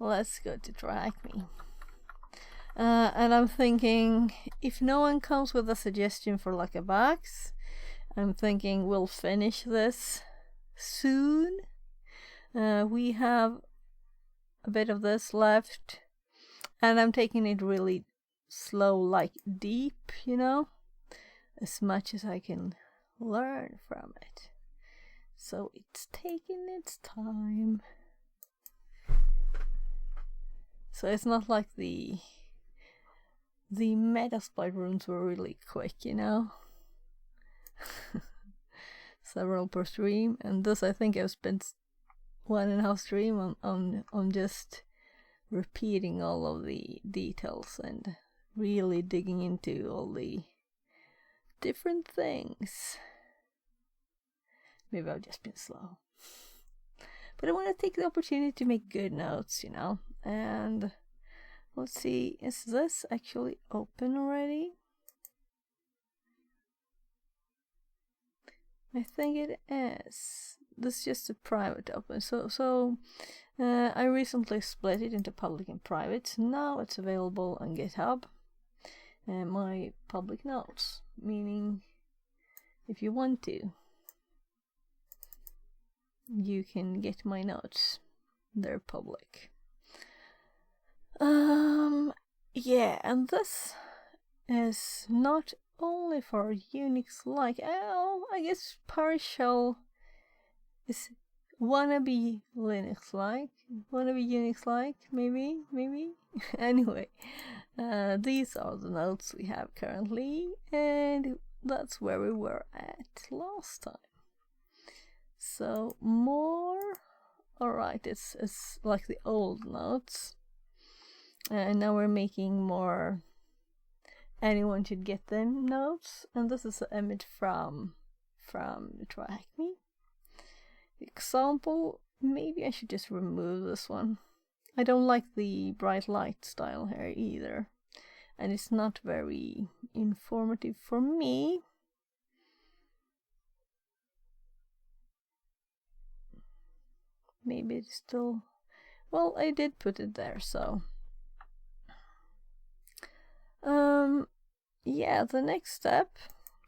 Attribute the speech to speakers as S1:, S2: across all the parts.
S1: let's go to TryHackMe. And I'm thinking, if no one comes with a suggestion for like a box, I'm thinking we'll finish this soon. We have a bit of this left, and I'm taking it really slow, like deep, you know, as much as I can learn from it. So it's taking its time. So it's not like the Metasploit runes were really quick, you know. Several per stream, and thus I think I've spent 1.5 stream on just repeating all of the details and really digging into all the different things. Maybe I've just been slow. But I want to take the opportunity to make good notes, you know. And let's see, is this actually open already? I think it is. This is just a private open. So I recently split it into public and private. Now it's available on GitHub. My public notes, meaning if you want to, you can get my notes. They're public. Yeah, and this is not only for Unix-like. I guess PowerShell is wannabe Linux-like, wannabe Unix-like, maybe. Anyway, these are the notes we have currently, and that's where we were at last time. So more, alright, it's like the old notes, and now we're making more anyone should get them notes, and this is an image from the TryHackMe. The example, maybe I should just remove this one. I don't like the bright light style here either, and it's not very informative for me. Maybe it's still, well, I did put it there, so yeah, the next step,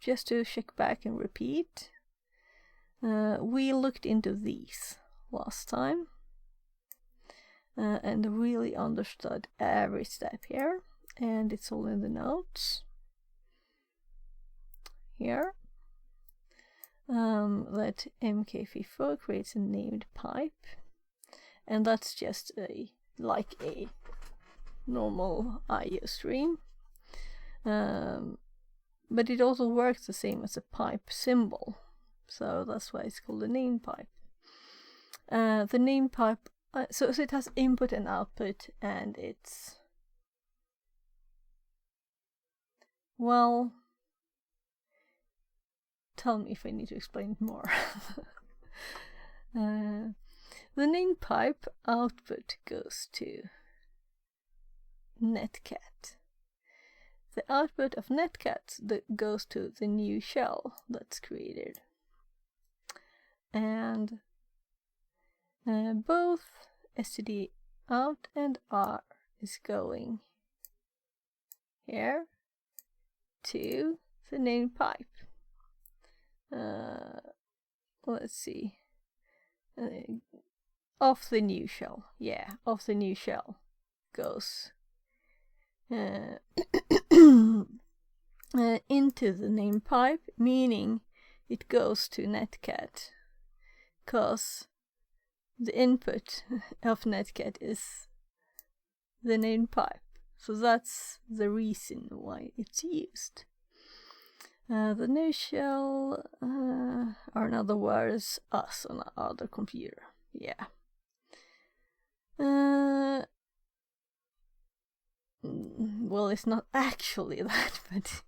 S1: just to check back and repeat, we looked into these last time and really understood every step here, and it's all in the notes here. That MKFIFO creates a named pipe, and that's just like a normal IO stream. But it also works the same as a pipe symbol, so that's why it's called a name pipe. The name pipe, so it has input and output, and it's, well, tell me if I need to explain more. The name pipe output goes to Netcat. The output of Netcat goes to the new shell that's created. And both std out and r is going here to the name pipe. Let's see. Off the new shell. Yeah, off the new shell goes into the name pipe, meaning it goes to Netcat, because the input of Netcat is the name pipe. So that's the reason why it's used. The new shell, or in other words, us on our other computer. Yeah. Well, it's not actually that, but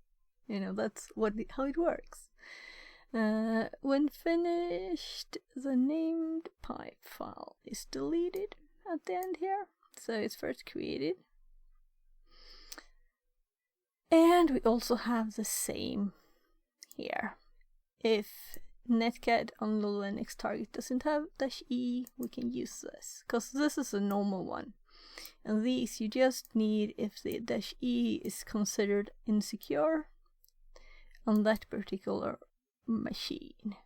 S1: you know, that's how it works. When finished, the named pipe file is deleted at the end here. So it's first created. And we also have the same here. If Netcat on the Linux target doesn't have -e, we can use this, because this is a normal one. And these you just need if the -e is considered insecure on that particular machine.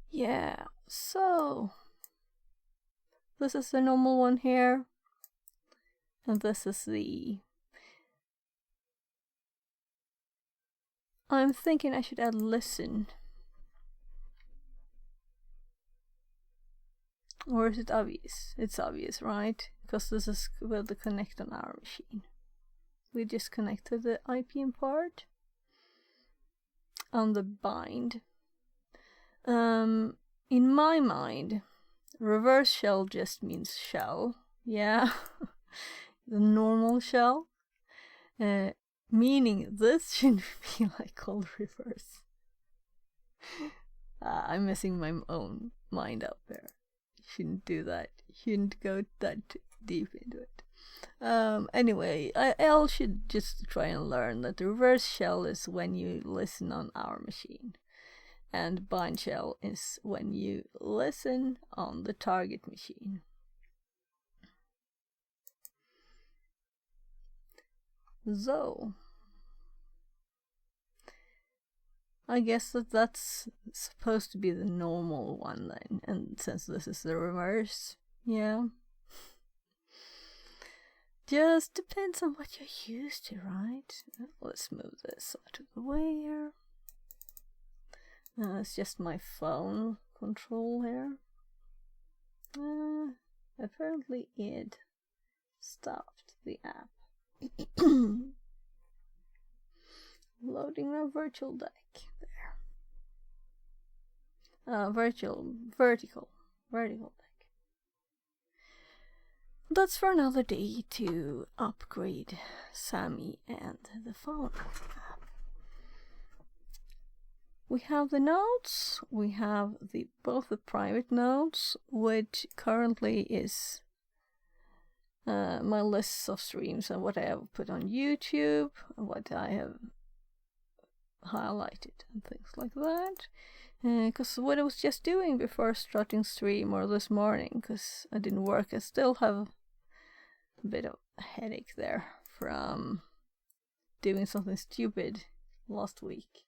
S1: Yeah, so this is the normal one here, and this is the... I'm thinking I should add listen. Or is it obvious? It's obvious, right? Because this is with the connect on our machine. We just connected the IPM part on the bind. In my mind, reverse shell just means shell. Yeah, the normal shell. Meaning this shouldn't be like called reverse. I'm messing my own mind up there. Shouldn't do that. Shouldn't go that deep into it. Anyway, I should just try and learn that the reverse shell is when you listen on our machine, and bind shell is when you listen on the target machine. So I guess that's supposed to be the normal one then, and since this is the reverse, yeah. Just depends on what you're used to, right? Let's move this out of the way here. It's just my phone control here. Apparently it stopped the app. Loading a virtual deck there. Vertical deck. That's for another day to upgrade Sammy and the phone app. We have the notes, we have both the private notes, which currently is my lists of streams and what I have put on YouTube, and what I have highlighted and things like that. Because what I was just doing before starting stream or this morning, because I didn't work, I still have a bit of a headache there from doing something stupid last week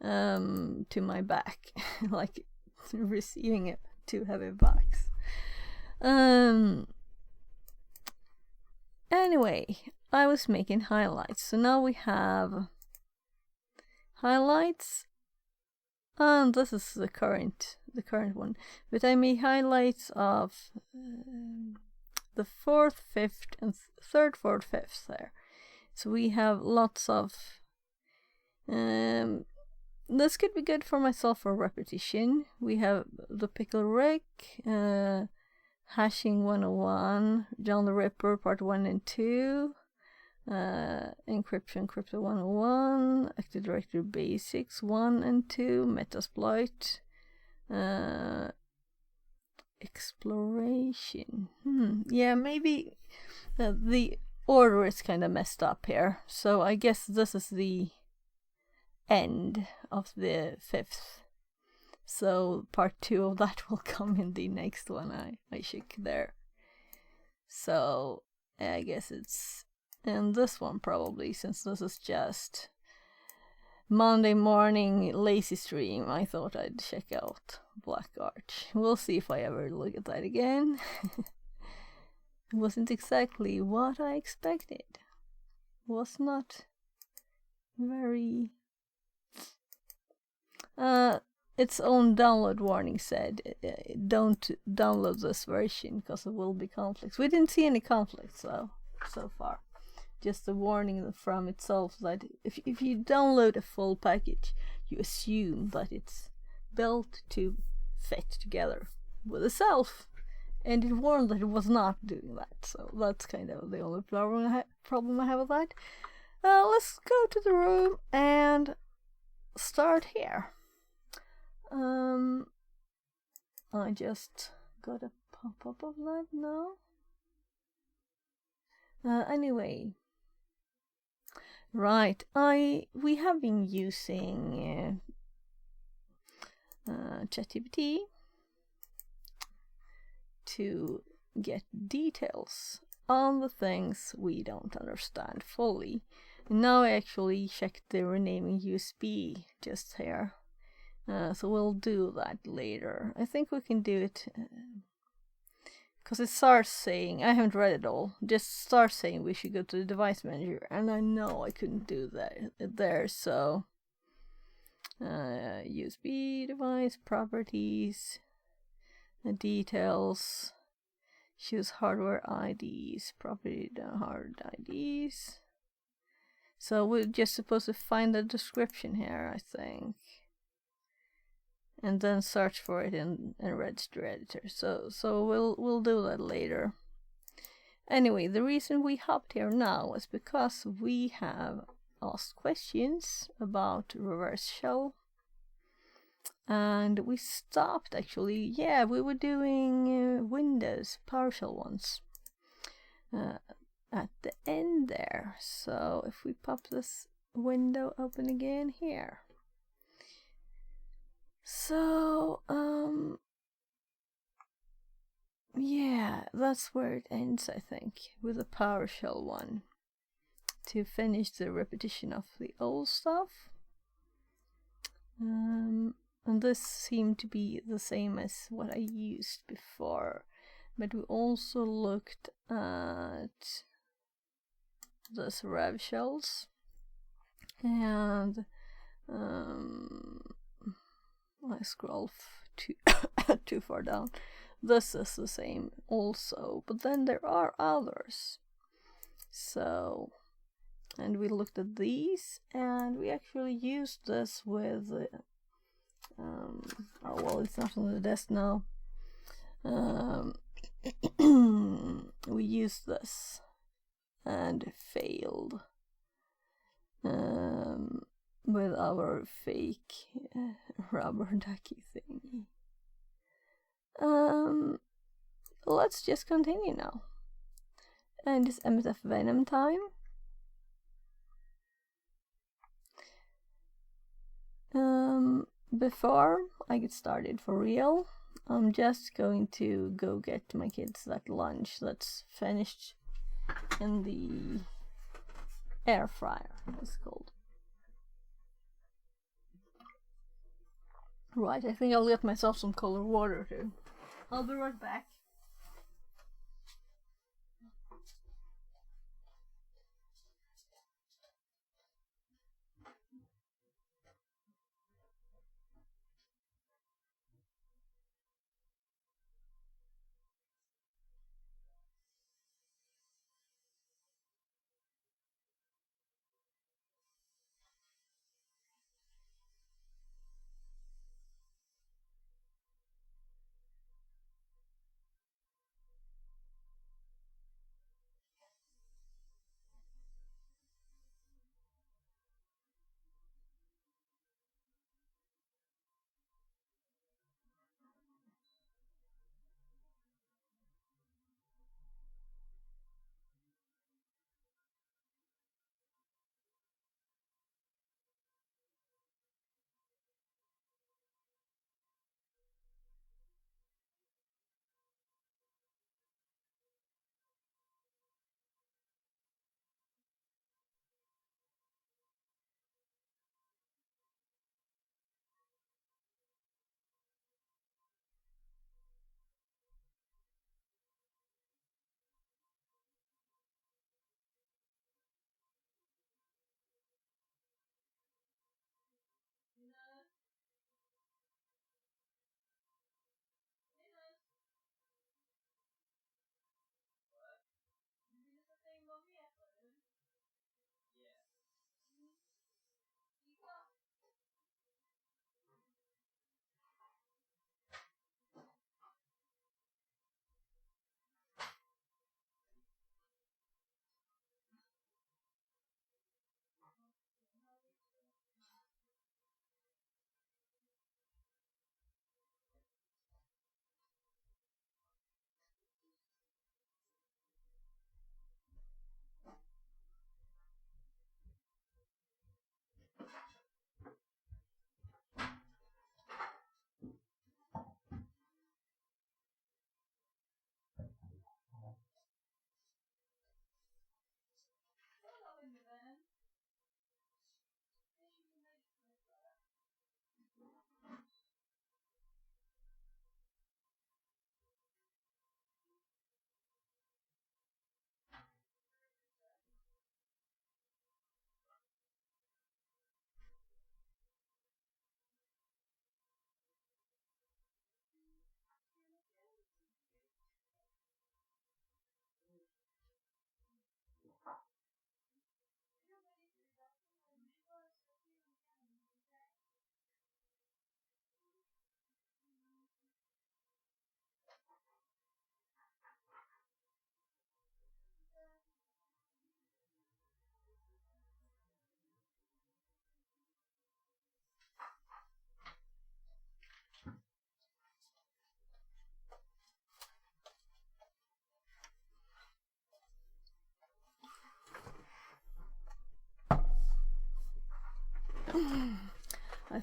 S1: to my back, like receiving 2 heavy backs. Anyway, I was making highlights, so now we have highlights, and this is the current one, but I made highlights of the 4th, 5th, and 3rd, 4th, 5th there. So we have lots of this could be good for myself for repetition. We have the Pickle Rick, Hashing 101, John the Ripper part 1 and 2, Encryption Crypto 101, Active Directory Basics 1 and 2, Metasploit, Exploration. Yeah, maybe the order is kind of messed up here. So I guess this is the end of the 5th. So part 2 of that will come in the next one I shook there. So I guess it's in this one probably, since this is just Monday morning lazy stream. I thought I'd check out Black Arch. We'll see if I ever look at that again. It wasn't exactly what I expected. It was not very... its own download warning said, don't download this version because there will be conflicts. We didn't see any conflicts though, so far. Just a warning from itself that if you download a full package, you assume that it's built to fit together with itself. And it warned that it was not doing that. So that's kind of the only problem I have with that. Let's go to the room and start here. I just got a pop-up of that now. Anyway, right, we have been using ChatGPT to get details on the things we don't understand fully. Now I actually checked the renaming USB just here. So we'll do that later. I think we can do it because it starts saying, I haven't read it all, just starts saying we should go to the device manager, and I know I couldn't do that there, so USB device properties, details, choose hardware IDs, property hard IDs. So we're just supposed to find the description here, I think, and then search for it in Registry Editor. So we'll do that later. Anyway, the reason we hopped here now is because we have asked questions about reverse shell, and we stopped actually. Yeah, we were doing Windows PowerShell ones at the end there. So if we pop this window open again here. So yeah, that's where it ends, I think, with the PowerShell one, to finish the repetition of the old stuff. And this seemed to be the same as what I used before, but we also looked at those rev shells, and I scroll too far down. This is the same also, but then there are others. So, and we looked at these, and we actually used this with oh well, it's not on the desk now. We used this and failed with our fake rubber ducky thingy. Let's just continue now. And it's MSF Venom time. Before I get started for real, I'm just going to go get my kids that lunch that's finished in the air fryer, it's called. Right, I think I'll get myself some cold water too. I'll be right back.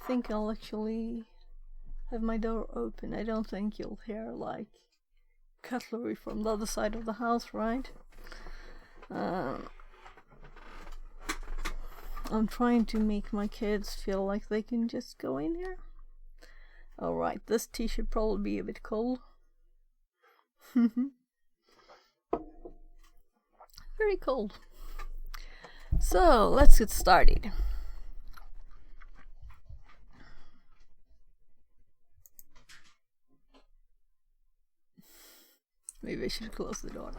S1: think I'll actually have my door open. I don't think you'll hear like cutlery from the other side of the house, right? I'm trying to make my kids feel like they can just go in here. Alright, this tea should probably be a bit cold. Very cold. So, let's get started. Maybe I should close the door.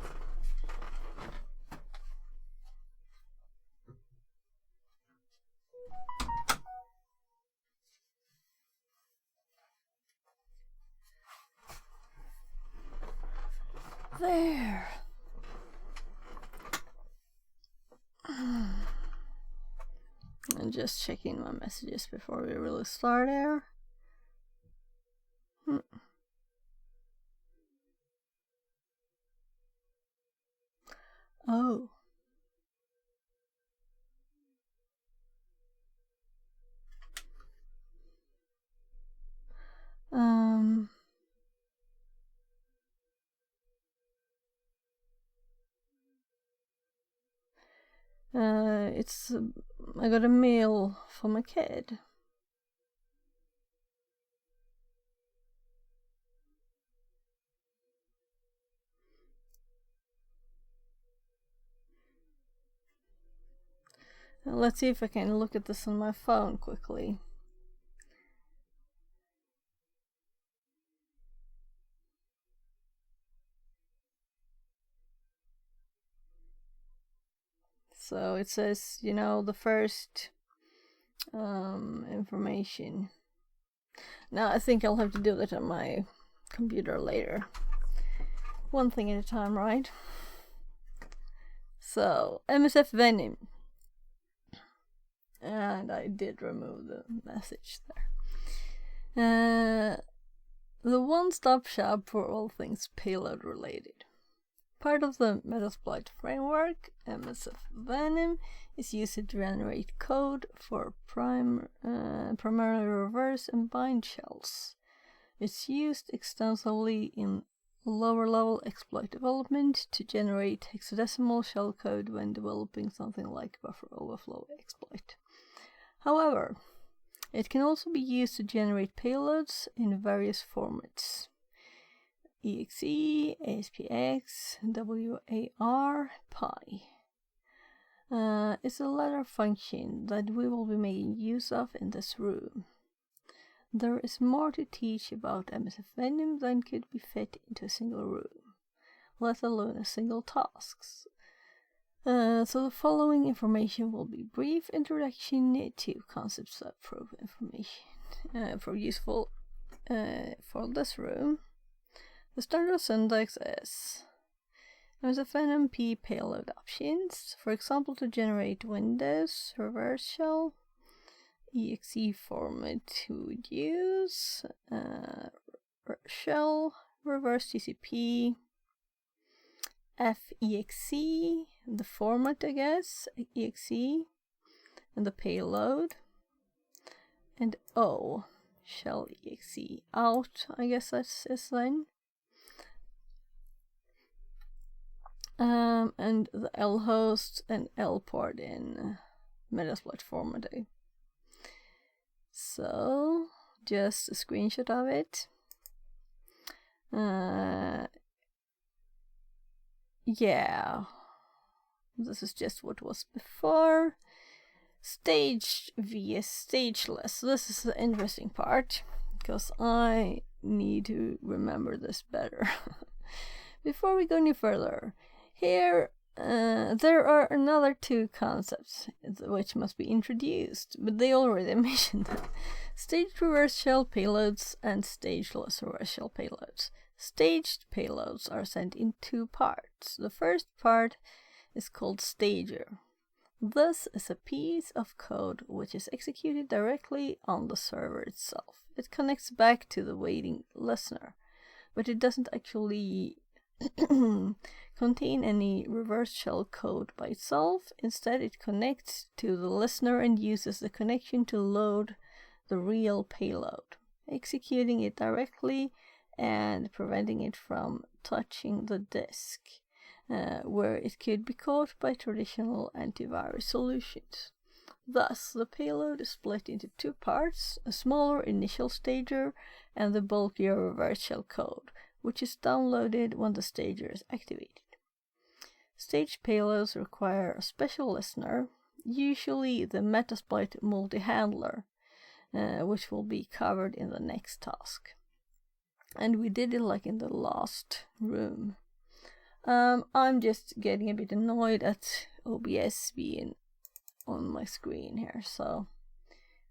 S1: There. And just checking my messages before we really start here. Oh. It's I got a mail from a kid. Let's see if I can look at this on my phone quickly. So it says, you know, the first information. Now I think I'll have to do that on my computer later. One thing at a time, right? So, MSF Venom. And I did remove the message there. The one-stop shop for all things payload related. Part of the Metasploit framework, MSF Venom is used to generate code for primarily reverse and bind shells. It's used extensively in lower-level exploit development to generate hexadecimal shellcode when developing something like buffer overflow exploit. However, it can also be used to generate payloads in various formats. EXE, ASPX, WAR, PI. It's a latter function that we will be making use of in this room. There is more to teach about MSF Venom than could be fit into a single room, let alone a single task. So the following information will be brief introduction to concepts of proof information for useful for this room. The standard syntax is MSF Venom P payload options, for example, to generate Windows reverse shell. EXE format to use shell reverse TCP. FEXE, the format, I guess, EXE, and the payload, and O, shell EXE out, I guess that's is then. And the L host and L port in Metasploit format. So, just a screenshot of it. Yeah, this is just what was before. Staged vs stageless. This is the interesting part, because I need to remember this better. Before we go any further, here there are another two concepts which must be introduced, but they already mentioned them. Staged reverse shell payloads and stageless reverse shell payloads. Staged payloads are sent in two parts. The first part is called stager. This is a piece of code which is executed directly on the server itself. It connects back to the waiting listener, but it doesn't actually contain any reverse shell code by itself. Instead, it connects to the listener and uses the connection to load the real payload, executing it directly and preventing it from touching the disk, where it could be caught by traditional antivirus solutions. Thus, the payload is split into two parts, a smaller initial stager and the bulkier reverse shell code, which is downloaded when the stager is activated. Staged payloads require a special listener, usually the Metasploit multi-handler, which will be covered in the next task. And we did it like in the last room. I'm just getting a bit annoyed at OBS being on my screen here, so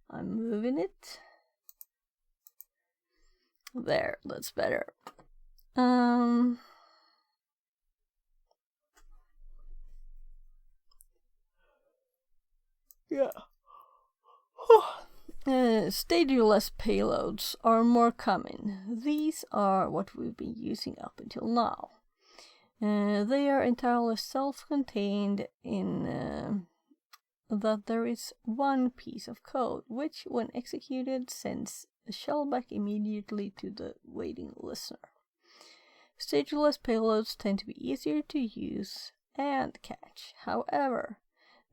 S1: I'm moving it. There, that's better. Yeah. Stagerless payloads are more common. These are what we've been using up until now. They are entirely self-contained in that there is one piece of code which, when executed, sends the shell back immediately to the waiting listener. Stagerless payloads tend to be easier to use and catch. However,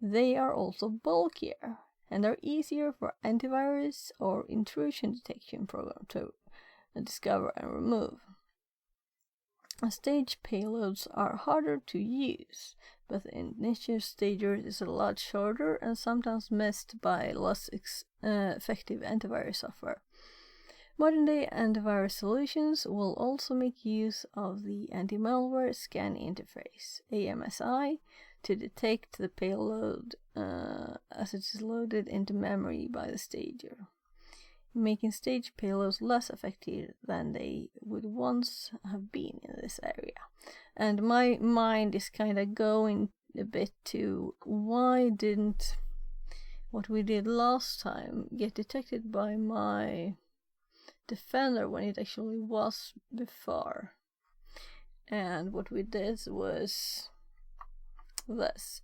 S1: they are also bulkier and are easier for antivirus or intrusion detection program to discover and remove. Staged payloads are harder to use, but the initial stager is a lot shorter and sometimes missed by less effective antivirus software. Modern-day antivirus solutions will also make use of the Anti-Malware Scan Interface, AMSI, to detect the payload as it is loaded into memory by the stager, making staged payloads less effective than they would once have been in this area. And my mind is kind of going a bit to why didn't what we did last time get detected by my Defender when it actually was before. And what we did was this.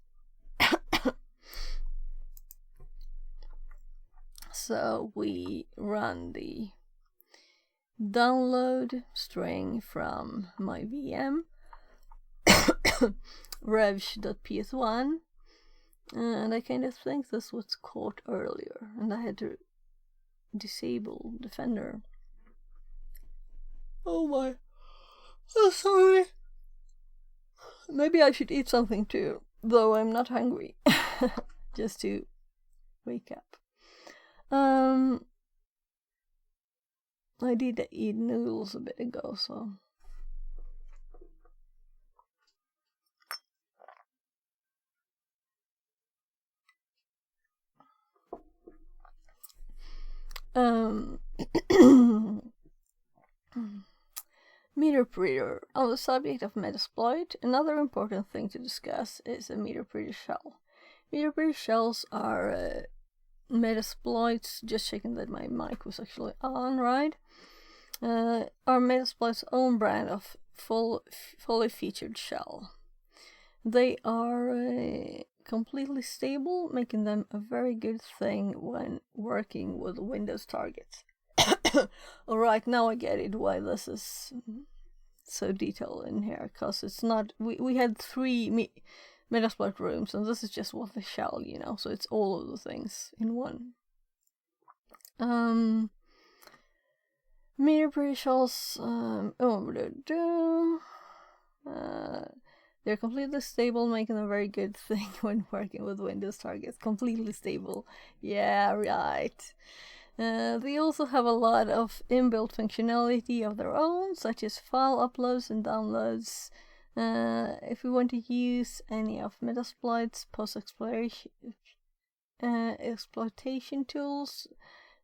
S1: So we run the download string from my VM revsh.ps1, and I kind of think this was caught earlier, and I had to disable Defender. Oh my, oh sorry. Maybe I should eat something too, though I'm not hungry. Just to wake up. I did eat noodles a bit ago, so. MeterPreter. On the subject of Metasploit, another important thing to discuss is a MeterPreter shell. MeterPreter shells are Metasploit's, just checking that my mic was actually on, right? Are Metasploit's own brand of fully featured shell. They are completely stable, making them a very good thing when working with Windows targets. Alright, now I get it why this is so detailed in here, because it's not, we had 3 Metasploit rooms, and this is just what the shell, you know, so it's all of the things in one. MeterPreter shells, they're completely stable, making them a very good thing when working with Windows targets. Completely stable. Yeah, right. They also have a lot of inbuilt functionality of their own, such as file uploads and downloads. If we want to use any of Metasploit's exploitation tools,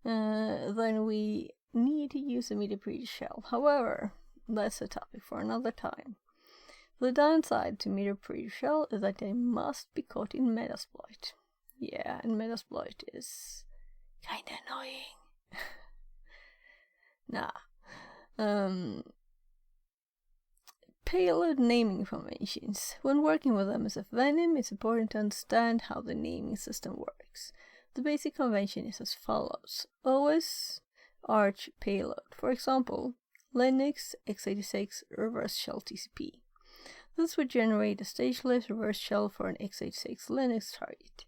S1: then we need to use a MeterPreter shell. However, that's a topic for another time. The downside to MeterPreter shell is that they must be caught in Metasploit. Yeah, and Metasploit is kinda annoying. Payload naming conventions. When working with MSF Venom, it's important to understand how the naming system works. The basic convention is as follows. OS Arch payload. For example, Linux x86 reverse shell TCP. This would generate a stageless reverse shell for an x86 Linux target.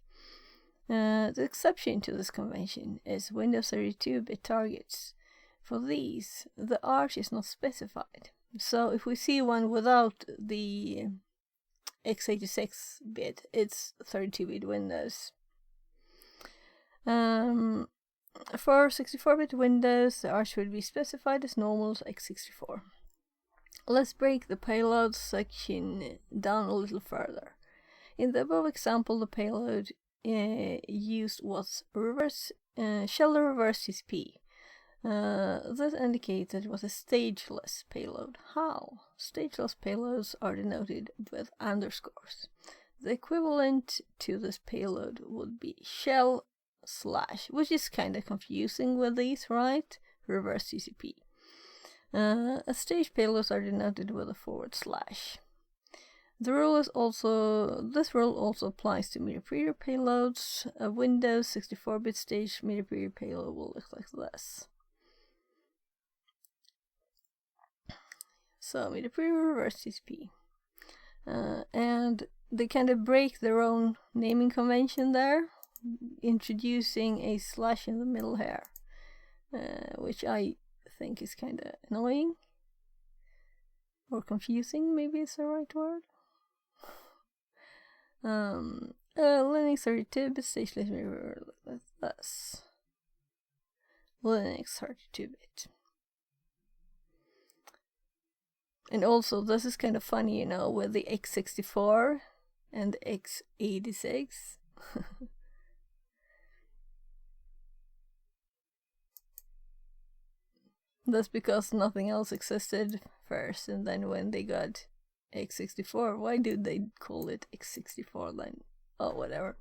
S1: The exception to this convention is Windows 32-bit targets. For these, the Arch is not specified. So if we see one without the x86 bit, it's 32-bit Windows. For 64-bit Windows, the Arch would be specified as normal x64. Let's break the payload section down a little further. In the above example, the payload used was shell reverse TCP. This indicates that it was a stageless payload. How? Stageless payloads are denoted with underscores. The equivalent to this payload would be shell /, which is kind of confusing with these, right? Reverse TCP. Stage payloads are denoted with a /. This rule also applies to meter period payloads. A Windows 64-bit stage meter period payload will look like this. So meter period reverse TCP. And they kind of break their own naming convention there, introducing a / in the middle here, which I think is kind of annoying or confusing, maybe it's the right word. Linux 32-bit stageless mirror like this. Linux 32-bit. And also, this is kind of funny, with the x64 and x86. That's because nothing else existed first, and then when they got x64, why did they call it x64 then? Oh, whatever.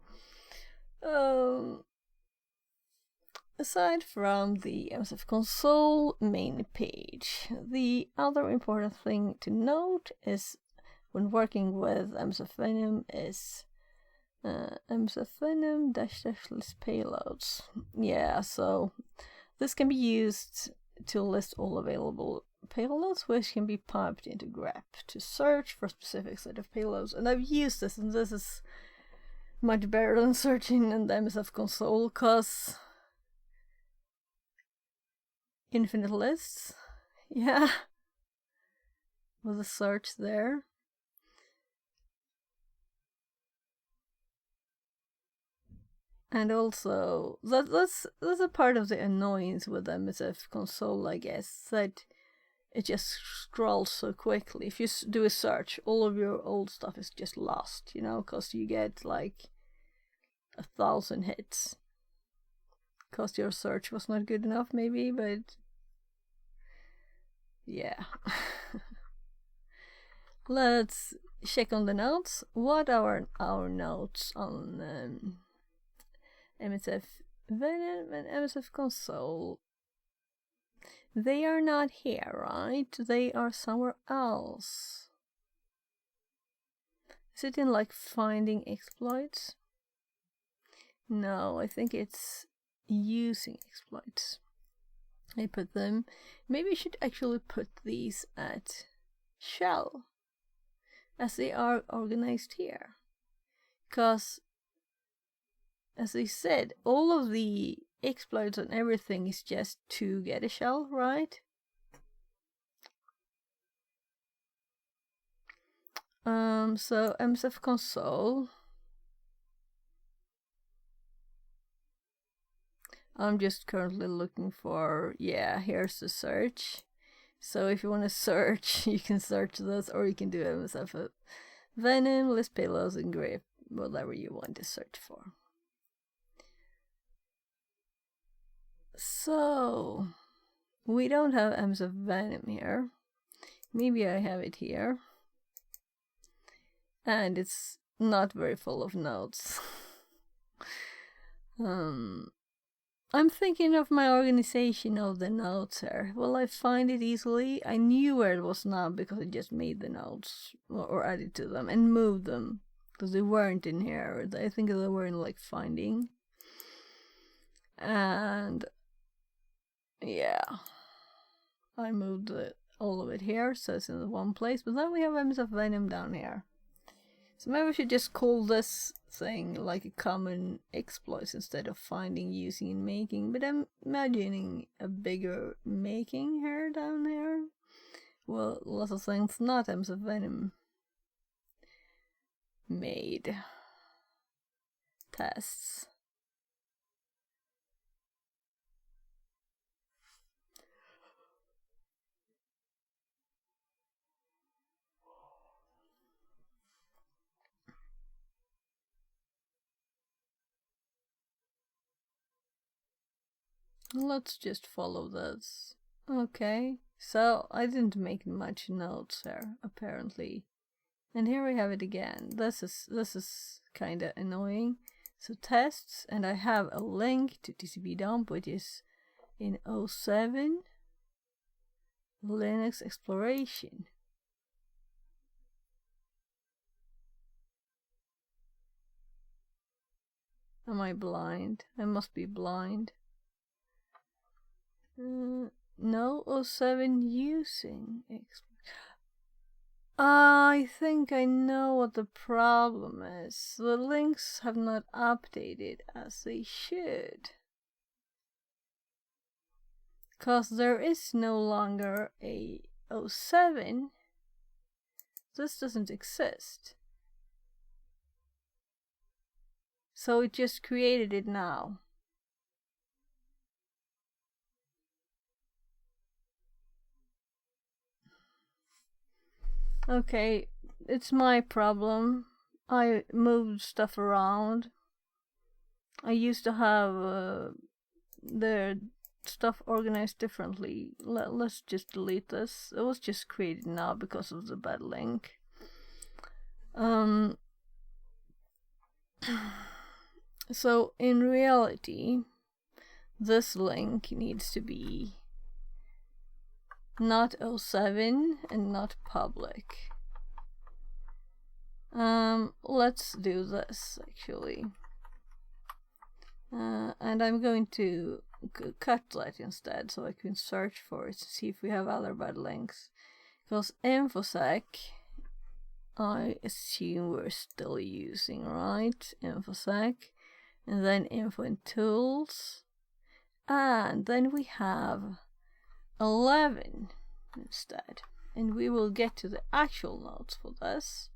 S1: Aside from the MSF console main page, the other important thing to note is when working with MSF Venom is MSF Venom --list payloads. Yeah, so this can be used to list all available payloads, which can be piped into grep to search for a specific set of payloads. And I've used this, and this is much better than searching in the MSF console, because infinite lists, yeah, with a search there. And also, that's a part of the annoyance with MSF console, I guess, that it just scrolls so quickly. If you do a search, all of your old stuff is just lost, because you get like 1,000 hits. Because your search was not good enough, maybe, but yeah. Let's check on the notes. What are our notes on MSF Venom and MSF console? They are not here, right? They are somewhere else. Is it in like finding exploits? No, I think it's using exploits. I put them. Maybe I should actually put these at shell, as they are organized here. Because, as I said, all of the exploits and everything is just to get a shell, right? So MSF console. I'm just currently looking for, here's the search. So if you want to search, you can search this, or you can do MSF Venom, list payloads, and grep, whatever you want to search for. So, we don't have MSF Venom here. Maybe I have it here. And it's not very full of notes. I'm thinking of my organization of the notes here. Will I find it easily? I knew where it was now because I just made the notes or added to them and moved them because they weren't in here. I think they were in like finding. And yeah, I moved all of it here so it's in the one place, but then we have Ems of Venom down here. So maybe we should just call this thing like a common exploits instead of finding, using, and making. But I'm imagining a bigger making here down here. Well, lots of things not Ems of Venom made. Tests. Let's just follow this. Okay, so I didn't make much notes there, apparently. And here we have it again. This is kind of annoying. So tests, and I have a link to TCP dump, which is in 07 Linux exploration. Am I blind? I must be blind. No, 07 using. I think I know what the problem is. The links have not updated as they should. Because there is no longer a 07. This doesn't exist. So it just created it now. Okay, it's my problem. I moved stuff around. I used to have their stuff organized differently. Let's just delete this. It was just created now because of the bad link. So in reality, this link needs to be not 07 and not public. Let's do this actually. And I'm going to cut that instead so I can search for it to see if we have other bad links. Because infosec, I assume we're still using, right? Infosec. And then info and tools. And then we have 11 instead. And we will get to the actual notes for this.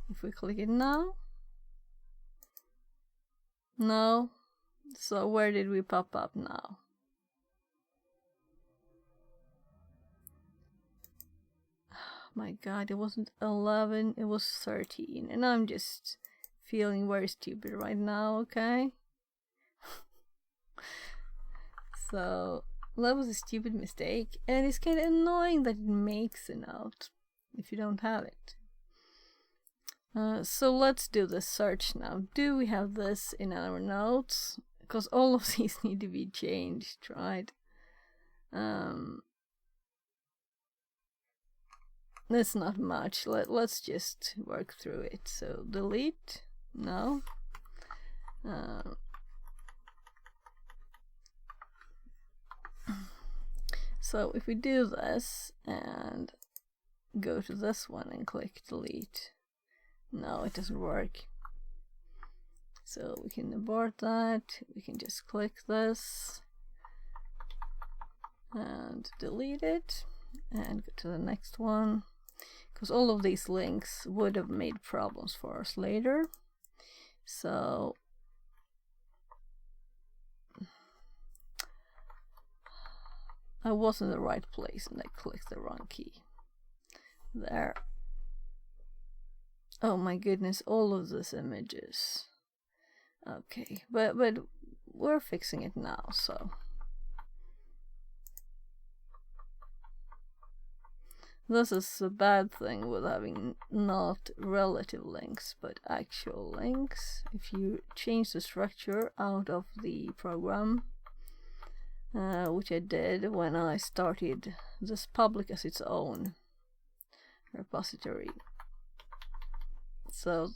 S1: If we click it now. No. So where did we pop up now? Oh my god, it wasn't 11, it was 13. And I'm just feeling very stupid right now, okay? So that was a stupid mistake. And it's kind of annoying that it makes a note if you don't have it. So let's do the search now. Do we have this in our notes? Because all of these need to be changed, right? That's not much. Let's just work through it. So delete. No. So if we do this and go to this one and click delete. No, it doesn't work. So we can abort that. We can just click this and delete it and go to the next one. Because all of these links would have made problems for us later. So I was in the right place and I clicked the wrong key. There. Oh my goodness, all of these images. Okay, but we're fixing it now, so. This is a bad thing with having not relative links, but actual links. If you change the structure out of the program, which I did when I started this public as its own repository. So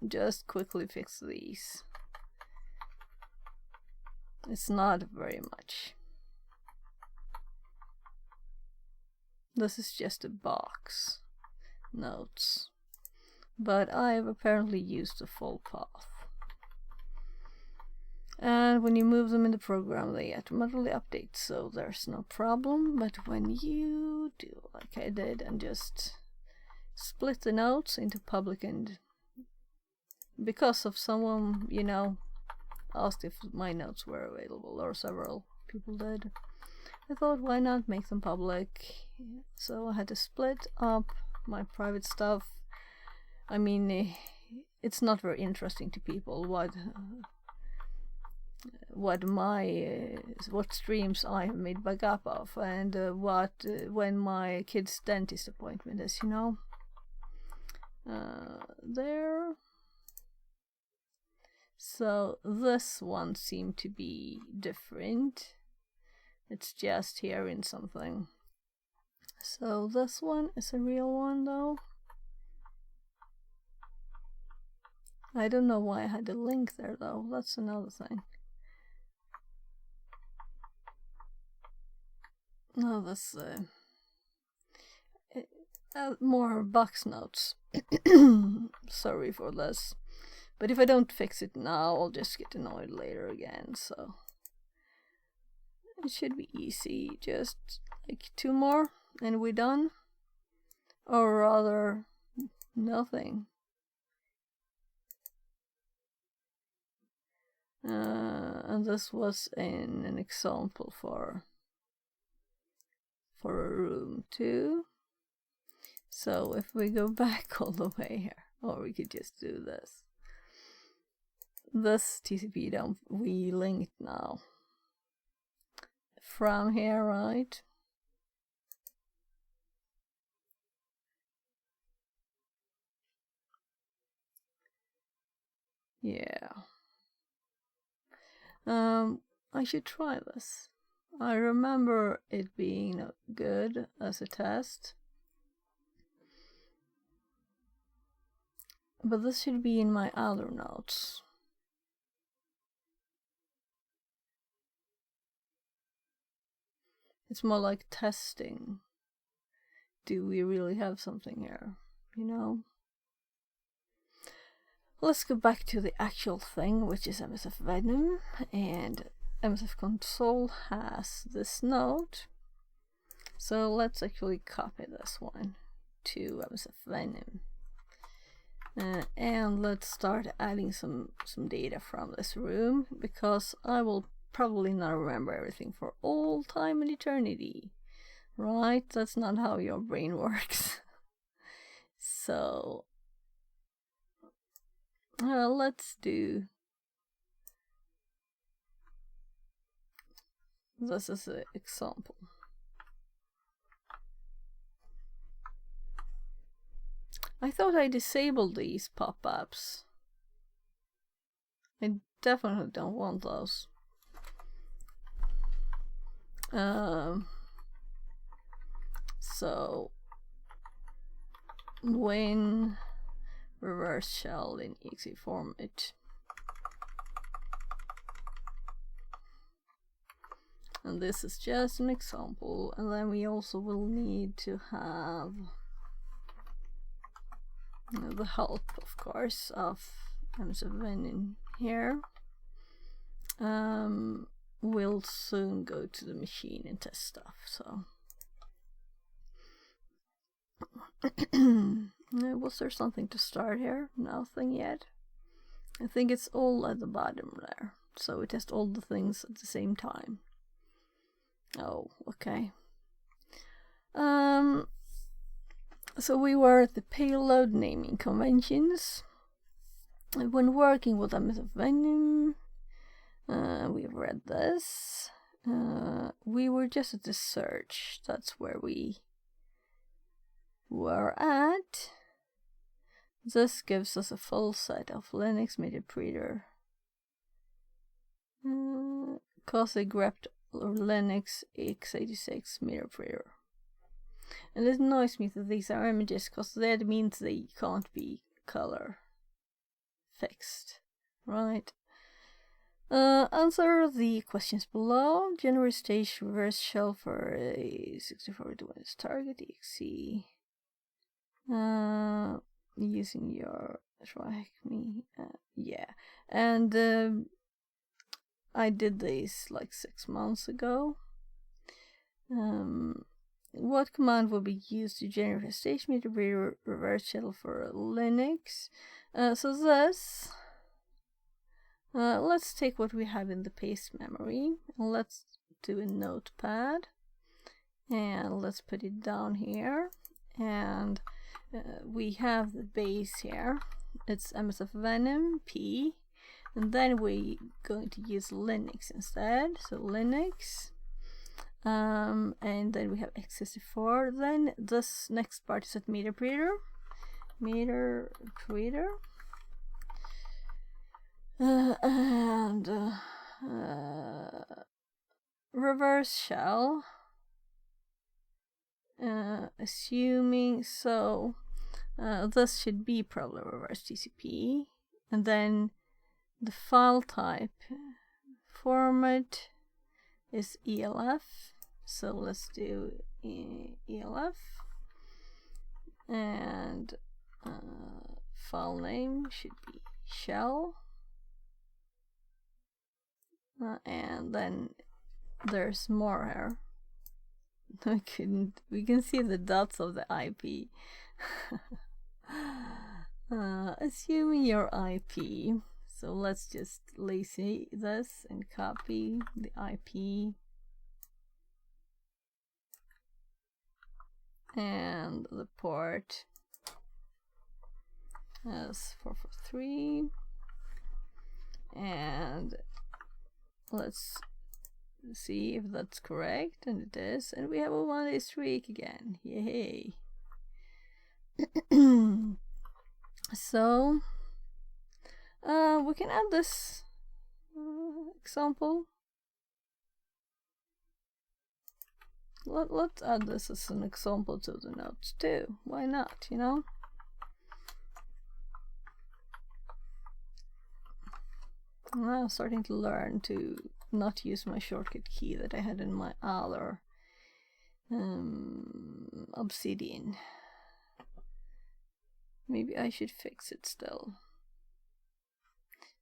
S1: just quickly fix these. It's not very much. This is just a box. Notes. But I've apparently used the full path. And when you move them in the program, they automatically update, so there's no problem. But when you do like I did and just split the notes into public and because of someone, you know, asked if my notes were available, or several people did, I thought, why not make them public? So I had to split up my private stuff. I mean, it's not very interesting to people what streams I have made backup of, and when my kid's dentist appointment is, you know. There. So this one seemed to be different. It's just here in something. So this one is a real one though. I don't know why I had a link there though. That's another thing. No, that's more box notes. Sorry for this. But if I don't fix it now, I'll just get annoyed later again, so it should be easy. Just like 2 more and we're done. Or rather, nothing. And this was in an example for a room too. So if we go back all the way here, or we could just do this. This TCP dump we linked now. From here, right? Yeah. I should try this. I remember it being good as a test. But this should be in my other notes. It's more like testing. Do we really have something here? You know? Let's go back to the actual thing, which is MSF Venom, and MSF Console has this node. So let's actually copy this one to MSF Venom. And let's start adding some data from this room, because I will probably not remember everything for all time and eternity. Right? That's not how your brain works. So let's do this as an example. I thought I disabled these pop-ups. I definitely don't want those. So when reverse shell in exe format, and this is just an example, and then we also will need to have the help, of course, of M7 in here. We'll soon go to the machine and test stuff, so was there something to start here? Nothing yet. I think it's all at the bottom there, so we test all the things at the same time. Oh, okay. So we were at the payload naming conventions. When working with MSF Venom, we've read this. We were just at the search. That's where we were at. This gives us a full set of Linux MediaPreter, COSIG grept Linux x86 MediaPreter. And it annoys me that these are images, because that means they can't be color fixed, right? Answer the questions below. Generate stage reverse shell for a 64 to win target exe. Using your track me. Yeah, and I did this like 6 months ago. What command will be used to generate a stage meter reverse shell for Linux? So this. Let's take what we have in the paste memory. Let's do a notepad. And let's put it down here. And we have the base here. It's MSF Venom P. And then we're going to use Linux instead. So Linux. And then we have x64. Then this next part is at MeterPreader. MeterPreader. And reverse shell. Assuming so, this should be probably reverse TCP, and then the file type format is ELF. So let's do ELF, and file name should be shell. And then there's more here. We can see the dots of the IP. Assuming your IP. So let's just lazy this and copy the IP. And the port is 443. And let's see if that's correct, and it is, and we have a 1-day streak again. Yay. So we can add this example. Let's add this as an example to the notes too. Why not, you know? I'm starting to learn to not use my shortcut key that I had in my other Obsidian. Maybe I should fix it still.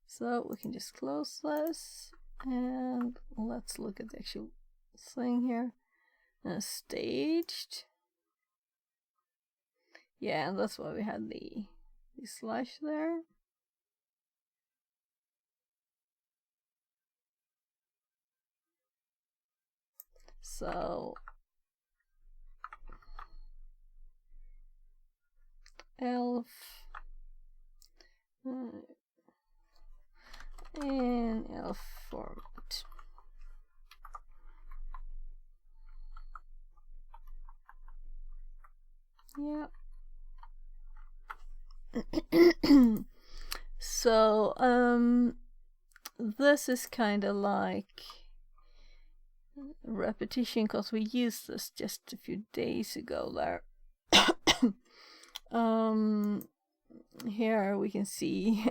S1: So we can just close this, and let's look at the actual thing here. Staged. Yeah, and that's why we had the slash there. So elf and elf format. Yeah. So this is kind of like repetition because we used this just a few days ago there. Here we can see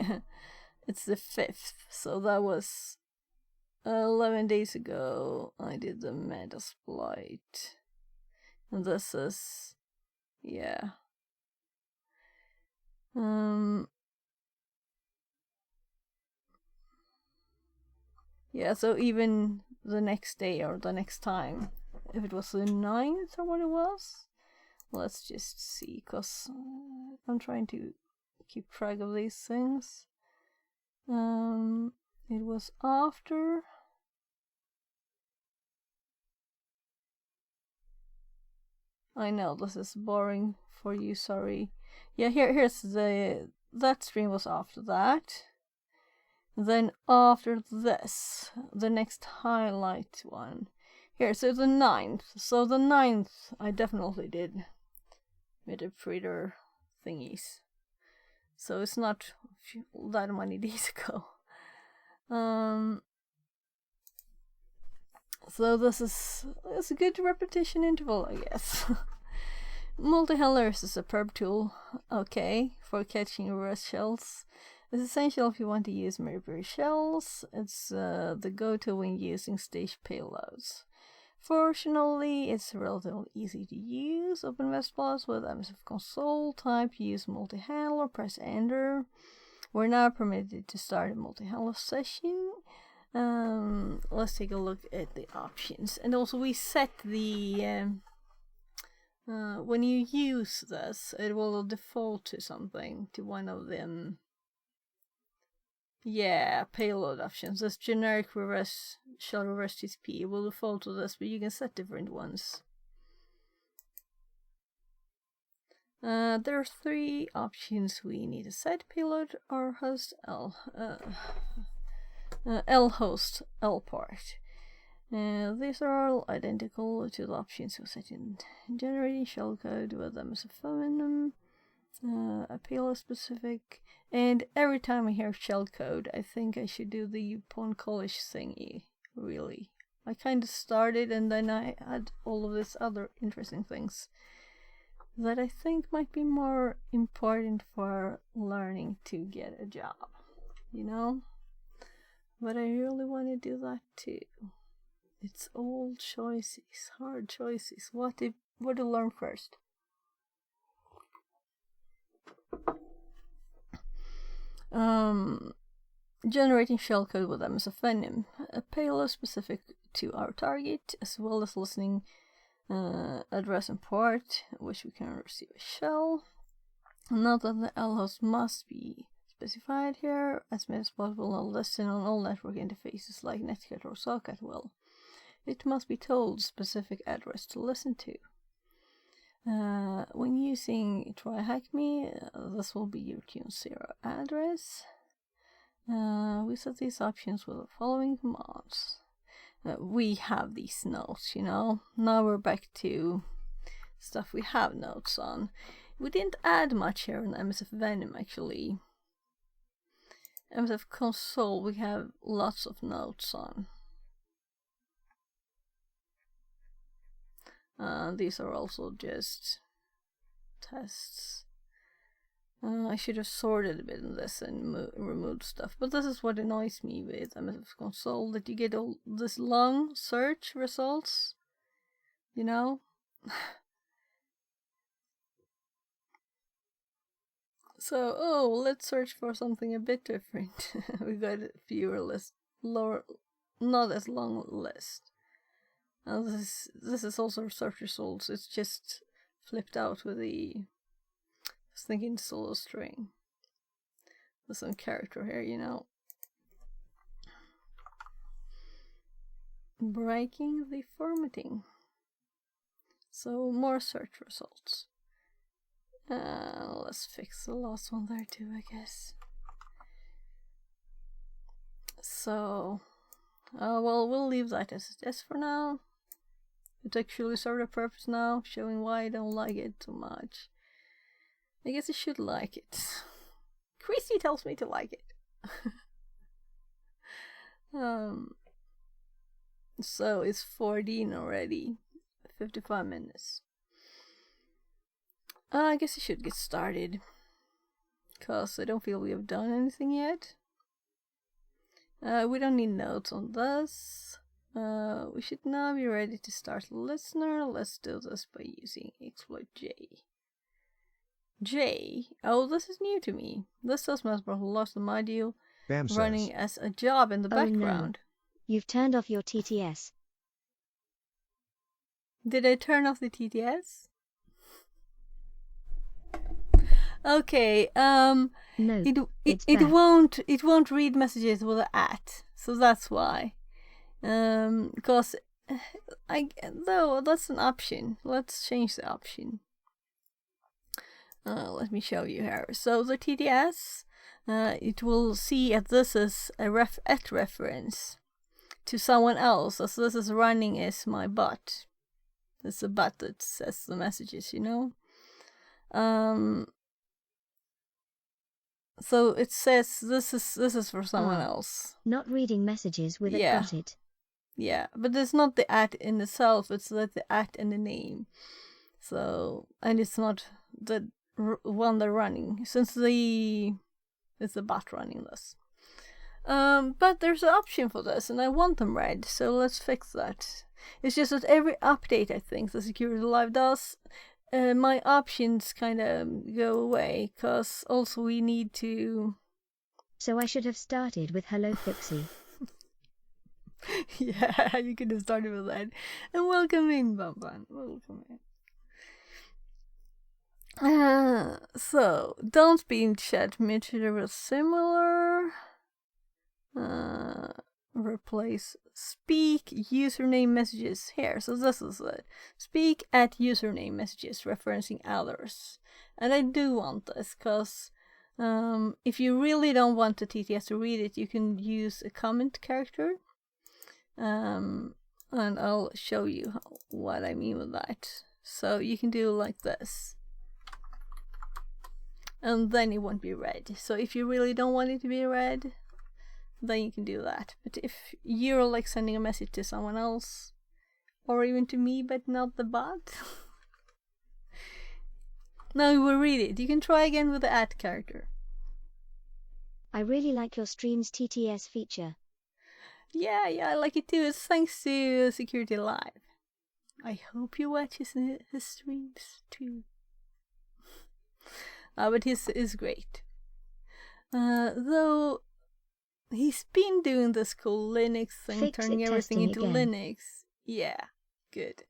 S1: it's the 5th, so that was 11 days ago. I did the Metasploit, and this is, yeah. Yeah, so even the next day or the next time, if it was the 9th or what it was, let's just see, because I'm trying to keep track of these things. It was after. I know this is boring for you, sorry. Yeah, here's that stream was after that. Then after this, the next highlight one. Here, so the 9th. So the 9th, I definitely did MeterPreader thingies. So it's not that many days ago. So this is a good repetition interval, I guess. Multi-handler is a superb tool, okay, for catching reverse shells. It's essential if you want to use Mayberry shells. It's the go-to when using stage payloads. Fortunately, it's relatively easy to use. Open WebSploits with MSF console, type use multi-handler, press enter. We're now permitted to start a multi-handler session. Let's take a look at the options. And also we set the... when you use this, it will default to something, to one of them. Yeah, payload options. This generic shell reverse TCP. It will default to this, but you can set different ones. There are 3 options we need to set: payload, R host, L host, L port. These are all identical to the options we set in generating shellcode with MSF a payload specific. And every time I hear shellcode, I think I should do the pawn college thingy. Really, I kind of started, and then I had all of these other interesting things that I think might be more important for learning to get a job, you know? But I really want to do that too. It's all choices, hard choices. What to learn first? Generating shellcode with MSF a payload specific to our target, as well as listening address and port, which we can receive a shell. Note that the L host must be specified here, as Metasploit will not listen on all network interfaces like Netcat or Socket will. It must be told specific address to listen to. When using TryHackMe, this will be your Tune0 address. We set these options with the following commands. We have these notes, you know. Now we're back to stuff we have notes on. We didn't add much here in MSF Venom, actually. MSF console we have lots of notes on. These are also just tests. I should have sorted a bit in this and removed stuff, but this is what annoys me with MSF console, that you get all this long search results, you know? So, let's search for something a bit different. We got a fewer list, lower, not as long list. Now this is also search results. It's just flipped out with the... I was thinking solo string. There's some character here, you know. Breaking the formatting. So more search results. Let's fix the last one there too, I guess. So, well, we'll leave that as it is for now. It actually served a purpose now, showing why I don't like it too much. I guess I should like it. Christy tells me to like it. So it's 14 already. 55 minutes. I guess I should get started, cause I don't feel we have done anything yet. We don't need notes on this. We should now be ready to start listener. Let's do this by using exploit J. J. Oh, this is new to me. This does Metasploit lost the module running as a job in the background.
S2: No. You've turned off your TTS.
S1: Did I turn off the TTS? Okay,
S2: No,
S1: it won't read messages with an @ so that's why. Because though that's an option. Let's change the option. Let me show you here. So the TTS, it will see if this is a reference to someone else, as this is running as my bot. It's a bot that says the messages, you know. So it says this is for someone else.
S2: Not reading messages with a got it.
S1: Yeah, but it's not the @ in itself, it's like the @ in the name. So, and it's not the one they're running. Since the It's a bot running this. But there's an option for this, and I want them red, so let's fix that. It's just that every update, I think, the Security Live does, my options kind of go away, because also we need to...
S2: So I should have started with Hello Fixie.
S1: Yeah, you could have started with that. And welcome in, Bamban. Welcome in. So, don't be in chat. Material similar. Replace speak username messages here. So this is it. Speak at username messages referencing others. And I do want this because if you really don't want the TTS to read it, you can use a comment character. And I'll show you what I mean with that. So you can do like this. And then it won't be read. So if you really don't want it to be read, then you can do that. But if you're like sending a message to someone else, or even to me, but not the bot, now you will read it. You can try again with the at character.
S2: I really like your stream's TTS feature.
S1: Yeah, I like it too. It's thanks to Security Live. I hope you watch his streams too. But his is great. Though he's been doing this cool Linux thing, turning everything into Linux. Yeah, good.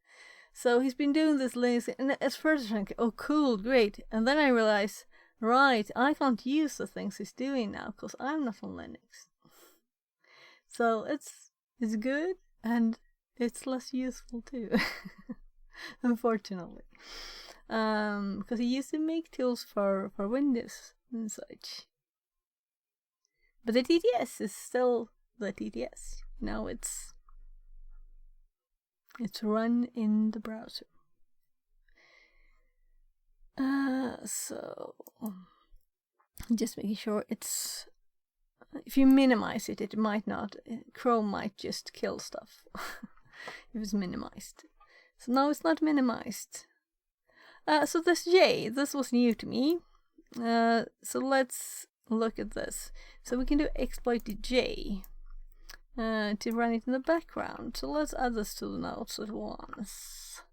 S1: So he's been doing this Linux, and at first I think, oh cool, great. And then I realized, right, I can't use the things he's doing now because I'm not on Linux. So it's good, and it's less useful too, unfortunately. Because he used to make tools for Windows and such. But the TTS is still the TTS. Now it's run in the browser. So just making sure it's... If you minimize it, it might not... Chrome might just kill stuff if it's minimized. So now it's not minimized. So this J, this was new to me. So let's look at this. So we can do exploit J to run it in the background. So let's add this to the notes at once.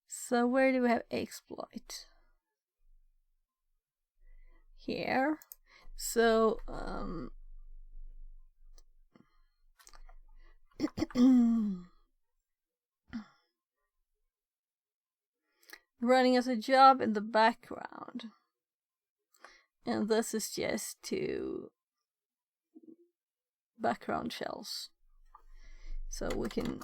S1: So where do we have exploit? Here. So running as a job in the background. And this is just to background shells. So we can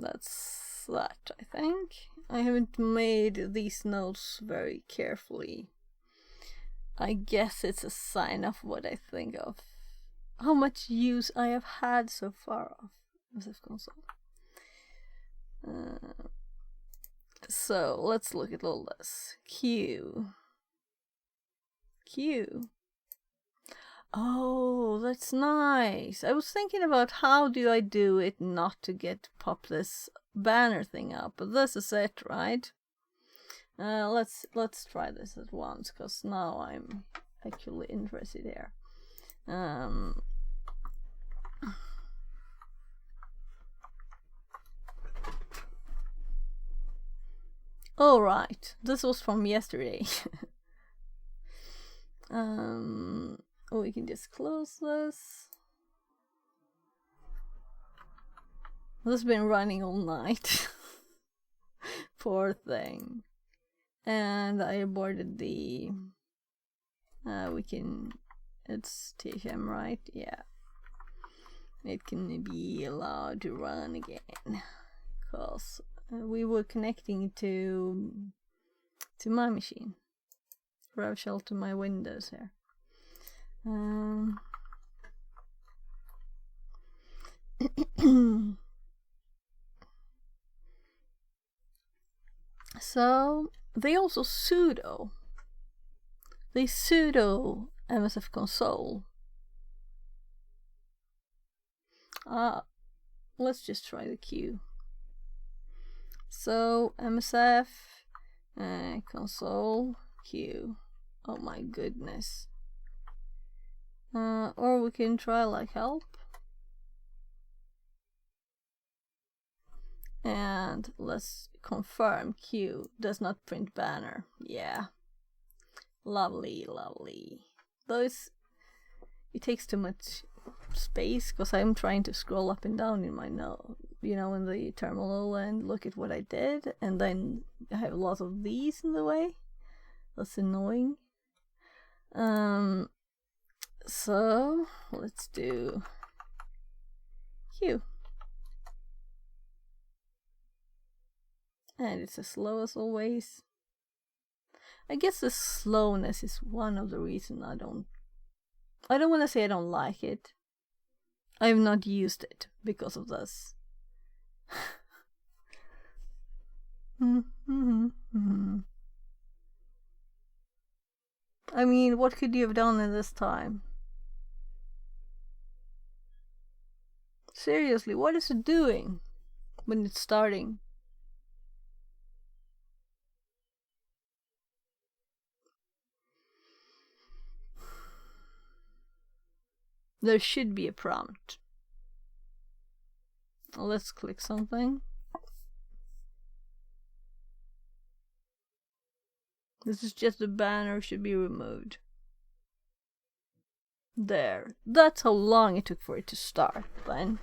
S1: that's that, I think. I haven't made these notes very carefully. I guess it's a sign of what I think of how much use I have had so far of MSF Console. So let's look at all this. Q. Oh, that's nice. I was thinking about how do I do it not to pop this banner thing up, but this is it, right? Let's try this at once, because now I'm actually interested here. Oh right, this was from yesterday. We can just close this. This has been running all night. Poor thing. And I aborted the... it's TFM, right? Yeah. It can be allowed to run again. Because we were connecting to my machine. RevShell to my Windows here. So they also sudo. They sudo MSF Console. let's just try the queue. So MSF console queue. Oh my goodness. Or we can try like help. And let's confirm queue does not print banner. Yeah. Lovely, lovely. Those, it takes too much space because I'm trying to scroll up and down in my note, in the terminal and look at what I did, and then I have a lot of these in the way. That's annoying. So let's do queue. And it's as slow as always. I guess the slowness is one of the reasons I don't want to say I don't like it. I have not used it because of this. I mean, what could you have done in this time? Seriously, what is it doing when it's starting? There should be a prompt. Let's click something. This is just the banner should be removed. There. That's how long it took for it to start then.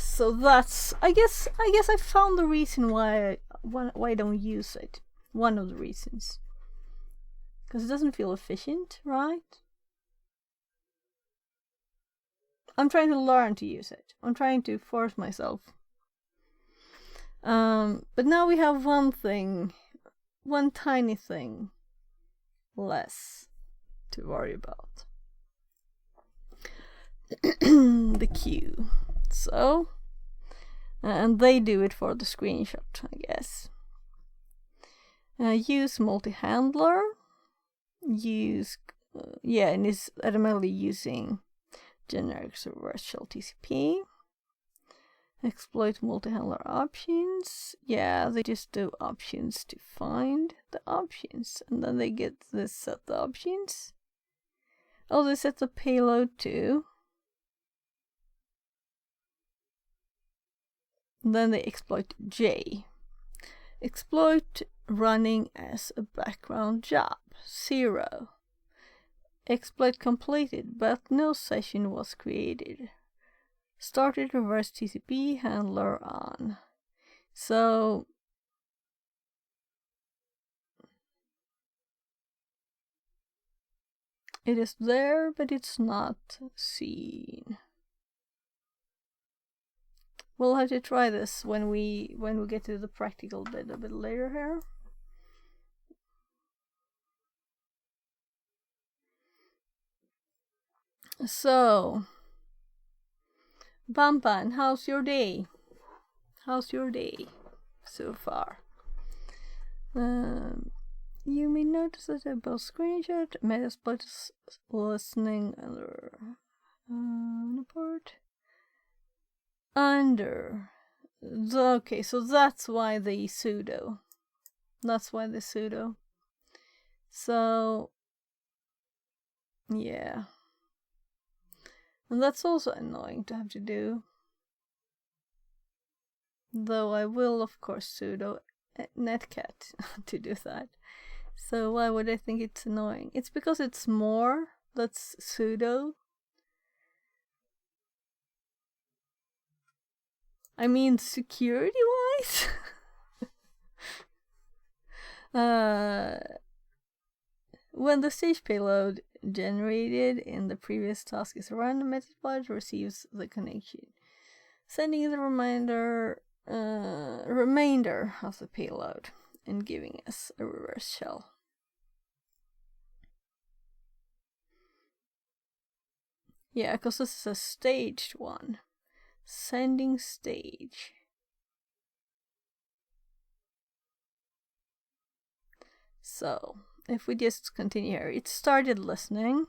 S1: So that's, I guess I found the reason why I don't use it. One of the reasons. Because it doesn't feel efficient, right? I'm trying to learn to use it. I'm trying to force myself. But now we have one tiny thing less to worry about. The queue. So, and they do it for the screenshot, I guess. Use multi-handler. And it's automatically using generic reverse shell TCP. Exploit multi-handler options. Yeah, they just do options to find the options, and then they get this set the options. Oh, they set the payload too. And then they exploit J. Exploit running as a background job. 0. Exploit completed, but no session was created. Started reverse TCP handler on. So it is there, but it's not seen. We'll have to try this when we get to the practical bit a bit later here. So, Bamban, how's your day? How's your day so far? You may notice that I both screenshot, Metasploit is listening under report. Okay, so that's why the sudo. So, yeah. And that's also annoying to have to do. Though I will, of course, sudo netcat to do that. So why would I think it's annoying? It's because it's more that's sudo. I mean, security-wise? When the stage payload generated in the previous task is run, Metasploit receives the connection, sending the remainder of the payload and giving us a reverse shell. Yeah, because this is a staged one. Sending stage. So, if we just continue here, it started listening.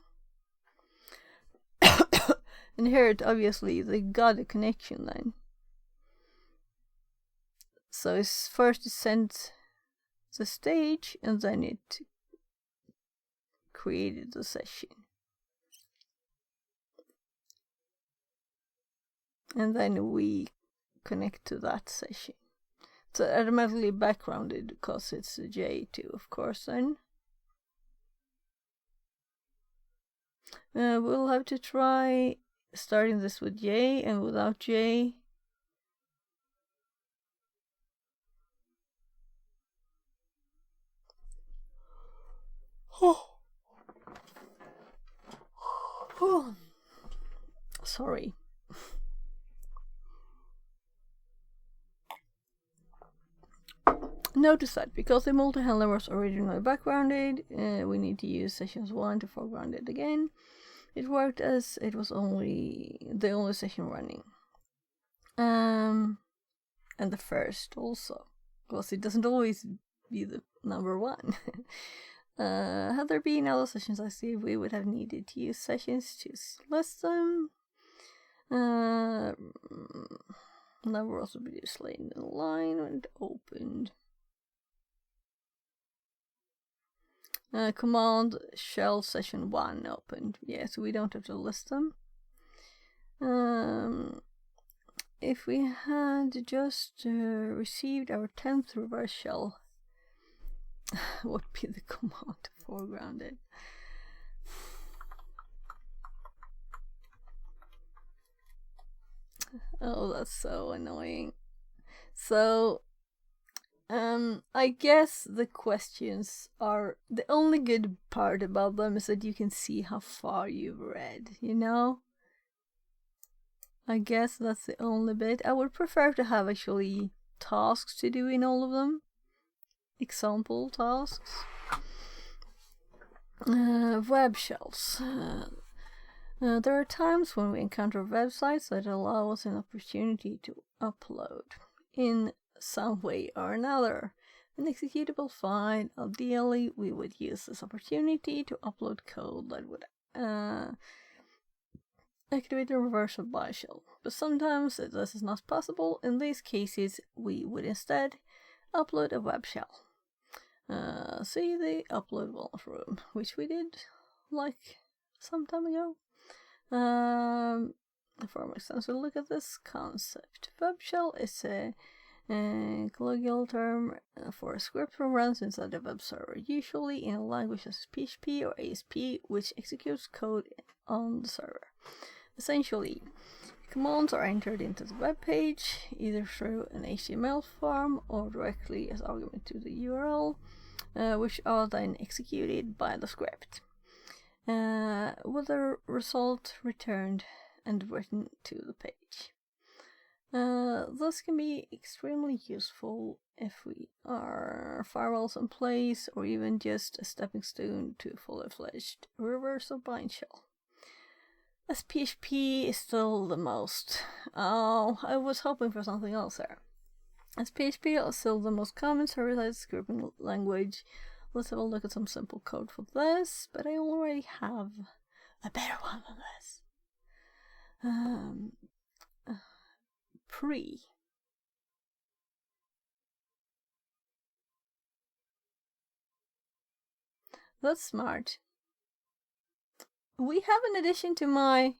S1: And here, obviously, they got a connection then. So it's first it sent the stage, and then it created the session. And then we connect to that session. So automatically backgrounded because it's a J2, of course, then. We'll have to try starting this with J and without J. Oh. Oh. Sorry. Notice that because the multi-handler was originally backgrounded, we need to use sessions 1 to foreground it again. It worked as it was the only session running. And the first also, because it doesn't always be the number 1. Had there been other sessions, I see we would have needed to use sessions to list them. That would also be displayed in the line when it opened. Command shell session 1 opened. Yeah, so we don't have to list them. If we had just received our 10th reverse shell, what would be the command to foreground it? Oh, that's so annoying. So, I guess the questions are, the only good part about them is that you can see how far you've read, you know? I guess that's the only bit. I would prefer to have actually tasks to do in all of them. Example tasks. Web shells. There are times when we encounter websites that allow us an opportunity to upload in some way or another an executable file. Ideally, we would use this opportunity to upload code that would activate a reversal by shell. But sometimes this is not possible. In these cases, we would instead upload a web shell. See the upload wallet room, which we did like some time ago. For more extensive look at this concept. Web shell is a colloquial term for a script that runs inside a web server, usually in a language such as PHP or ASP, which executes code on the server. Essentially, commands are entered into the web page, either through an HTML form or directly as argument to the URL, which are then executed by the script, with the result returned and written to the page. This can be extremely useful if we are firewalls in place, or even just a stepping stone to fully fledged reversal bind shell. As PHP is still the most. Oh, I was hoping for something else there. As PHP is still the most common server-side scripting language, let's have a look at some simple code for this, but I already have a better one than this. Pre. That's smart. We have an addition to my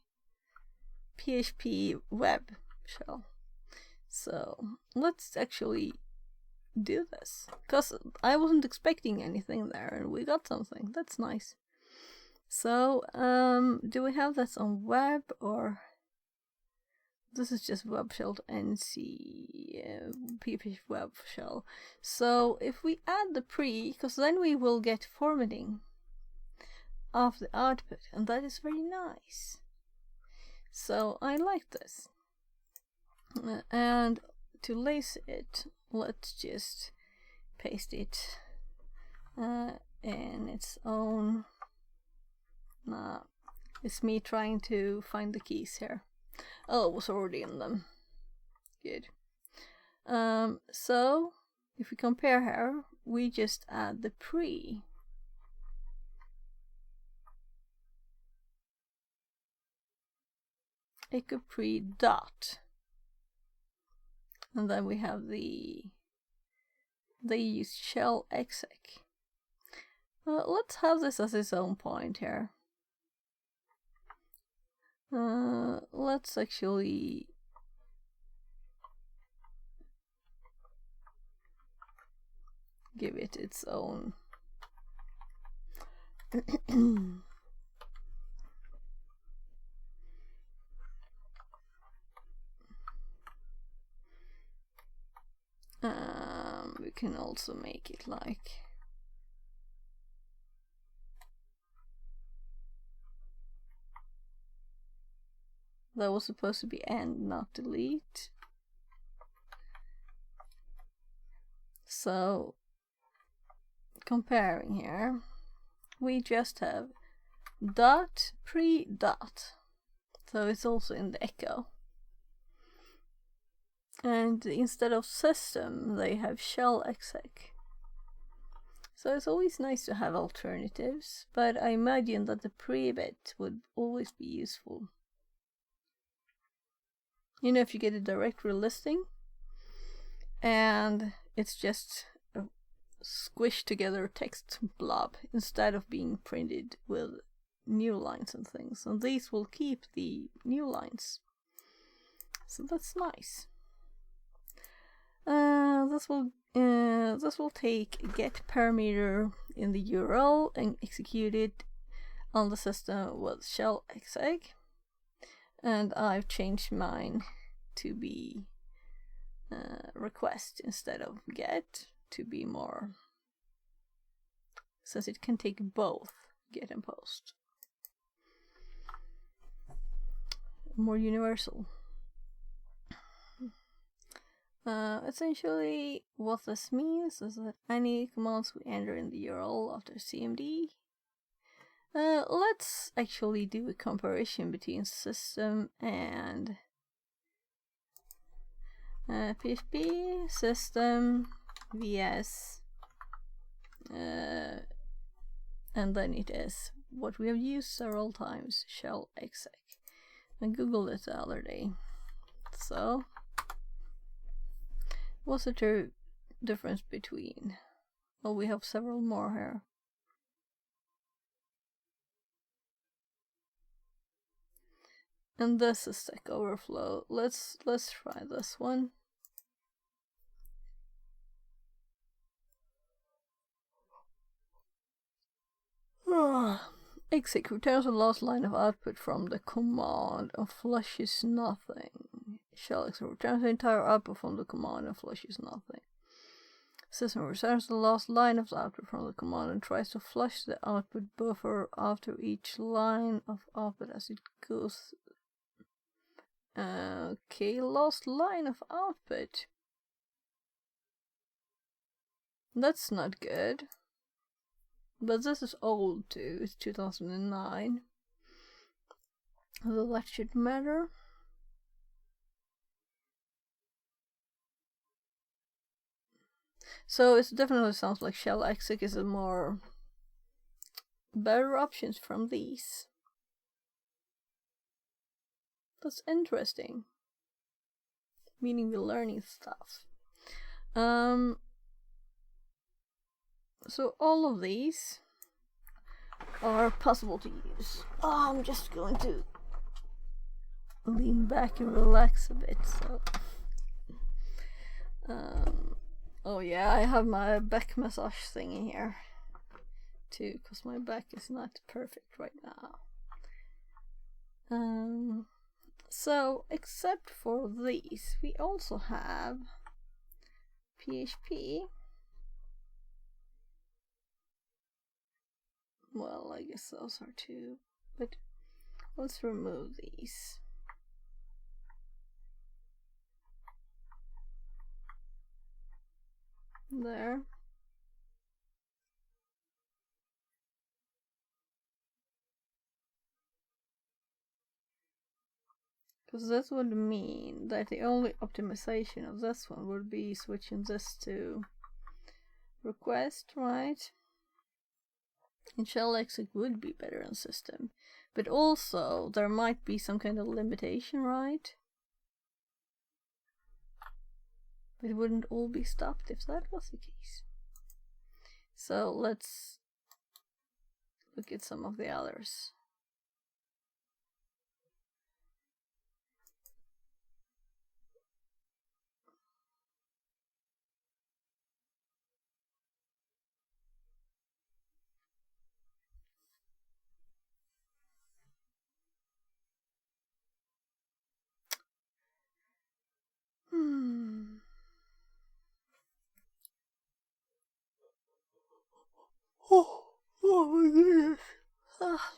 S1: PHP web shell. So let's actually do this, because I wasn't expecting anything there and we got something. That's nice. So do we have this on web, or this is just web shell nc PHP web shell? So if we add the pre, because then we will get formatting of the output, and that is very nice. So I like this. And to lace it, let's just paste it in its own. It's me trying to find the keys here. Oh, it was already in them. Good. So if we compare here, we just add the pre. echo pre dot, and then we have they use shell exec. Let's have this as its own point here. Let's actually give it its own. We can also make it like that was supposed to be end, not delete. So comparing here, we just have dot pre dot, so it's also in the echo. And instead of system, they have shell exec. So it's always nice to have alternatives, but I imagine that the pre-bit would always be useful. You know, if you get a directory listing and it's just a squished together text blob instead of being printed with new lines and things, and these will keep the new lines. So that's nice. This will take get parameter in the URL and execute it on the system with shell exec, and I've changed mine to be request instead of get, to be more, since it can take both get and post, more universal. Essentially, what this means is that any commands we enter in the URL after CMD. Let's actually do a comparison between system and PHP system vs and then it is what we have used several times, shell exec. I googled it the other day. So what's the difference between? Well, we have several more here. And this is Stack Overflow. Let's try this one. Exec returns the last line of output from the command and flushes nothing. Shell exec returns the entire output from the command and flushes nothing. System returns the last line of the output from the command and tries to flush the output buffer after each line of output as it goes. Okay, last line of output. That's not good. But this is old too, it's 2009. So that should matter. So it definitely sounds like shell exec is a more better options from these. That's interesting. Meaning we're learning stuff. So all of these are possible to use. Oh, I'm just going to lean back and relax a bit. So, oh yeah, I have my back massage thingy here too, because my back is not perfect right now. So except for these, we also have PHP. Well, I guess those are two, but let's remove these. There. Because this would mean that the only optimization of this one would be switching this to request, right? And shell exec would be better in system. But also, there might be some kind of limitation, right? It wouldn't all be stopped if that was the case. So let's look at some of the others. Oh my goodness. Ah.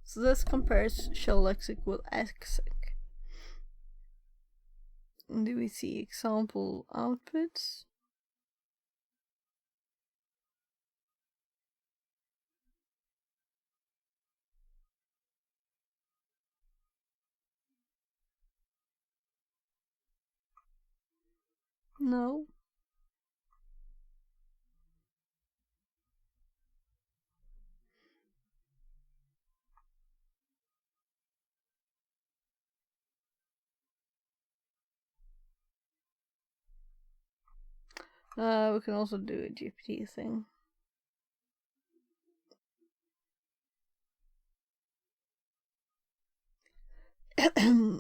S1: So this compares shell lexic with exec. Do we see example outputs? No. We can also do a GPT thing.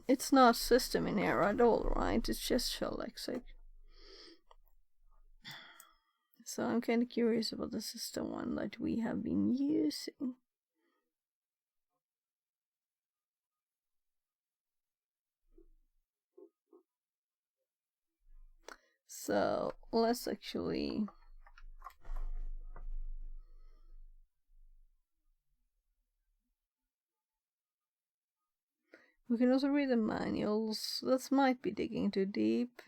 S1: It's not system in here at all, right? It's just shell lexic. So I'm kind of curious about the system one that we have been using. So let's actually we can also read the manuals. That might be digging too deep.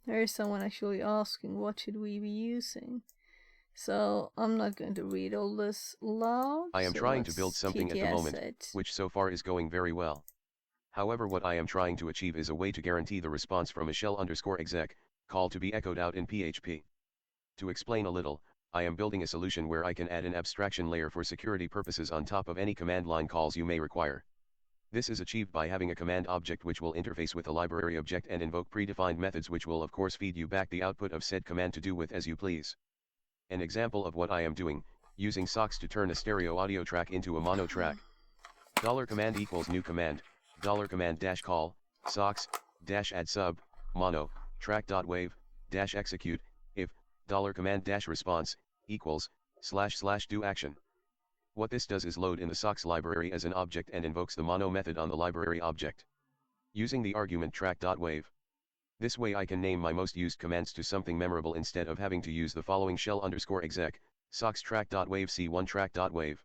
S1: There is someone actually asking what should we be using. So I'm not going to read all this loud.
S3: I am trying to build something at the moment, which so far is going very well. However, what I am trying to achieve is a way to guarantee the response from a shell_exec call to be echoed out in PHP. To explain a little, I am building a solution where I can add an abstraction layer for security purposes on top of any command line calls you may require. This is achieved by having a command object which will interface with a library object and invoke predefined methods which will of course feed you back the output of said command to do with as you please. An example of what I am doing, using socks to turn a stereo audio track into a mono track. $command equals new command, $command dash call, socks, dash add sub, mono, track.wave, dash execute, if, $command dash response, equals, / do action. What this does is load in the socks library as an object and invokes the mono method on the library object. Using the argument track.wave. This way I can name my most used commands to something memorable instead of having to use the following shell_exec, socks track.wave c1 track.wave.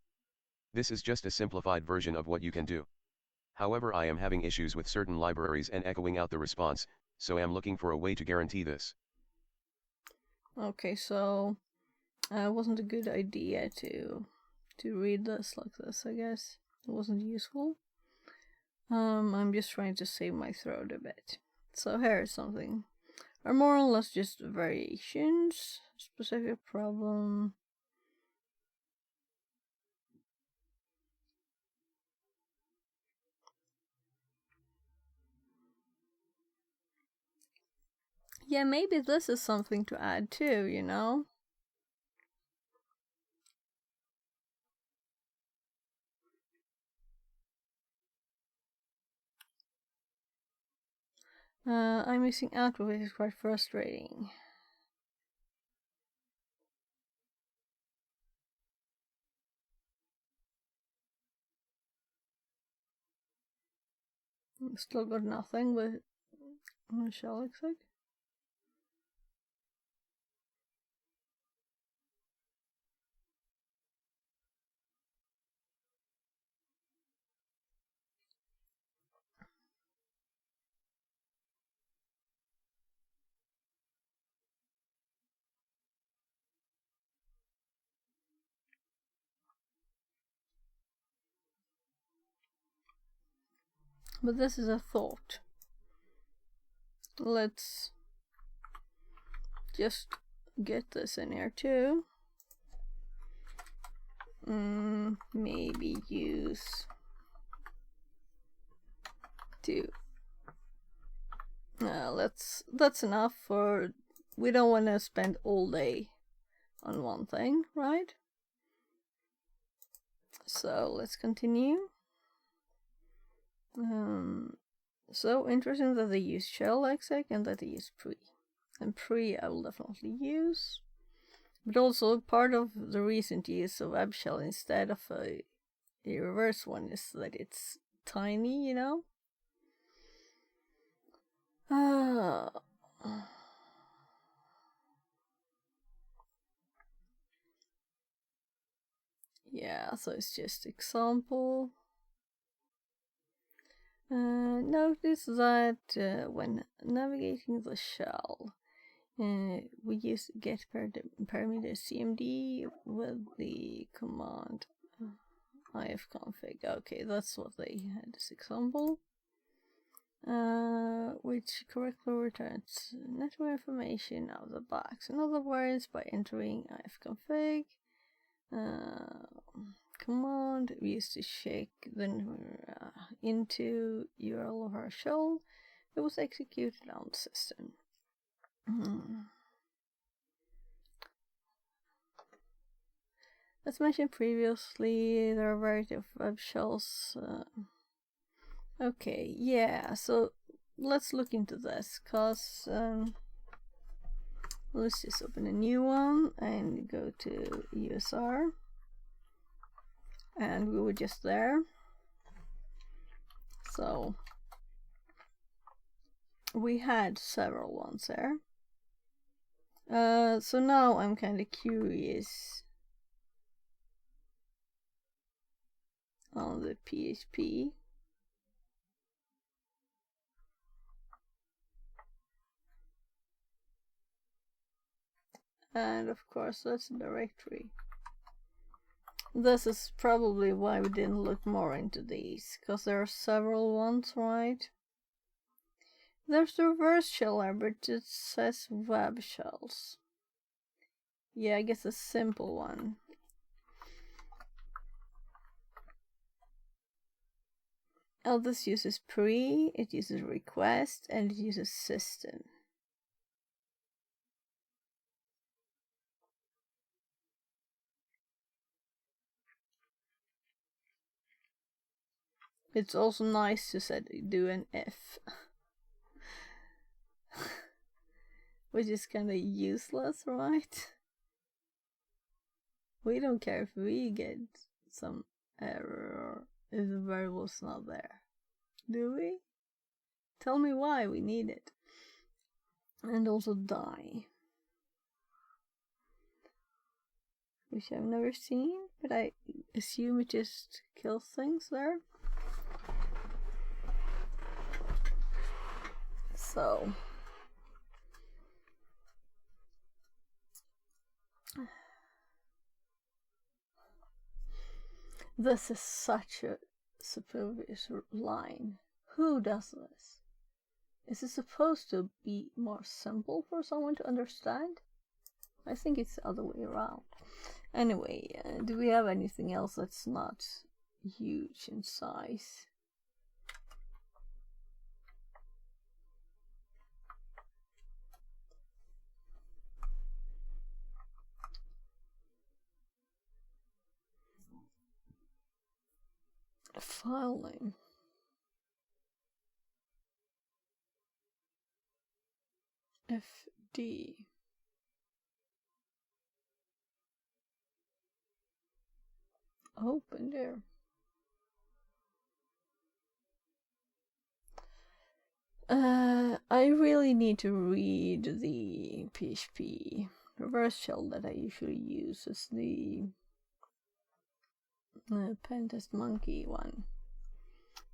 S3: This is just a simplified version of what you can do. However, I am having issues with certain libraries and echoing out the response, so I am looking for a way to guarantee this.
S1: Okay, so it wasn't a good idea to read this like this, I guess. It wasn't useful. I'm just trying to save my throat a bit. So here's something. Are more or less just variations, specific problem. Yeah, maybe this is something to add too, you know? I'm missing out, which is quite frustrating. Still got nothing with shell exec. But this is a thought. Let's just get this in here too. Maybe use 2. That's enough for, we don't want to spend all day on one thing, right? So let's continue. So interesting that they use shell exec and that they use pre. And pre I will definitely use. But also part of the recent use of web shell instead of a reverse one is that it's tiny, you know? Yeah, so it's just example. Notice that when navigating the shell, we use get parameter cmd with the command ifconfig. Okay, that's what they had as example. Which correctly returns network information out of the box. In other words, by entering ifconfig command we used to shake the into URL of our shell, it was executed on the system. As mentioned previously, there are a variety of web shells. Okay, yeah, so let's look into this, cause let's just open a new one and go to USR, and we were just there. So we had several ones there. So now I'm kind of curious on the PHP. And of course that's a directory. This is probably why we didn't look more into these, because there are several ones, right? There's the reverse shell there, but it says web shells. Yeah, I guess a simple one. Oh, this uses pre, it uses request, and it uses system. It's also nice to do an if. Which is kind of useless, right? We don't care if we get some error if the variable's not there. Do we? Tell me why we need it. And also die. Which I've never seen, but I assume it just kills things there. So this is such a superfluous line. Who does this? Is it supposed to be more simple for someone to understand? I think it's the other way around. Anyway, do we have anything else that's not huge in size? File name. FD. Open there. I really need to read the PHP reverse shell that I usually use as the Pentest Monkey one,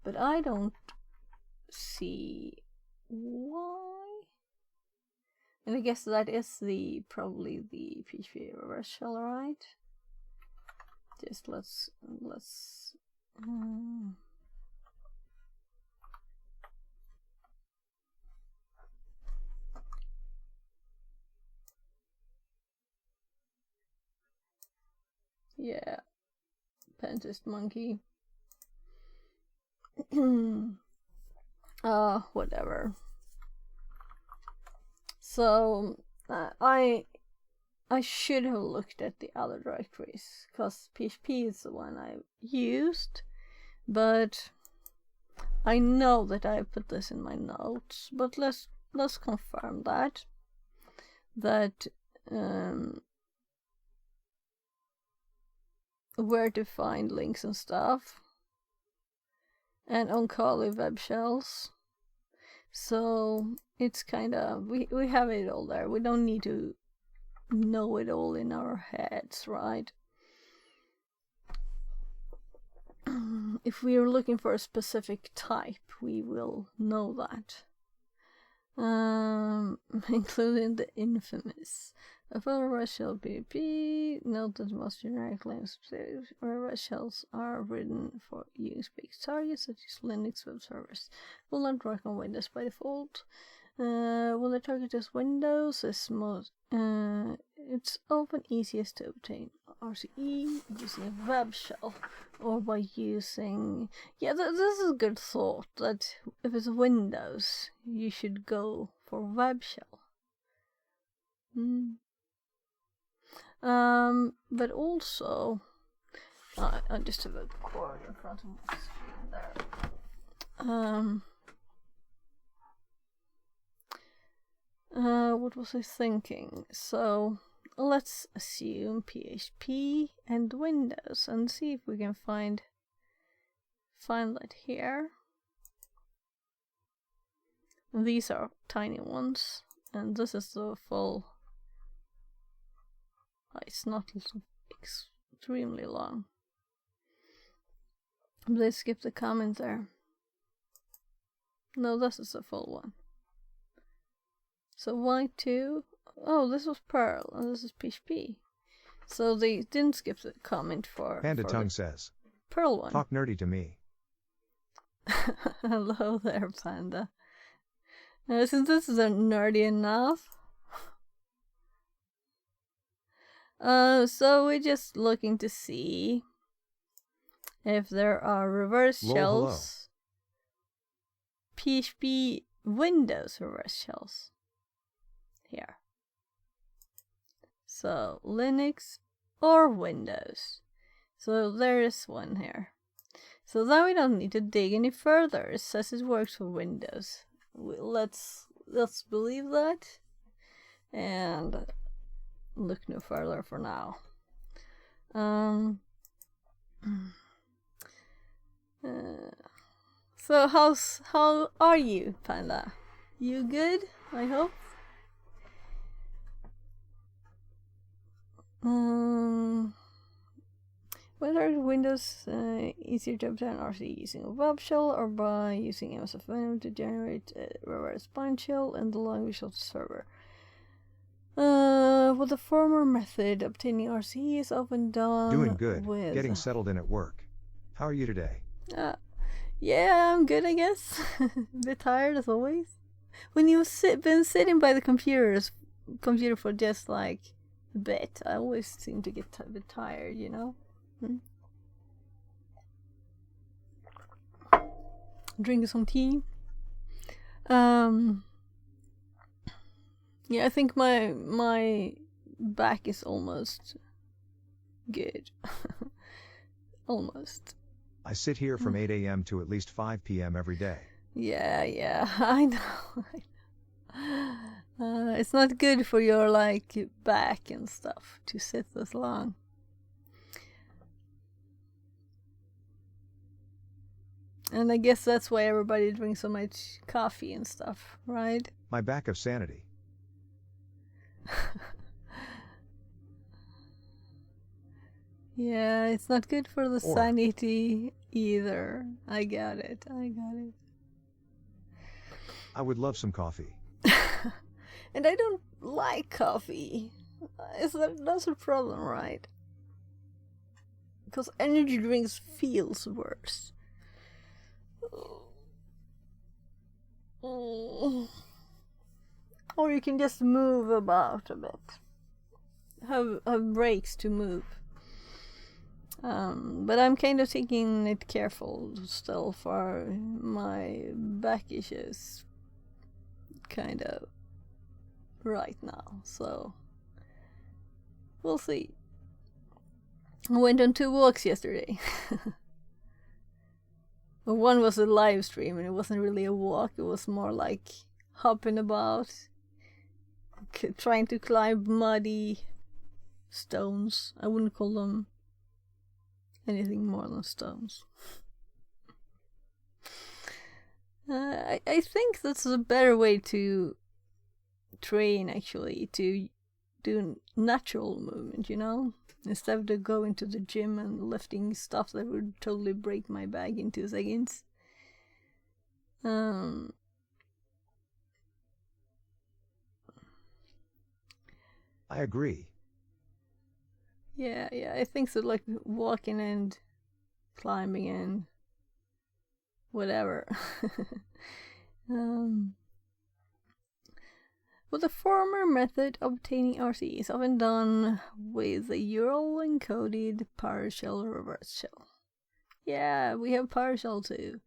S1: but I don't see why. And I guess that is probably the PHP reverse shell, right? Just let's Yeah. Pentest monkey. Whatever. So, I should have looked at the other directories, because PHP is the one I used, but I know that I put this in my notes, but let's confirm that where to find links and stuff, and on Kali web shells. So it's kind of, we have it all there. We don't need to know it all in our heads, right? If we are looking for a specific type, we will know that. Including the infamous. A full shell PHP. Note that most generic Linux shells are written for Unix-based targets such as Linux web servers. Will not work on Windows by default. When the target is Windows, it's often easiest to obtain RCE using a web shell, or by using... Yeah, this is a good thought, that if it's Windows, you should go for web shell. But also, I just have a cord in front of my screen there. What was I thinking? So let's assume PHP and Windows and see if we can find that here. And these are tiny ones, and this is the full. It's not extremely long. Let's skip the comment there. No, this is the full one. So Y2, oh, this was Perl, and this is PHP. So they didn't skip the comment for
S4: Panda Tongue says,
S1: Perl one.
S4: Talk nerdy to me.
S1: Hello there, Panda. Since this is nerdy enough. So we're just looking to see if there are reverse shells. Hello. PHP Windows reverse shells. Here. So Linux or Windows. So there is one here. So then we don't need to dig any further. It says it works for Windows. Let's believe that and look no further for now. So how are you, Panda? You good? I hope. Whether Windows easier to obtain RC using a web shell or by using MSFM to generate a reverse bind shell and the language of the server. With the former method, obtaining RC is often done.
S4: Doing good. Getting settled in at work. How are you today?
S1: Yeah, I'm good, I guess. A bit tired as always. When you've been sitting by the computer for just like a bit, I always seem to get a bit tired, you know. Drinking some tea. Yeah, I think my back is almost good. Almost.
S4: I sit here from 8 a.m. to at least 5 p.m. every day.
S1: Yeah, I know. It's not good for your back and stuff to sit this long. And I guess that's why everybody drinks so much coffee and stuff, right?
S4: My back of sanity.
S1: Yeah, it's not good for the sanity either. I got it.
S4: I would love some coffee.
S1: And I don't like coffee. That's a problem, right? Because energy drinks feels worse. Or you can just move about a bit. Have breaks to move. But I'm kind of taking it careful still for my back issues kind of right now, so we'll see. I went on 2 walks yesterday. Well, one was a live stream and it wasn't really a walk, it was more like hopping about, trying to climb muddy stones. I wouldn't call them anything more than stones. I think that's a better way to train, actually, to do natural movement, you know? Instead of going to the gym and lifting stuff that would totally break my back in 2 seconds.
S4: I agree.
S1: Yeah, I think so, like walking and climbing and whatever. Well, the former method of obtaining RC is often done with a URL encoded PowerShell reverse shell. Yeah, we have PowerShell too.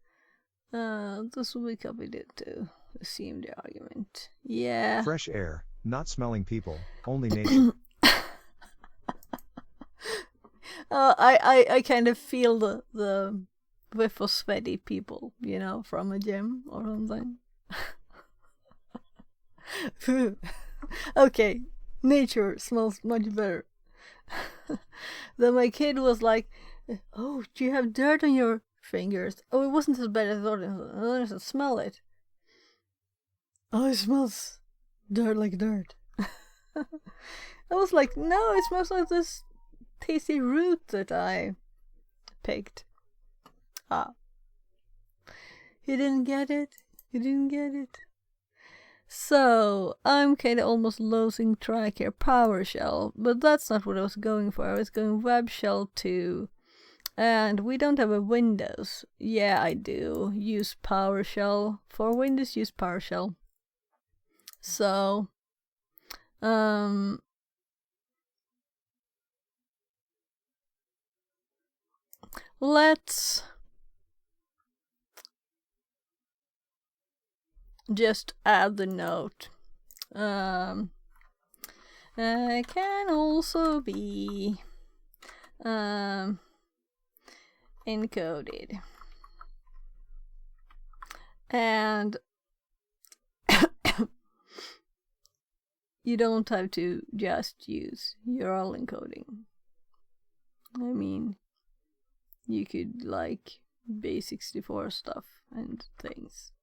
S1: This will be copied it to assume the argument. Yeah.
S4: Fresh air, not smelling people, only nature.
S1: I kind of feel the whiff of sweaty people, you know, from a gym or something. Okay, nature smells much better. Then my kid was like, "Oh, do you have dirt on your fingers?" Oh, it wasn't as bad as I thought. I said, "Smell it." Oh, it smells dirt like dirt. I was like, "No, it smells like this tasty root that I picked." Ah. He didn't get it. He didn't get it. So, I'm kind of almost losing track here. PowerShell, but that's not what I was going for. I was going WebShell 2. And we don't have a Windows. Yeah, I do. Use PowerShell. For Windows, use PowerShell. So, let's just add the note. Can also be encoded. And you don't have to just use URL encoding. I mean, you could like base64 stuff and things.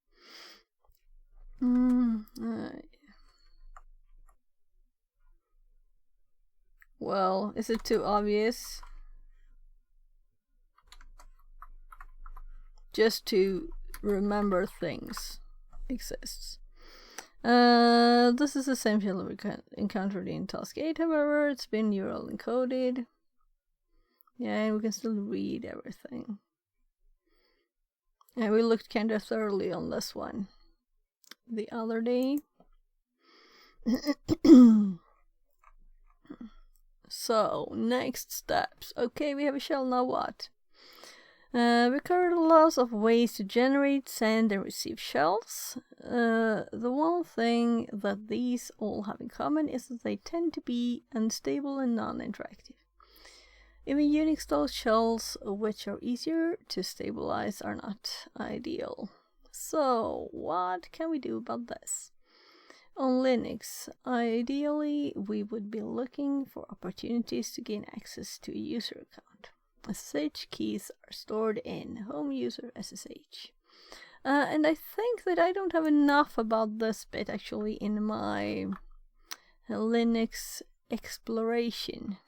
S1: Well, is it too obvious? Just to remember things exists. This is essentially encountered in task 8, however, it's been URL encoded. Yeah, and we can still read everything. And we looked kind of thoroughly on this one the other day. So, next steps. Okay, we have a shell, now what? We covered lots of ways to generate, send, and receive shells. The one thing that these all have in common is that they tend to be unstable and non-interactive. Even Unix-style shells, which are easier to stabilize, are not ideal. So, what can we do about this? On Linux, ideally, we would be looking for opportunities to gain access to a user account. SSH keys are stored in home user SSH. And I think that I don't have enough about this bit actually in my Linux exploration.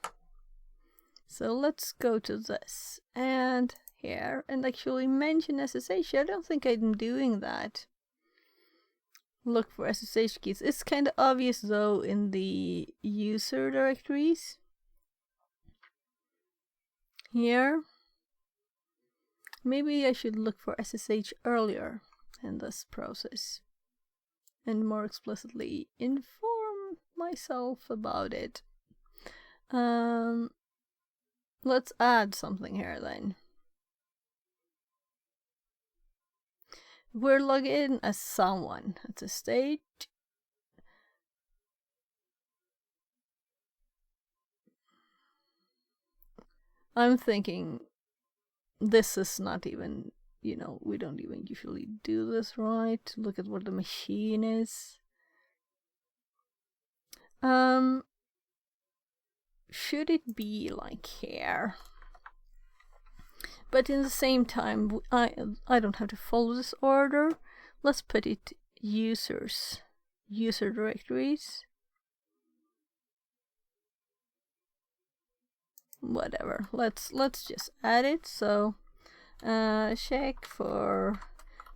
S1: So let's go to this and here and actually mention SSH. I don't think I'm doing that. Look for SSH keys. It's kind of obvious though in the user directories. Here. Maybe I should look for SSH earlier in this process and more explicitly inform myself about it. let's add something here then. We're logged in as someone. It's a state. I'm thinking this is not even, you know, we don't even usually do this, right? Look at what the machine is. Should it be like here? But in the same time, I don't have to follow this order. Let's put it user directories. Whatever. Let's just add it. So check for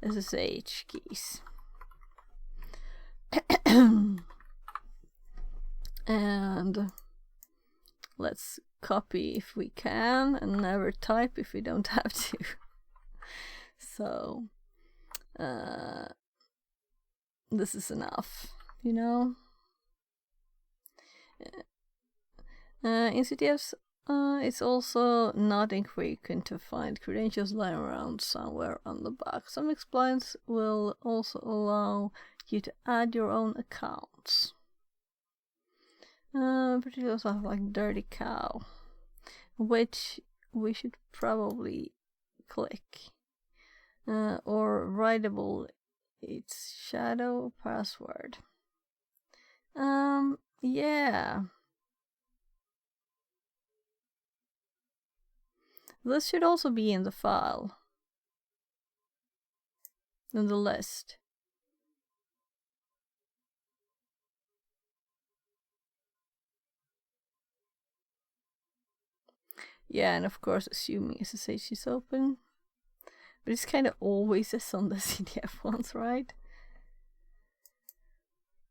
S1: SSH keys. And let's copy if we can and never type if we don't have to. So this is enough, you know. In CTFs, it's also not infrequent to find credentials lying around somewhere on the back. Some exploits will also allow you to add your own accounts. Particularly stuff like Dirty Cow, which we should probably click. Or writable, it's shadow password. Yeah. This should also be in the file, in the list. Yeah, and of course, assuming SSH is open. But it's kind of always as on the CTF ones, right?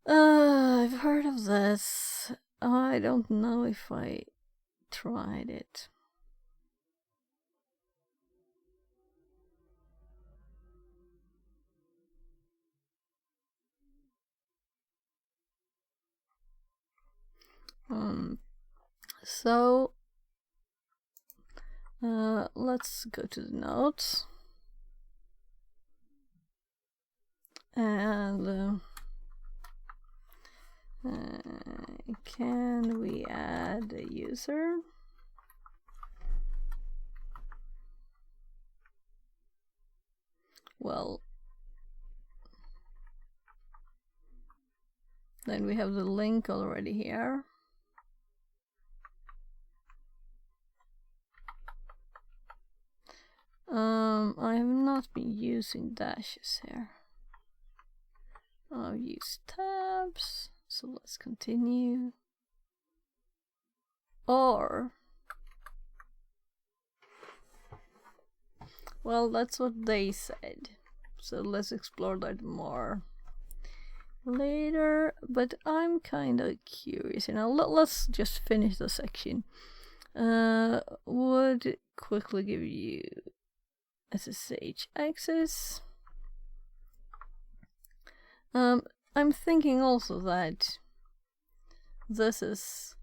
S1: I've heard of this. I don't know if I tried it. So let's go to the notes. And can we add a user? Well, then we have the link already here. I have not been using dashes here. I've used tabs, so let's continue. Or, well, that's what they said, so let's explore that more later. But I'm kind of curious, you know. Let's just finish the section. Would quickly give you SSH access. I'm thinking also that this is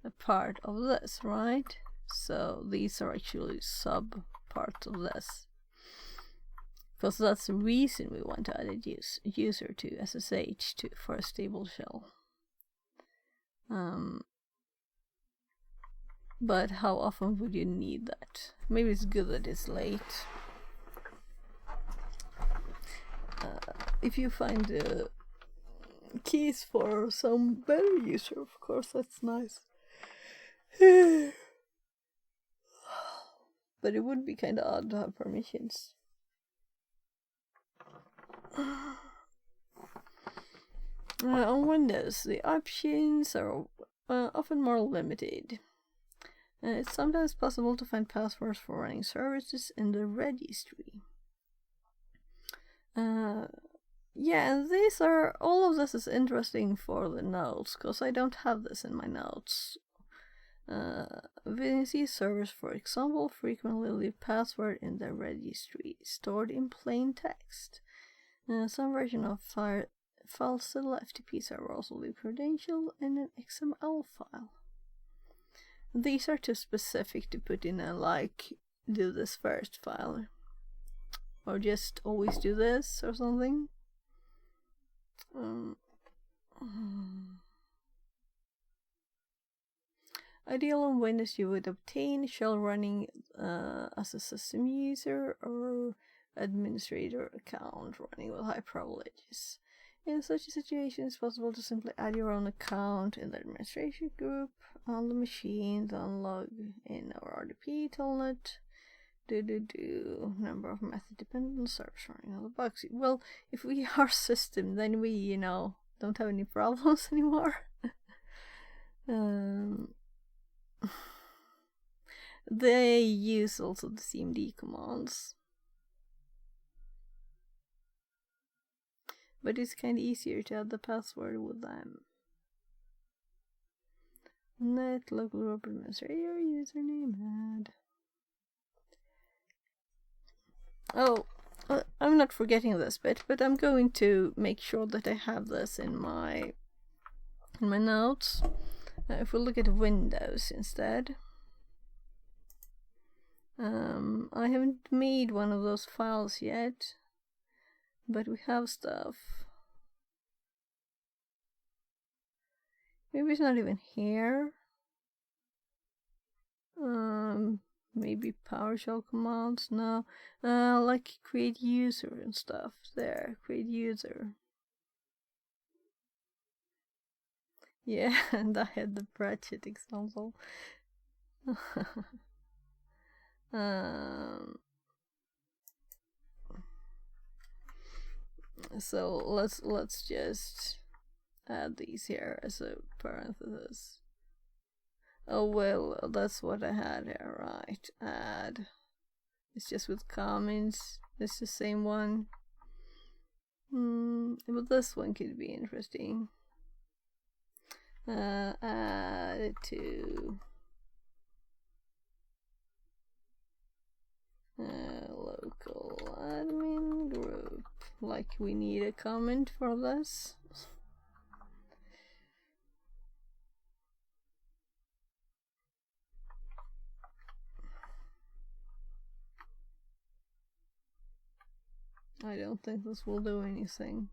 S1: a part of this, right? So these are actually sub parts of this, because that's the reason we want to add a user to SSH for a stable shell. But how often would you need that? Maybe it's good that it's late. If you find keys for some better user, of course, that's nice. But it would be kind of odd to have permissions. On Windows, the options are often more limited. It's sometimes possible to find passwords for running services in the registry. Yeah, and these are, all of this is interesting for the notes, because I don't have this in my notes. VNC servers, for example, frequently leave password in their registry, stored in plain text. Some version of FileZilla FTP server also leave credential in an XML file. These are too specific to put in a like do this first file, or just always do this or something. Ideal on Windows, you would obtain shell running as a system user or administrator account running with high privileges. In such a situation, it's possible to simply add your own account in the administration group on the machine, then log in our RDP telnet. Number of method dependent servers running on the box. Well, if we are system, then we, don't have any problems anymore. They use also the cmd commands, but it's kind of easier to add the password with them. Net local group administrator username add. Oh, I'm not forgetting this bit, but I'm going to make sure that I have this in my notes. If we look at Windows instead, I haven't made one of those files yet, but we have stuff. Maybe it's not even here. Maybe PowerShell commands. No, like create user and stuff. There, create user. Yeah, and I had the Pratchett example. So let's just add these here as a parenthesis. Oh well, that's what I had here, right? Add. It's just with comments. It's the same one. But this one could be interesting. Add it to local admin group. Like we need a comment for this. I don't think this will do anything.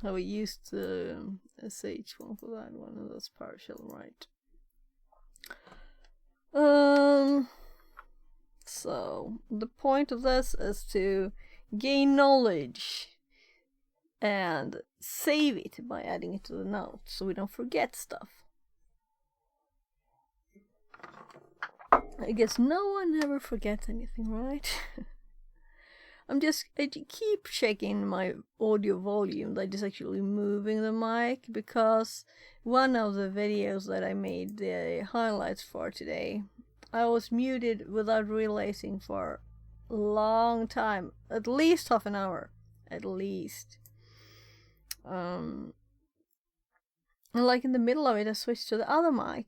S1: Oh, we used the SH one for that one, and that's PowerShell, right? So the point of this is to gain knowledge and save it by adding it to the notes, so we don't forget stuff. I guess no one ever forgets anything, right? I keep checking my audio volume that is actually moving the mic, because one of the videos that I made the highlights for today, I was muted without realizing for a long time, at least half an hour, at least. And like in the middle of it, I switched to the other mic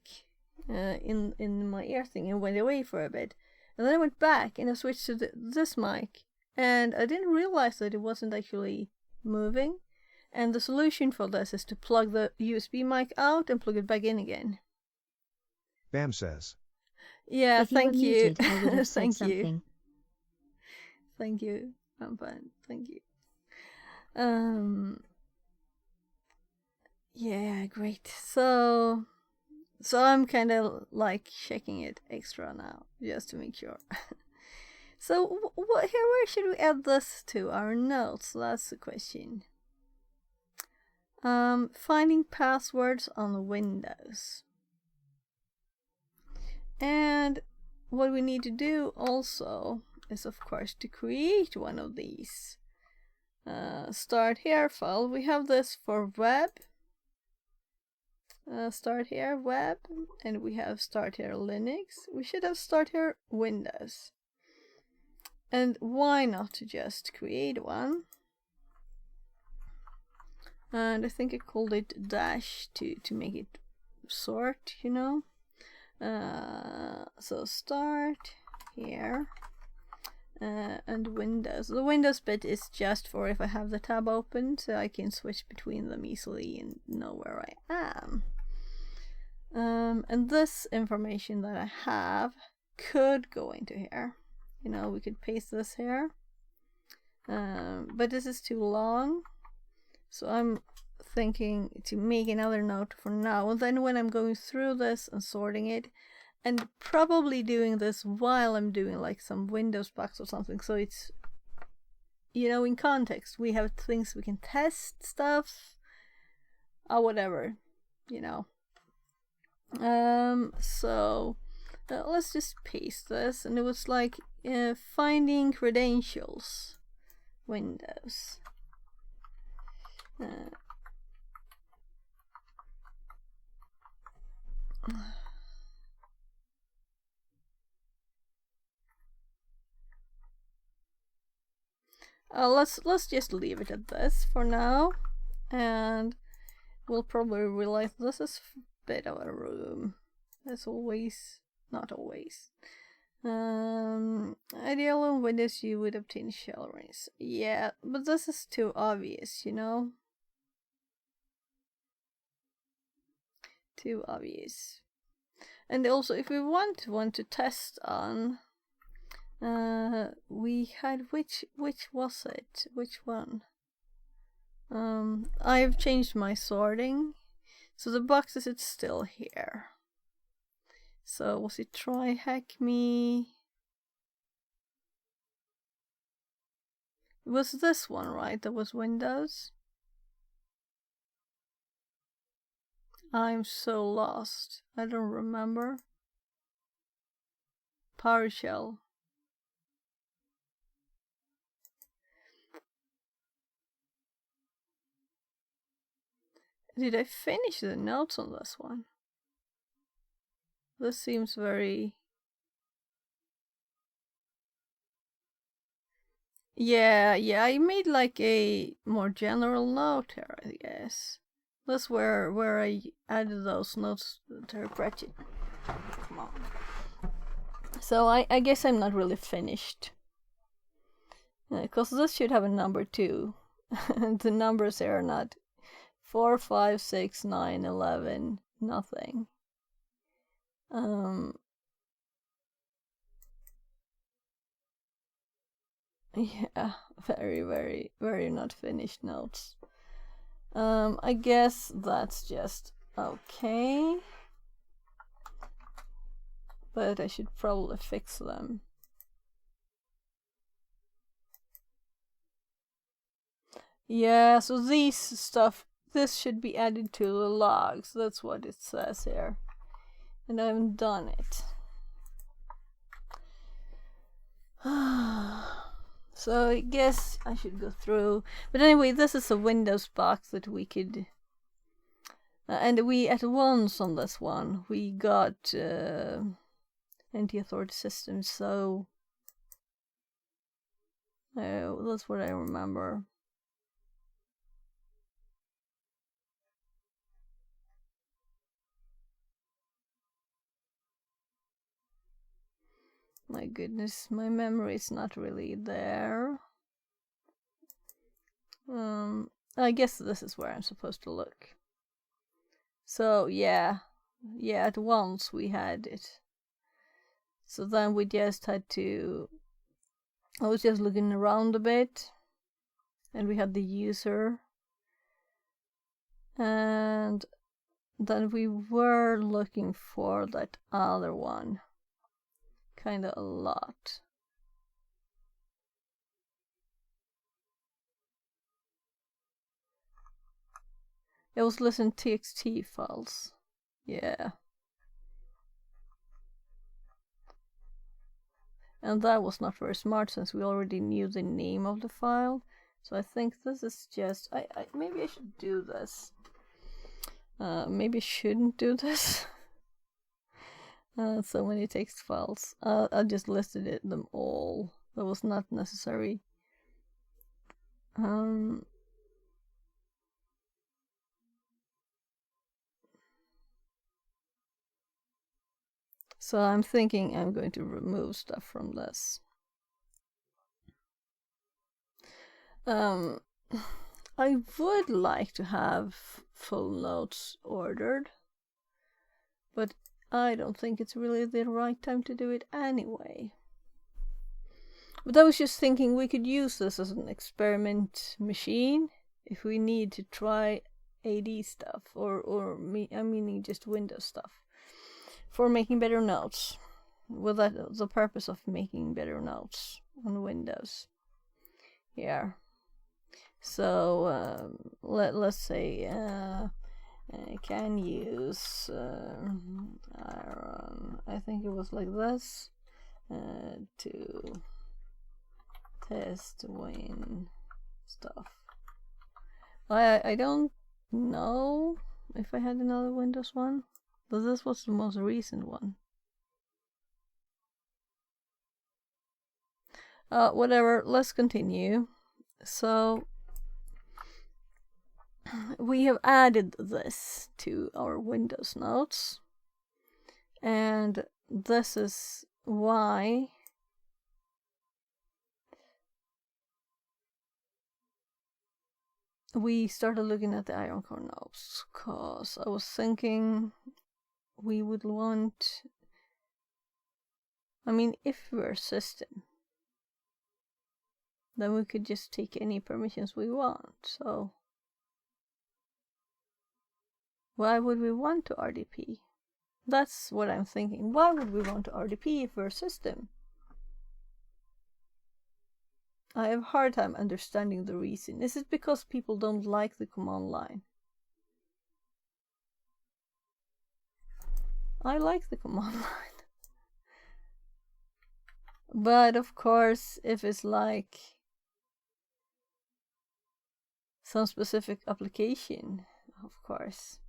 S1: in my ear thing and went away for a bit, and then I went back and I switched to this mic. And I didn't realize that it wasn't actually moving. And the solution for this is to plug the USB mic out and plug it back in again.
S4: Bam says.
S1: Yeah, thank you.
S2: Muted, I would have
S1: thank
S2: said
S1: you.
S2: something.
S1: Thank you. I'm fine. Thank you. Yeah, great. So I'm kind of like checking it extra now, just to make sure. So where should we add this to our notes? That's the question. Finding passwords on Windows. And what we need to do also is, of course, to create one of these. Start here file. We have this for web. Start here web, and we have start here Linux. We should have start here Windows. And why not just create one? And I think I called it dash to make it sort, So start here. and Windows. The Windows bit is just for if I have the tab open, so I can switch between them easily and know where I am. And this information that I have could go into here. You know, we could paste this here. But this is too long, so I'm thinking to make another note for now. And then when I'm going through this and sorting it, and probably doing this while I'm doing like some Windows box or something, so it's, you know, in context. We have things we can test stuff, or whatever, you know. So let's just paste this, and it was like finding credentials, Windows. Let's just leave it at this for now, and we'll probably realize this is a bit of a room. As always, not always. Ideal on Windows you would obtain shell rings. Yeah, but this is too obvious, you know? Too obvious. And also, if we want one to test on, we had which was it? Which one? I've changed my sorting, so the boxes it's still here. So was it try hack me? It was this one, right? That was Windows. I'm so lost. I don't remember. PowerShell. Did I finish the notes on this one? This seems very... Yeah, I made like a more general note here, I guess. That's where I added those notes to Pratchett. Come on. So I guess I'm not really finished. Because this should have a number too. And the numbers here are not 4, 5, 6, 9, 11, nothing. Yeah, very not finished notes. I guess that's just okay. But I should probably fix them. Yeah, so this should be added to the logs. That's what it says here. And I haven't done it. So I guess I should go through. But anyway, this is a Windows box that we could... and we, at once on this one, we got anti-authority systems, so... that's what I remember. My goodness, my memory is not really there. I guess this is where I'm supposed to look. So yeah, at once we had it. So then we just had to... I was just looking around a bit, and we had the user, and then we were looking for that other one. Kinda a lot. It was listen txt files. Yeah. And that was not very smart since we already knew the name of the file. So I think this is just... maybe I should do this. Maybe I shouldn't do this. So many text files. I just listed them all. That was not necessary. So I'm thinking I'm going to remove stuff from this. I would like to have full notes ordered, but I don't think it's really the right time to do it anyway. But I was just thinking we could use this as an experiment machine if we need to try AD stuff, I'm meaning just Windows stuff, for making better notes. With that, the purpose of making better notes on Windows. Yeah. So let's say I can use iron. I think it was like this to test Win stuff. I don't know if I had another Windows one, but this was the most recent one. Whatever, let's continue. So we have added this to our Windows notes, and this is why we started looking at the Iron Core notes, because I was thinking we would want, if we're a system, then we could just take any permissions we want. So why would we want to RDP? That's what I'm thinking. Why would we want to RDP if we're a system? I have a hard time understanding the reason. Is it because people don't like the command line? I like the command line. But of course, if it's like some specific application, of course,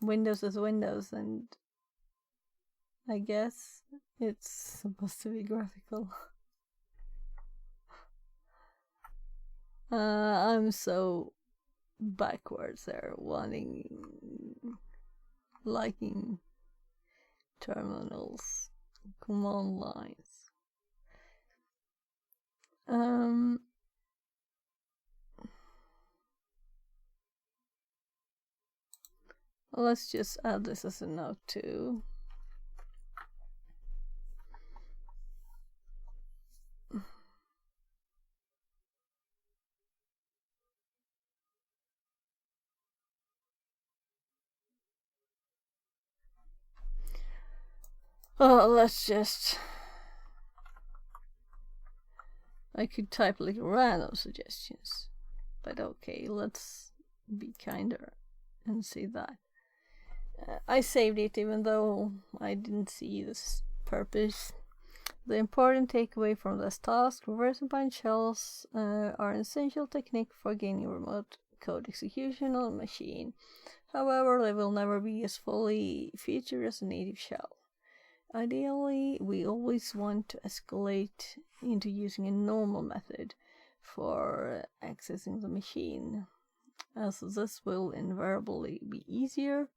S1: Windows is Windows, and I guess it's supposed to be graphical. I'm so backwards there, liking terminals, command lines. Let's just add this as a note too. Let's just... I could type like random suggestions, but okay, let's be kinder and say that. I saved it even though I didn't see this purpose. The important takeaway from this task: reverse and bind shells are an essential technique for gaining remote code execution on a machine. However, they will never be as fully featured as a native shell. Ideally, we always want to escalate into using a normal method for accessing the machine, as this will invariably be easier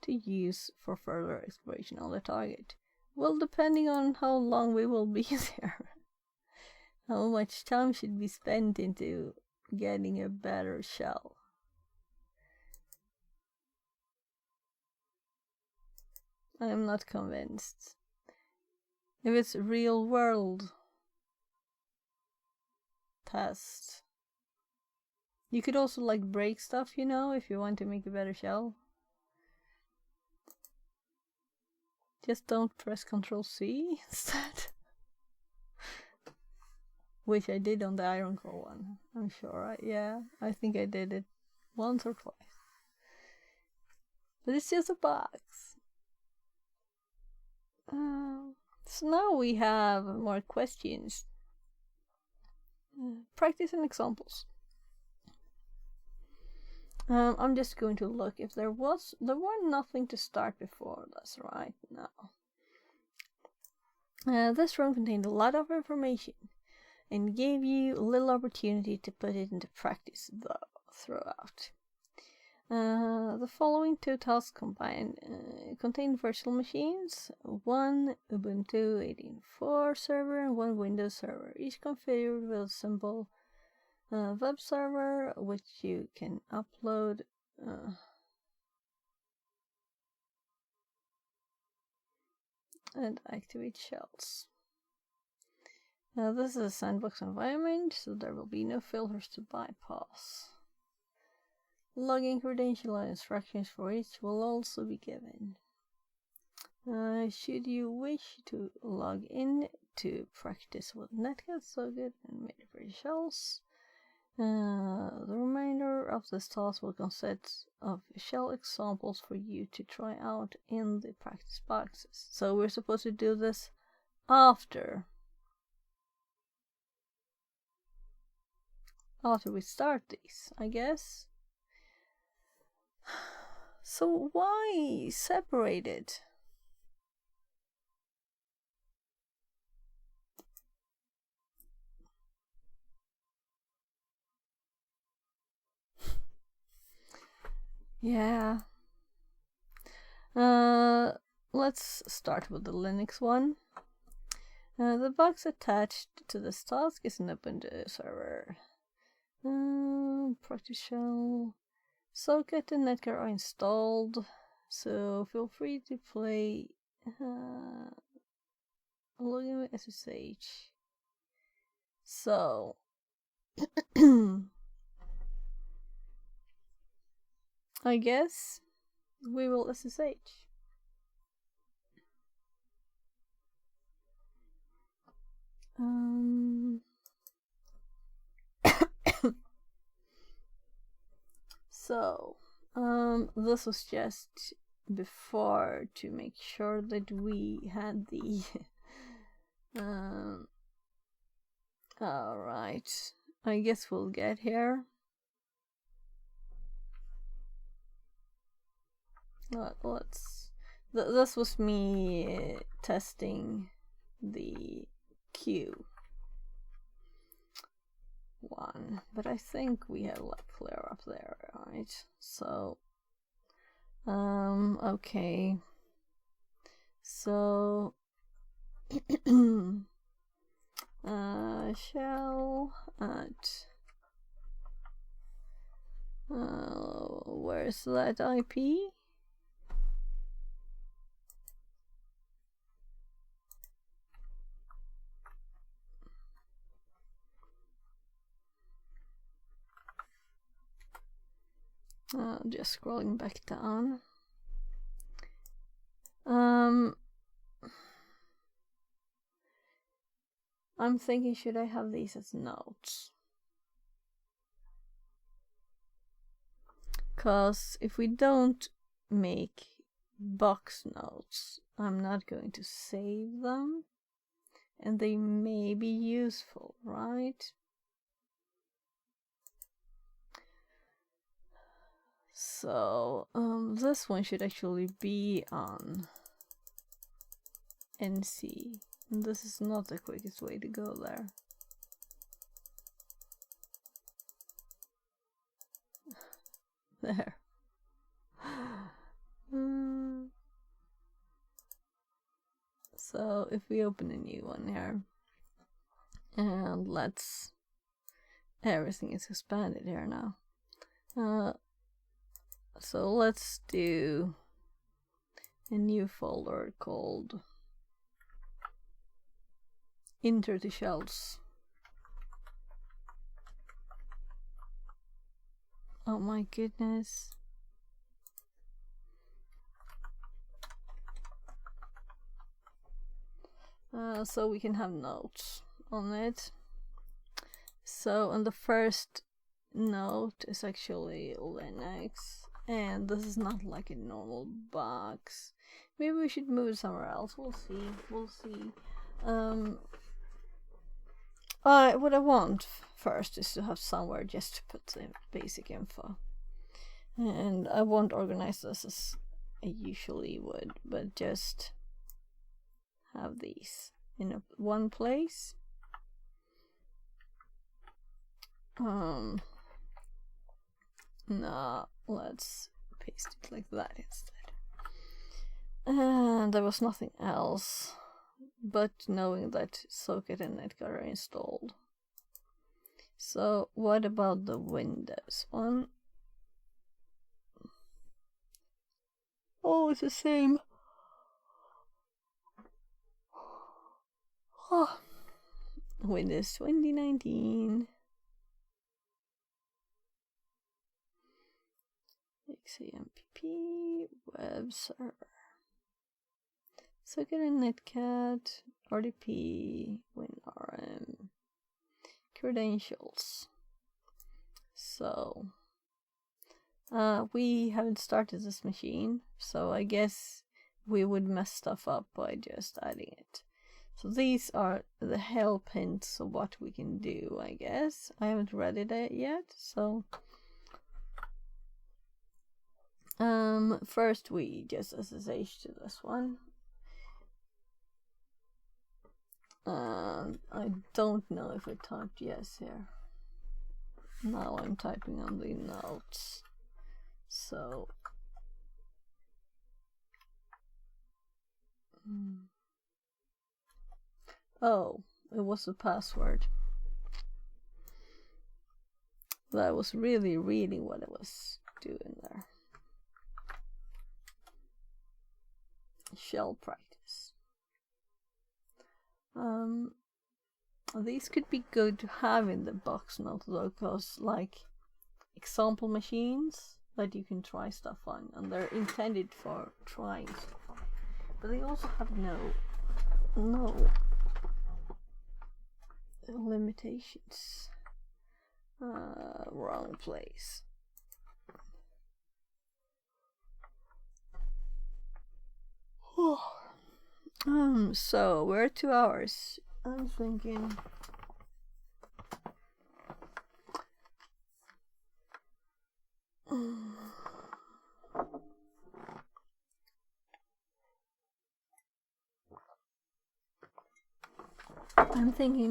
S1: to use for further exploration on the target. Well, depending on how long we will be there. How much time should be spent into getting a better shell? I'm not convinced. If it's real world test, you could also like break stuff, you know, if you want to make a better shell. Just don't press Ctrl+C instead. Which I did on the Iron Core one, I'm sure. I think I did it once or twice. But it's just a box. So now we have more questions. Practice and examples. I'm just going to look if there were nothing to start before this right now. This room contained a lot of information and gave you little opportunity to put it into practice throughout. The following two tasks combined contain virtual machines, one Ubuntu 18.4 server and one Windows server, each configured with a simple web server, which you can upload and activate shells. This is a sandbox environment, so there will be no filters to bypass. Login credential and instructions for each will also be given. Should you wish to log in to practice with Netcat, Socket, and Metaverse shells, the remainder of this task will consist of shell examples for you to try out in the practice boxes. So we're supposed to do this after we start these, I guess. So why separate it? Yeah. Let's start with the Linux one. The box attached to this task is an Ubuntu server. Practice shell. Socket and Netcat are installed, so feel free to play login with SSH. So I guess we will SSH. So, this was just before to make sure that we had the alright, I guess we'll get here. This was me testing the Q one, but I think we have like flare up there, right? So okay, so shell at where's that IP? Just scrolling back down. I'm thinking, should I have these as notes? Because if we don't make box notes, I'm not going to save them, and they may be useful, right? So this one should actually be on NC. And this is not the quickest way to go there. There. So if we open a new one here, and let's, everything is expanded here now. So let's do a new folder called Intro to Shells. Oh my goodness. So we can have notes on it. So, and the first note is actually Linux, and this is not like a normal box. Maybe we should move it somewhere else. We'll see. We'll see. What I want first is to have somewhere just to put the basic info, and I won't organize this as I usually would, but just have these in one place. No, let's paste it like that instead. And there was nothing else but knowing that Socket and Netcat are installed. So what about the Windows one? Oh, it's the same. Oh. Windows 2019. XAMPP web server. So get a netcat, RDP, WinRM, credentials. So we haven't started this machine, so I guess we would mess stuff up by just adding it. So these are the help hints of what we can do, I guess. I haven't read it yet, so first we just SSH to this one. I don't know if I typed yes here. Now I'm typing on the notes. So oh, it was a password. That was really reading what I was doing there. Shell practice. These could be good to have in the box note though, because like example machines that you can try stuff on, and they're intended for trying stuff on. But they also have no limitations. Wrong place. So we're at 2 hours. I'm thinking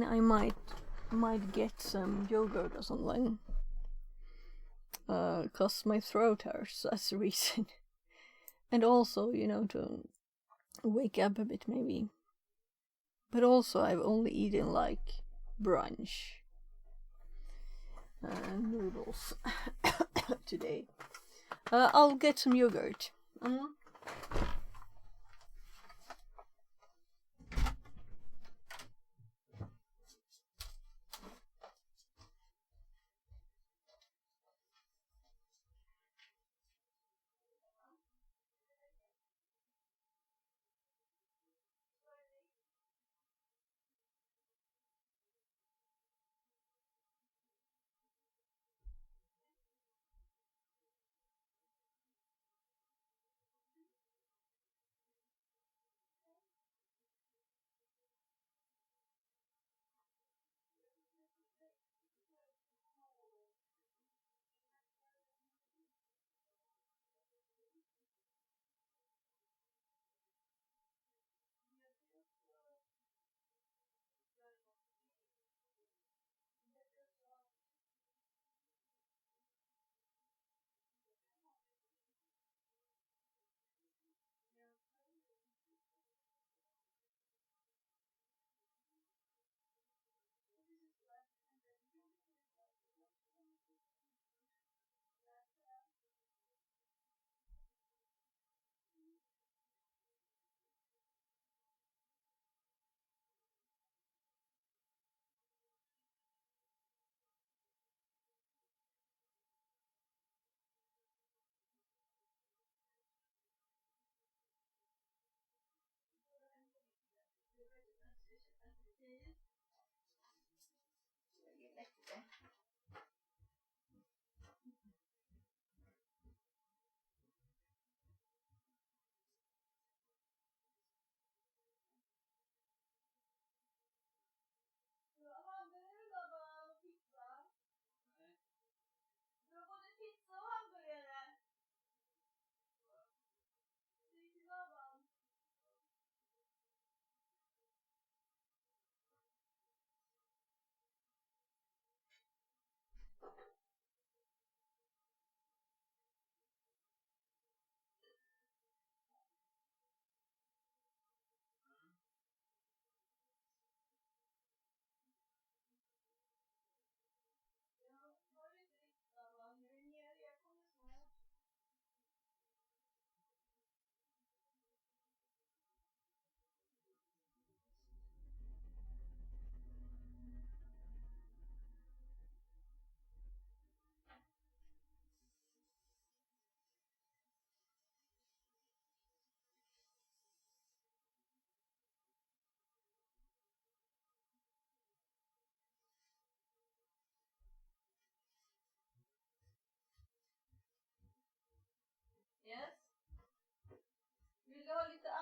S1: I might get some yogurt or something. 'Cause my throat hurts, that's the reason. And also, you know, to wake up a bit maybe. But also I've only eaten like brunch noodles today. I'll get some yogurt.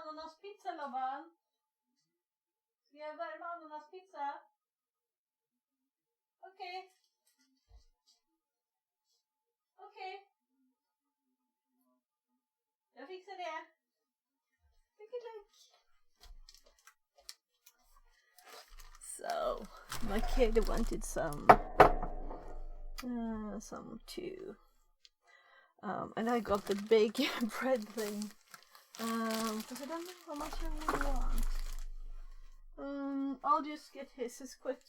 S1: ananaspizza, Lobban? Ska jag värma ananaspizza? Okej. Okej. Jag fixar det. So, my kid wanted some too. And I got the big bread thing. Because I don't know how much I really want. I'll just get his as quick.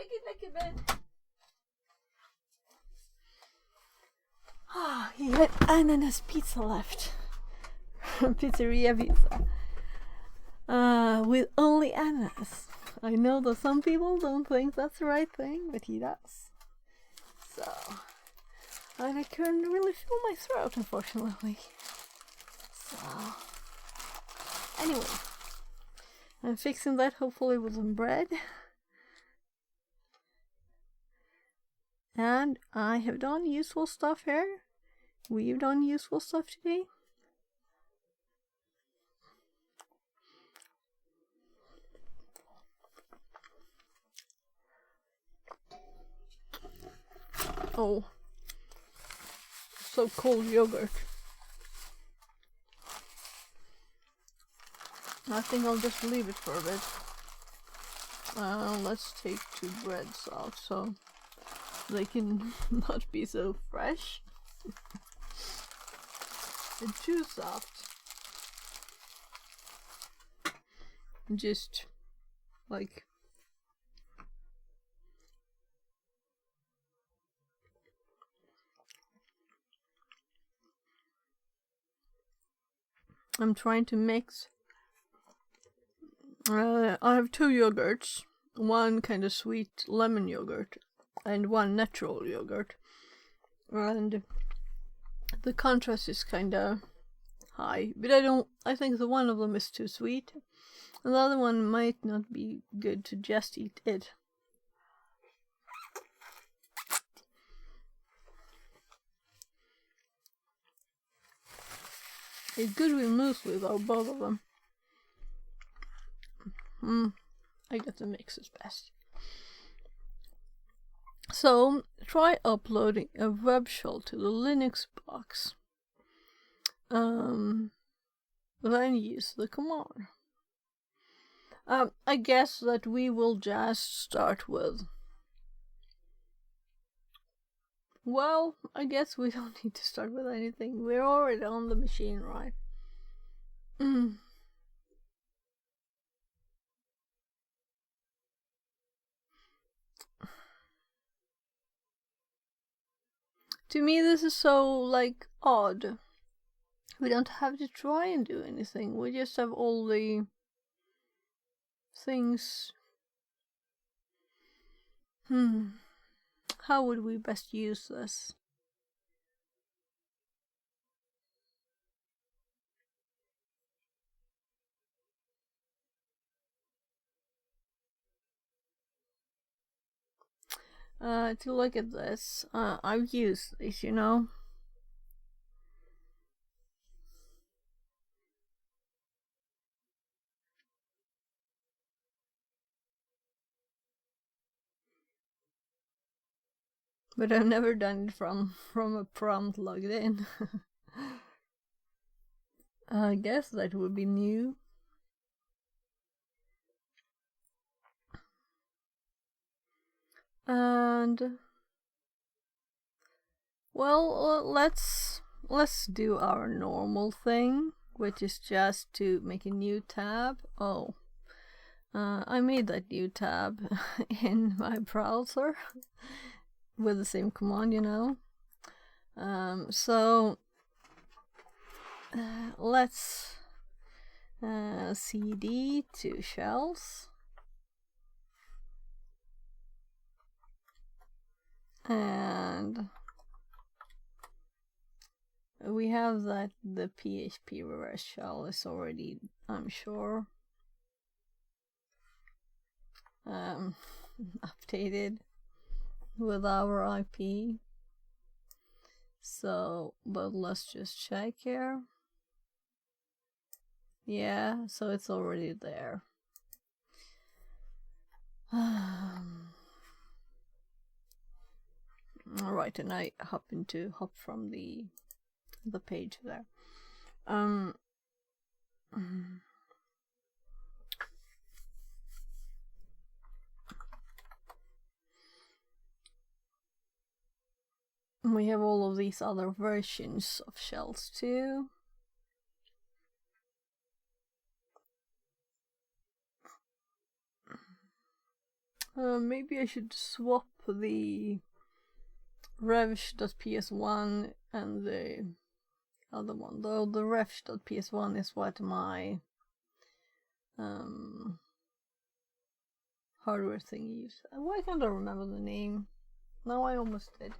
S1: make it like a bed. Ah, he had ananas pizza left. Pizzeria pizza. With only ananas. I know that some people don't think that's the right thing, but he does. So, and I couldn't really feel my throat, unfortunately. So, anyway, I'm fixing that hopefully with some bread. And I have done useful stuff here. We've done useful stuff today. Oh, so cold yogurt. I think I'll just leave it for a bit. Let's take 2 breads out so they can not be so fresh and too soft. Just like I'm trying to mix. I have 2 yogurts, one kind of sweet lemon yogurt and one natural yogurt, and the contrast is kind of high, but I think the one of them is too sweet and the other one might not be good to just eat it. It's good with muesli though, both of them. I guess the mix is best. So, try uploading a web shell to the Linux box. Then use the command. I guess that we will just start with... Well, I guess we don't need to start with anything. We're already on the machine, right? To me, this is so, like, odd. We don't have to try and do anything. We just have all the things. How would we best use this? To look at this, I've used this, you know. But I've never done it from a prompt logged in. I guess that would be new. And well, let's do our normal thing, which is just to make a new tab. Oh, I made that new tab in my browser with the same command, you know. So let's cd to shells. And we have that the PHP reverse shell is already, I'm sure, updated with our IP. So, but let's just check here. Yeah, so it's already there. Alright, and I hop from the page there. We have all of these other versions of shells too. Maybe I should swap the revsh.ps1 and the other one, though the revsh.ps1 is what my hardware thing uses. Why can't I remember the name? Now I almost did.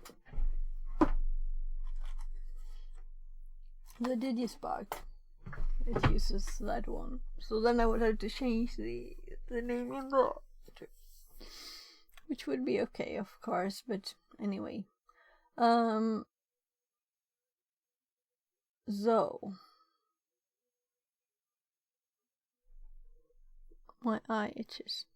S1: The Digispark. It uses that one. So then I would have to change the name in the, which would be okay, of course, but anyway. So my eye itches.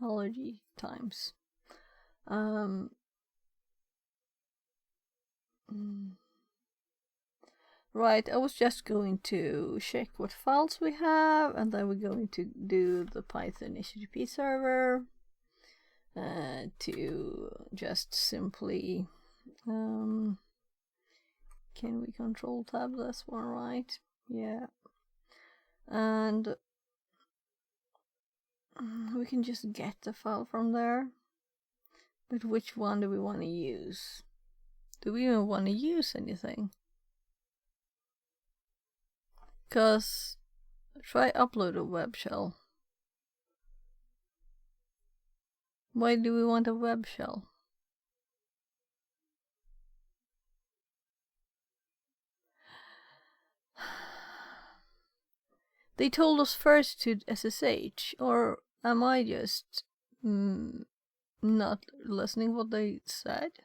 S1: Allergy times. Right, I was just going to check what files we have, and then we're going to do the Python HTTP server to just simply can we control tab this one, right? Yeah. And we can just get the file from there. But which one do we want to use? Do we even want to use anything? Because try upload a web shell. Why do we want a web shell? They told us first to SSH, or am I just not listening what they said?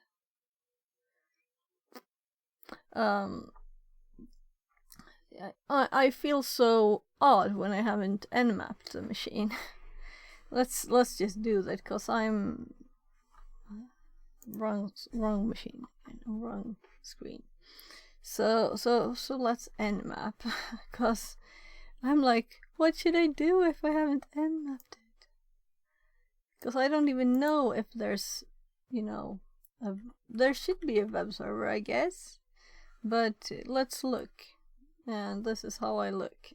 S1: I feel so odd when I haven't nmapped the machine. let's just do that, because I'm wrong machine, wrong screen. So let's nmap, because I'm like, what should I do if I haven't nmapped it? Because I don't even know if there's, there should be a web server, I guess. But let's look. And this is how I look.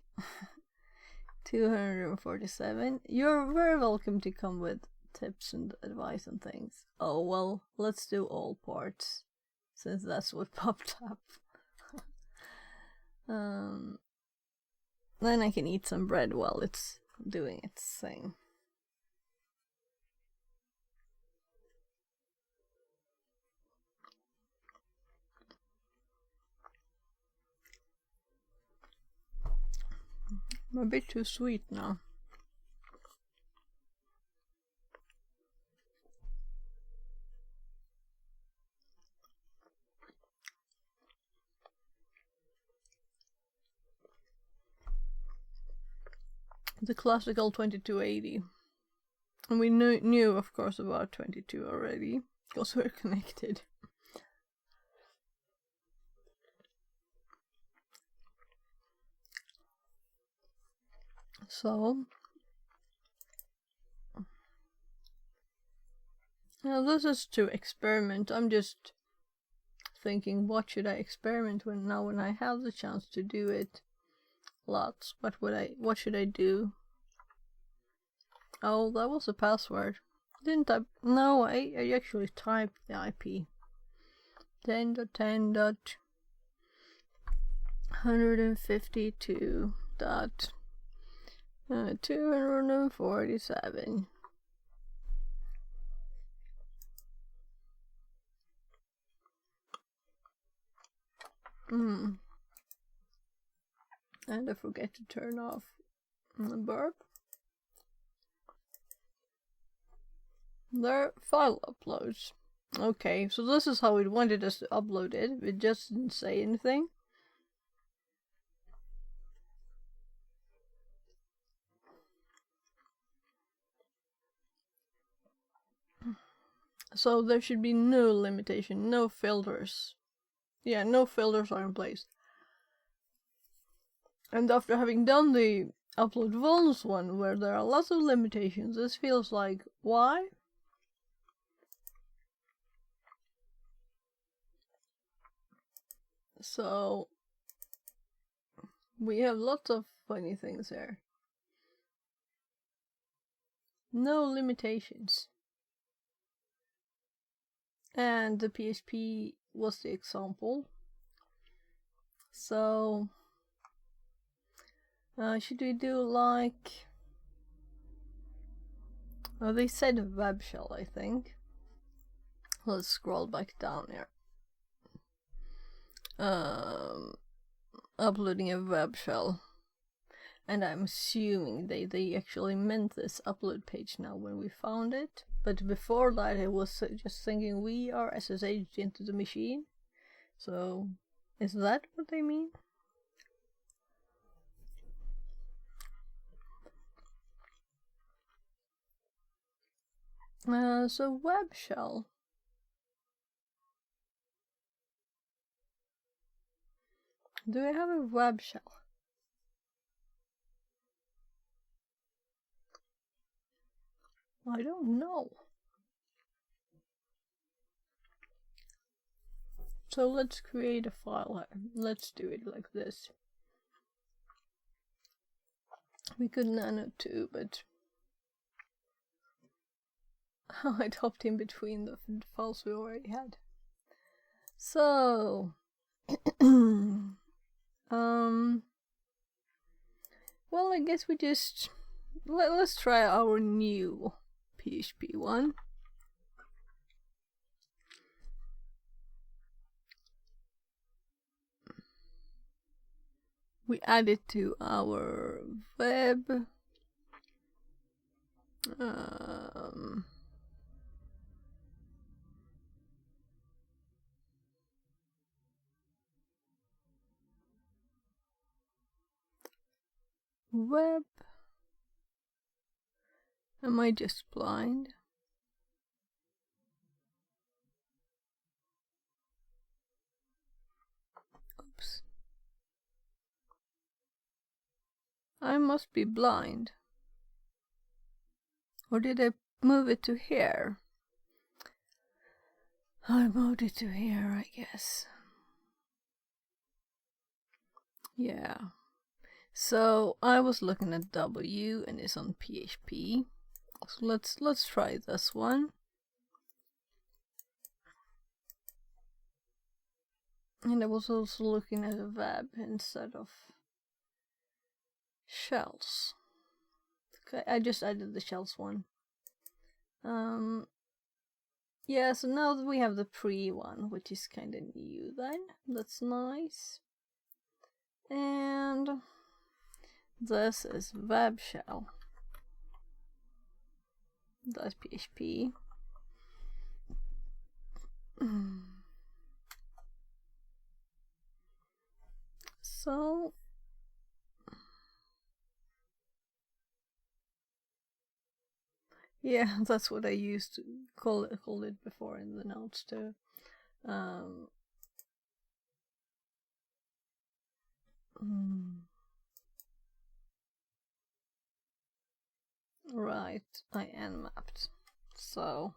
S1: 247. You're very welcome to come with tips and advice and things. Oh, well, let's do all ports, since that's what popped up. Then I can eat some bread while it's doing its thing. I'm a bit too sweet now. The classical 2280. And we knew, of course, about 22 already, because we're connected. So, now this is to experiment. I'm just thinking, what should I experiment with now when I have the chance to do it? Lots. What should I do? Oh, that was a password. Didn't I? No, I actually typed the IP. 10.10.152.247. And I forget to turn off the burp. Their file uploads. Okay, so this is how it wanted us to upload it. It just didn't say anything. So there should be no limitation, no filters. Yeah, no filters are in place. And after having done the upload vulns one, where there are lots of limitations, this feels like, why? So we have lots of funny things there. No limitations. And the PHP was the example. So should we do like... Oh, they said web shell, I think. Let's scroll back down here. Uploading a web shell. And I'm assuming they actually meant this upload page now when we found it. But before that it was just thinking we are SSH'd into the machine. So is that what they mean? So web shell. Do I have a web shell? I don't know. So let's create a file here. Let's do it like this. We could nano too, but I hopped in between the files we already had. So well, I guess we just let's try our new PHP one. We add it to our web. Web. Am I just blind? Oops. I must be blind. Or did I move it to here? I moved it to here, I guess. Yeah. So I was looking at W and it's on PHP. So let's try this one. And I was also looking at a web instead of shells. Okay, I just added the shells one. Yeah, so now that we have the pre one, which is kind of new then. That's nice. And this is web shell. That's PHP. So yeah, that's what I used to call it before in the notes too. Right, I nmapped. So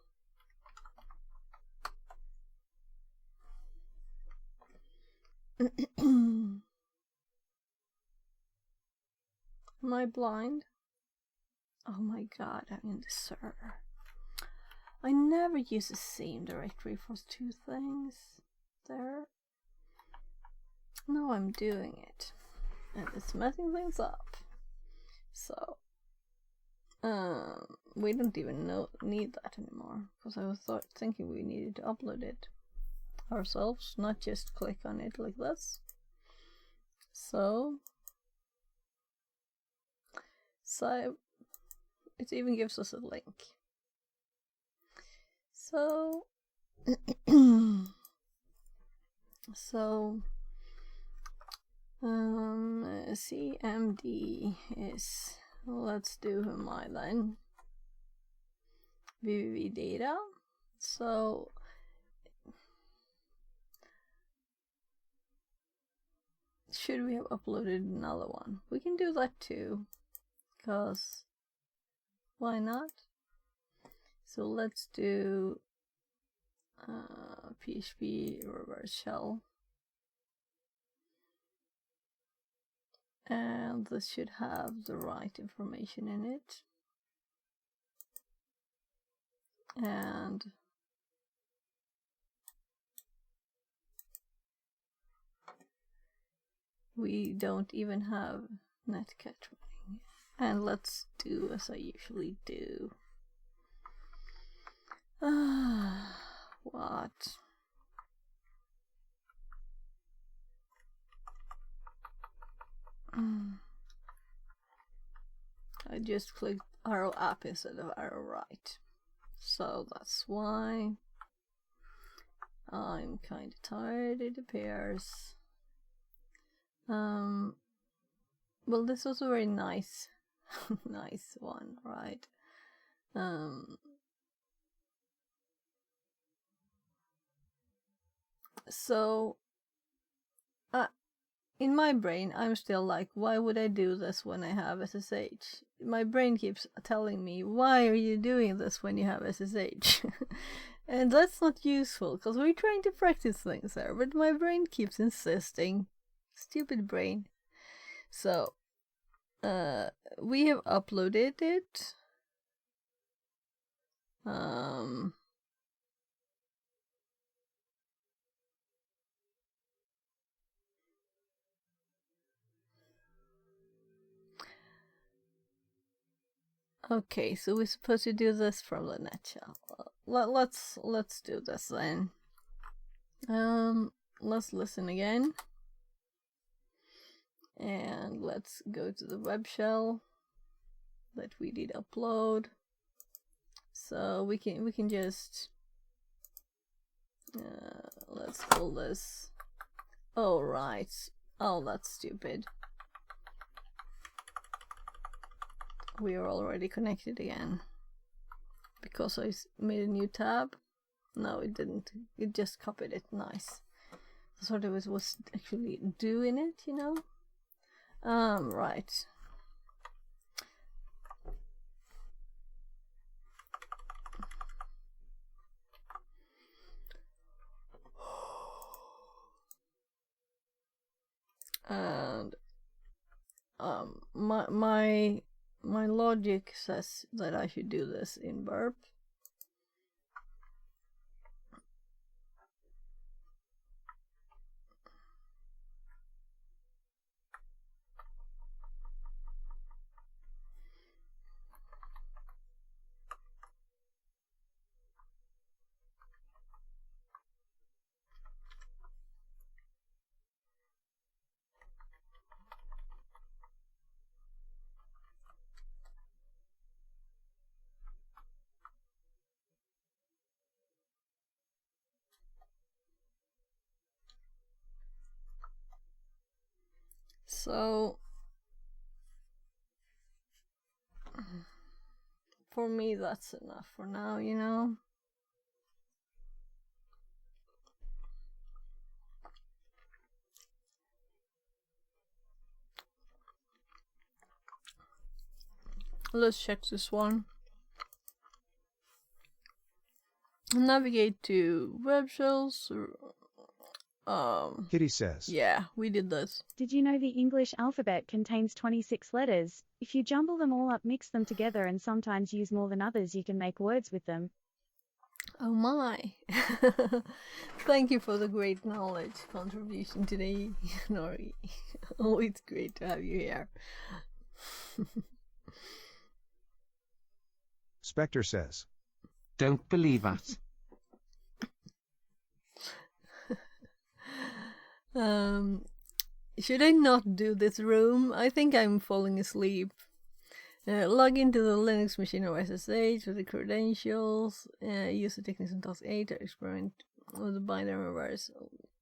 S1: am I blind? Oh my god, I'm in the server. I never use the same directory for two things. There. Now I'm doing it. And it's messing things up. So we don't even need that anymore. Because I was thinking we needed to upload it ourselves, not just click on it like this. So it even gives us a link. So CMD is, let's do my then www data. So should we have uploaded another one? We can do that too, because why not? So let's do PHP reverse shell. And this should have the right information in it. And we don't even have netcat running. And let's do as I usually do. What? I just clicked arrow up instead of arrow right. So that's why I'm kind of tired, it appears. Well, this was a very nice nice one, right? So in my brain, I'm still like, why would I do this when I have SSH? My brain keeps telling me, why are you doing this when you have SSH? And that's not useful, because we're trying to practice things there, but my brain keeps insisting. Stupid brain. So, we have uploaded it. Okay, so we're supposed to do this from the NetShell. Let's do this then. Let's listen again, and let's go to the web shell that we did upload. So we can just let's call this. Oh right. Oh, that's stupid. We are already connected again because I made a new tab. No, it didn't. It just copied it. Nice. That's what it was actually doing it, you know. Right. And my logic says that I should do this in burp. So for me that's enough for now, you know. Let's check this one. Navigate to web shells.
S4: Kitty says.
S1: Yeah, we did this.
S5: Did you know the English alphabet contains 26 letters? If you jumble them all up, mix them together, and sometimes use more than others, you can make words with them.
S1: Oh my. Thank you for the great knowledge contribution today, Nori. Always great to have you here.
S4: Spectre says.
S6: Don't believe that.
S1: Should I not do this room? I think I'm falling asleep. Log into the Linux machine or SSH with the credentials. Use the techniques in task 8 to experiment with the binary reverse.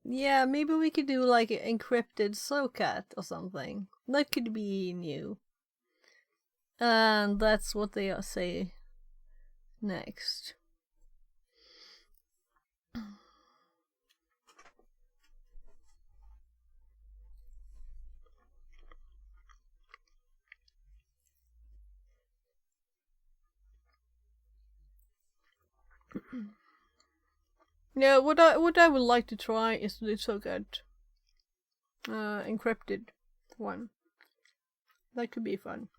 S1: Yeah, maybe we could do like an encrypted SOCAT or something. That could be new. And that's what they say next. Yeah, what I would like to try is the SOCAT encrypted one. That could be fun.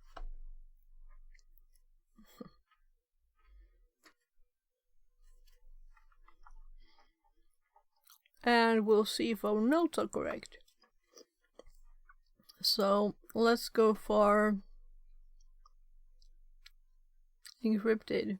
S1: And we'll see if our notes are correct. So let's go for encrypted.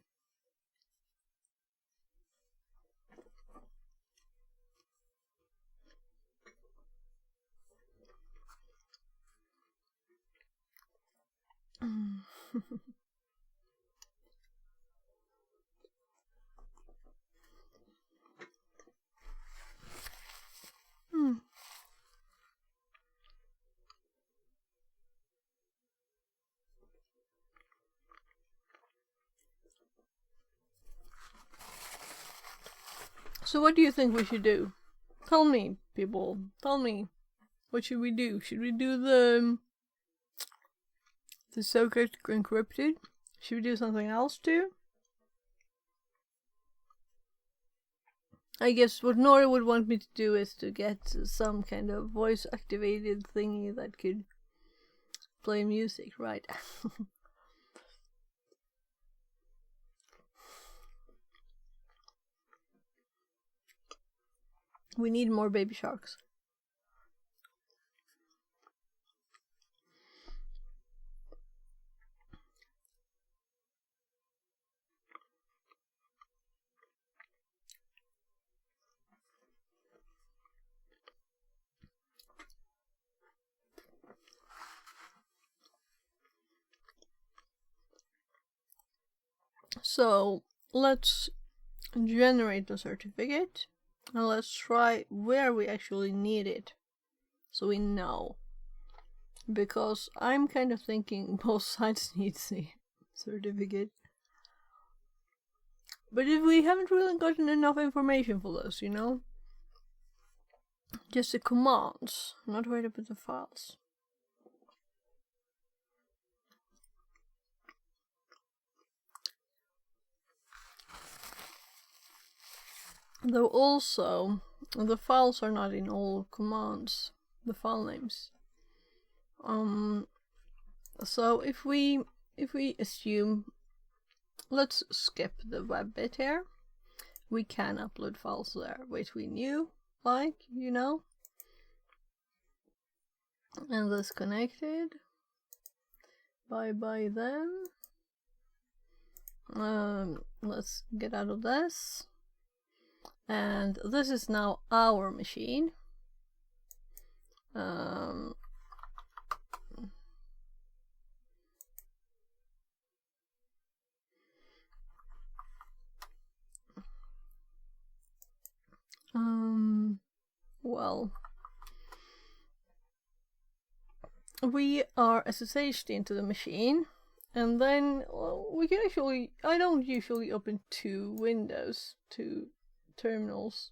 S1: So what do you think we should do? Tell me, people. Tell me. What should we do? Should we do the socket encrypted? Should we do something else too? I guess what Nora would want me to do is to get some kind of voice activated thingy that could play music, right? We need more baby sharks. So let's generate the certificate and let's try where we actually need it so we know, because I'm kind of thinking both sides need the certificate, but if we haven't really gotten enough information for this, you know, just the commands, not where to put the files. Though also, the files are not in all commands, the file names. So if we assume, let's skip the web bit here. We can upload files there between you, like, you know. And this connected. Bye then. Let's get out of this. And this is now our machine. Well, we are SSH'd into the machine, and then we can actually, I don't usually open two windows, two terminals,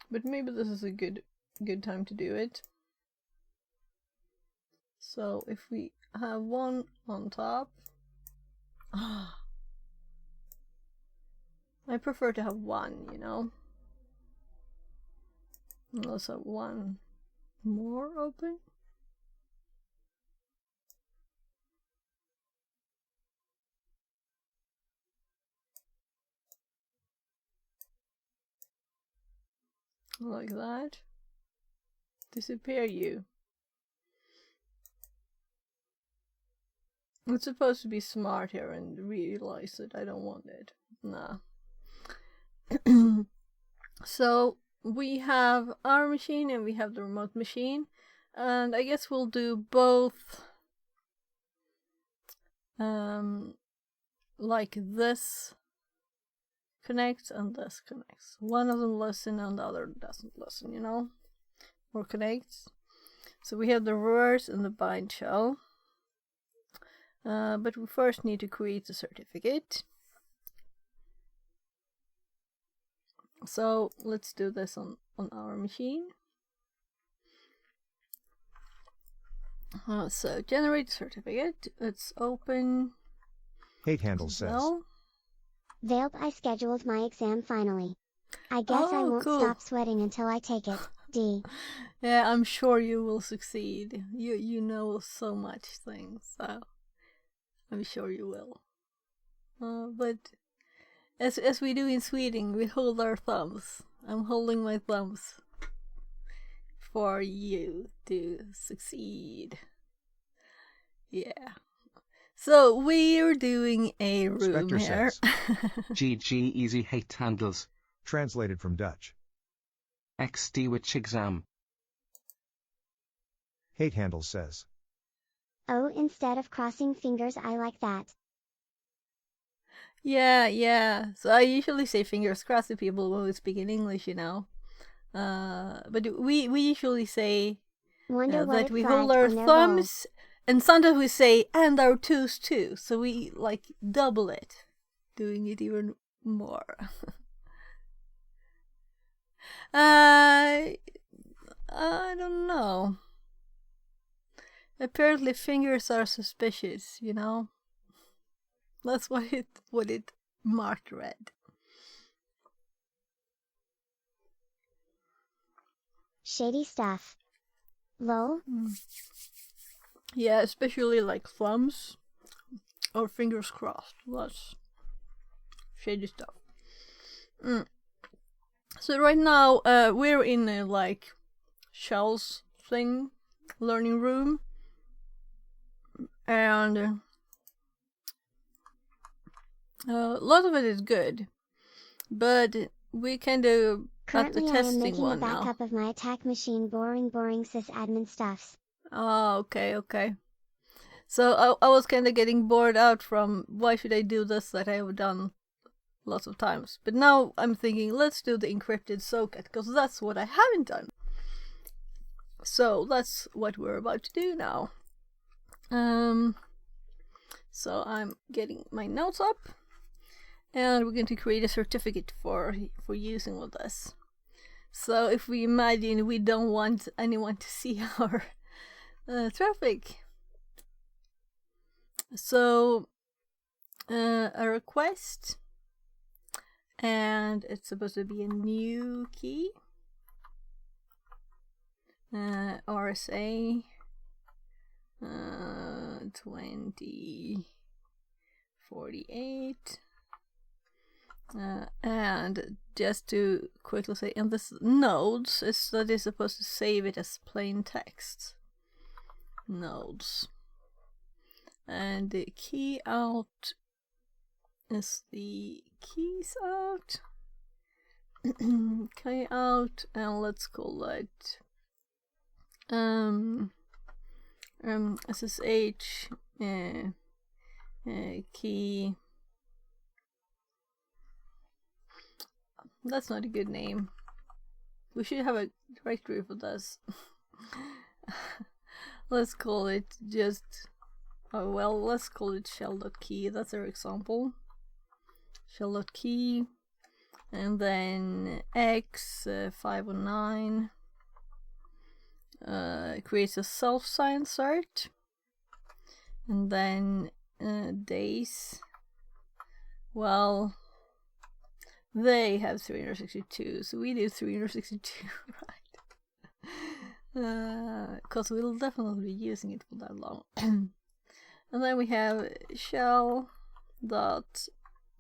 S1: but maybe this is a good time to do it. So if we have one on top, I prefer to have one, you know. Let's have one more open. Like that. Disappear you. It's supposed to be smart here and realize that I don't want it. Nah. So we have our machine and we have the remote machine, and I guess we'll do both like this connects and this connects. One of them listens and the other doesn't listen, you know, or connects. So we have the reverse and the bind shell. But we first need to create a certificate. So let's do this on our machine. So generate certificate. Let's open.
S4: 8 handles says.
S2: Velp, I scheduled my exam finally. I guess I won't stop sweating until I take it. D.
S1: Yeah, I'm sure you will succeed. You know so much things, so I'm sure you will. But as we do in Sweden, we hold our thumbs. I'm holding my thumbs for you to succeed. Yeah. So we're doing a room
S4: Spectre
S1: here.
S4: says.
S6: GG easy hate handles.
S4: Translated from Dutch.
S6: XD which exam?
S4: Hate handles says.
S2: Oh, instead of crossing fingers, I like that.
S1: Yeah. So I usually say fingers crossed to people when we speak in English, you know. But we usually say
S2: Wonder what
S1: that
S2: it
S1: we
S2: flagged
S1: hold our
S2: on their
S1: thumbs, and sometimes we say and our toes too. So we like double it, doing it even more. I don't know. Apparently, fingers are suspicious. You know. That's what it marked red.
S2: Shady stuff. Lol.
S1: Yeah, especially like thumbs or fingers crossed. That's shady stuff. So right now, we're in a like shells thing, learning room, and a lot of it is good, but we kind of at the
S2: Currently, I am
S1: testing
S2: making a
S1: one now.
S2: backup of my attack machine. Boring sysadmin stuffs.
S1: Oh, okay. So I was kind of getting bored out from why should I do this that I have done lots of times. But now I'm thinking, let's do the encrypted socket, because that's what I haven't done. So that's what we're about to do now. So I'm getting my notes up, and we're going to create a certificate for using with this. So if we imagine we don't want anyone to see our traffic, so a request, and it's supposed to be a new key, RSA 2048, and just to quickly say, in this nodes that is supposed to save it as plain text. Nodes, and the key out is the keys out. Key out, and let's call it SSH key. That's not a good name. We should have a directory for this. Let's call it just let's call it shell.key. That's our example. Shell.key, and then x509 creates a self-signed cert, and then days, well, they have 362, so we do 362, right? Because we'll definitely be using it for that long. And then we have shell dot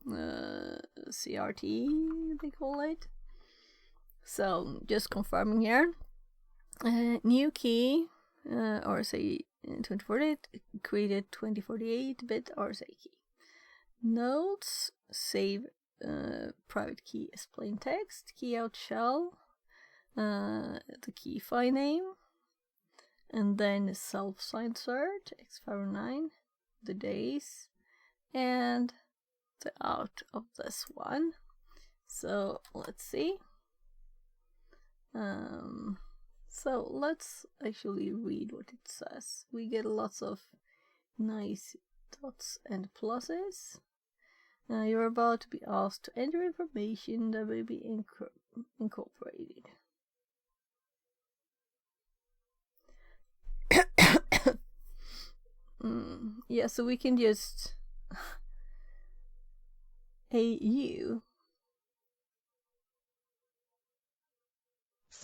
S1: CRT, they call it. So just confirming here. New key, RSA 2048, created 2048-bit RSA key. Nodes, save private key as plain text, key out shell, the key file name, and then self-signed cert, x509, the days, and the out of this one. So let's see. So let's actually read what it says. We get lots of nice dots and pluses. You're about to be asked to enter information that will be incorporated. Yeah, so we can just AU.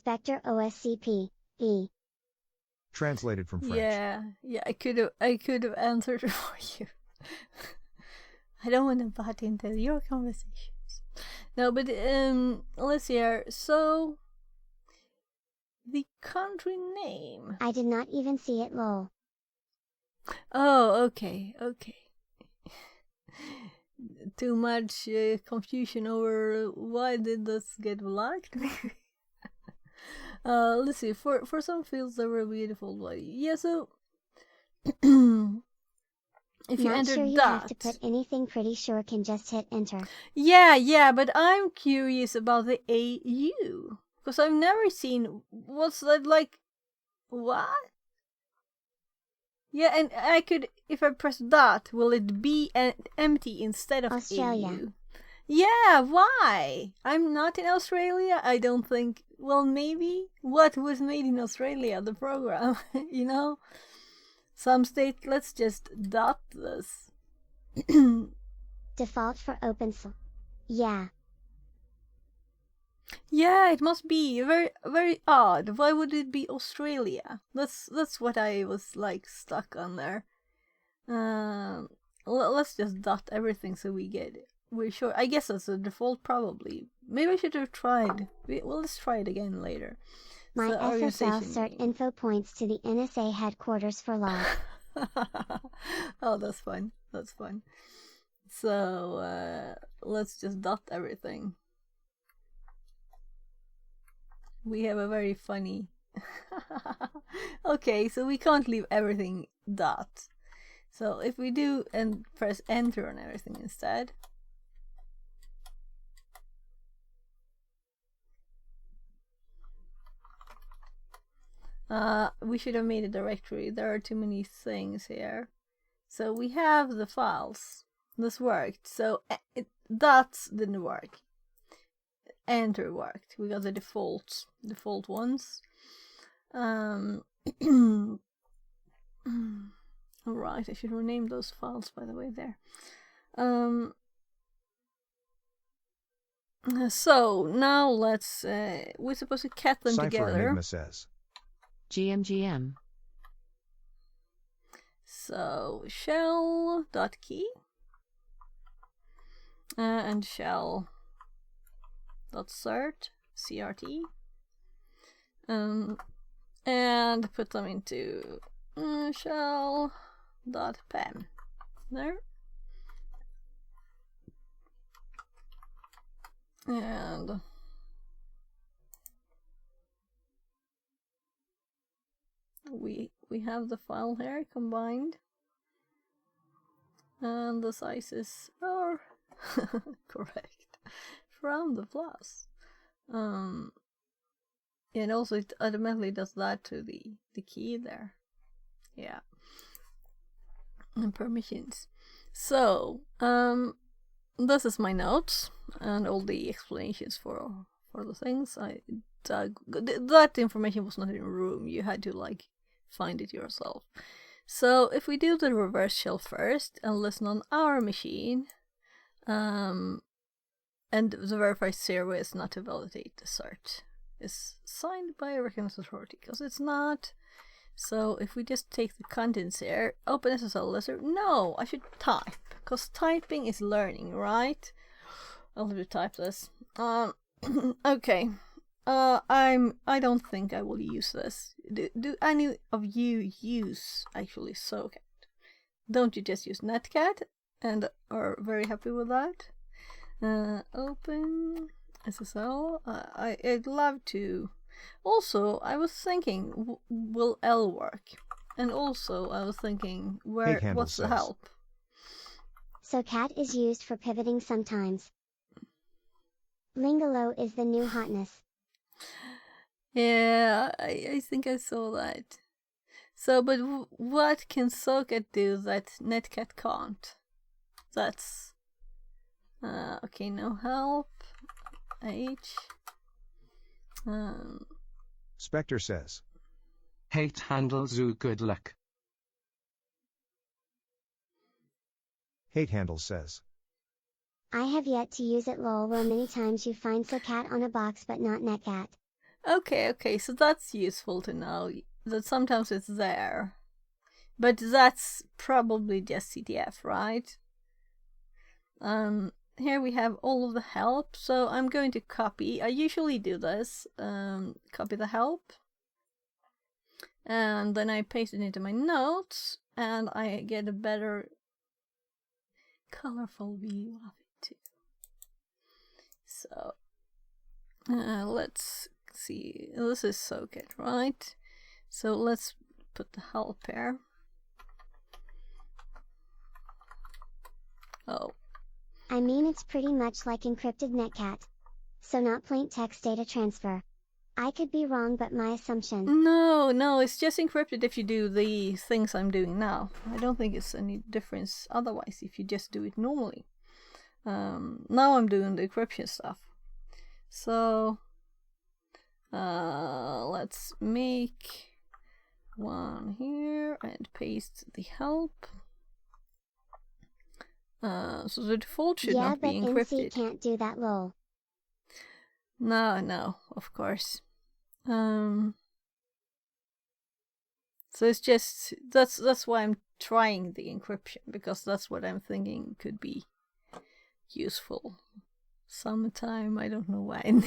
S2: Spectre OSCP, E.
S4: Translated from French.
S1: Yeah, I could have answered for you. I don't want to butt into your conversations. No, but let's see here. So the country name.
S2: I did not even see it, lol.
S1: Oh, okay. Too much confusion over why did this get blocked? Let's see. For some fields there were beautiful body. Yeah, so if you
S2: Not
S1: enter
S2: sure you
S1: that,
S2: have to put anything, pretty sure can just hit enter.
S1: yeah, but I'm curious about the AU because I've never seen what's that like. What? Yeah, and I could, if I press that, will it be empty instead of
S2: Australia.
S1: AU? Yeah, why? I'm not in Australia, I don't think. Well, maybe. What was made in Australia, the program, you know? Some state, let's just dot this.
S2: Default for OpenSL. Yeah.
S1: Yeah, it must be very, very odd. Why would it be Australia? That's what I was like stuck on there. Let's just dot everything so we're sure. I guess that's the default, probably. Maybe I should have tried. Well, let's try it again later.
S2: My
S1: So,
S2: SSL
S1: organization
S2: cert
S1: name.
S2: info points to the NSA headquarters for log.
S1: Oh, that's fun. So let's just dot everything. We have a very funny. Okay, so we can't leave everything dot. So if we do and press enter on everything instead. We should have made a directory. There are too many things here. So we have the files. This worked. So dots didn't work. Enter worked. We got the default ones. Alright, I should rename those files, by the way, there. So now let's we're supposed to cat them
S4: Cypher
S1: together.
S4: Enigma says.
S7: GMGM.
S1: So shell.key and shell.cert CRT and put them into shell.pen there, and we have the file here combined, and the sizes are correct from the plus. And also it automatically does that to the key there. Yeah. And permissions. So this is my notes and all the explanations for the things. That information was not in a room. You had to like find it yourself. So if we do the reverse shell first and listen on our machine, and the verified server is not to validate the cert, is signed by a recognized authority, because it's not. So if we just take the contents here, OpenSSL lizard, no, I should type, because typing is learning, right? I'll have to type this. Okay. I don't think I will use this. Do any of you use actually Socket? Don't you just use Netcat and are very happy with that? Open SSL. I'd love to. Also, I was thinking, will L work? And also, I was thinking, what's the help?
S2: So cat is used for pivoting sometimes. Lingalo is the new hotness.
S1: Yeah, I think I saw that. So, but what can Socket do that Netcat can't? That's okay. No help. H.
S4: Spectre says.
S6: Hate handle zoo good luck.
S4: Hate handle says.
S2: I have yet to use it, lol. Well, many times you find SoCat on a box but not Netcat.
S1: Okay, so that's useful to know, that sometimes it's there. But that's probably just CTF, right? Here we have all of the help, so I'm going to copy. I usually do this, copy the help. And then I paste it into my notes, and I get a better colorful view of it too. So, let's see. This is SoCat, right? So let's put the help here. Oh.
S8: I mean, it's pretty much like encrypted netcat. So not plain text data transfer. I could be wrong, but my assumption.
S1: No, it's just encrypted if you do the things I'm doing now. I don't think it's any difference otherwise if you just do it normally. Now I'm doing the encryption stuff. So, let's make one here and paste the help. So the default should not be encrypted.
S8: Yeah, but NC can't do that, lol.
S1: No, of course. So it's just that's why I'm trying the encryption, because that's what I'm thinking could be useful sometime. I don't know when.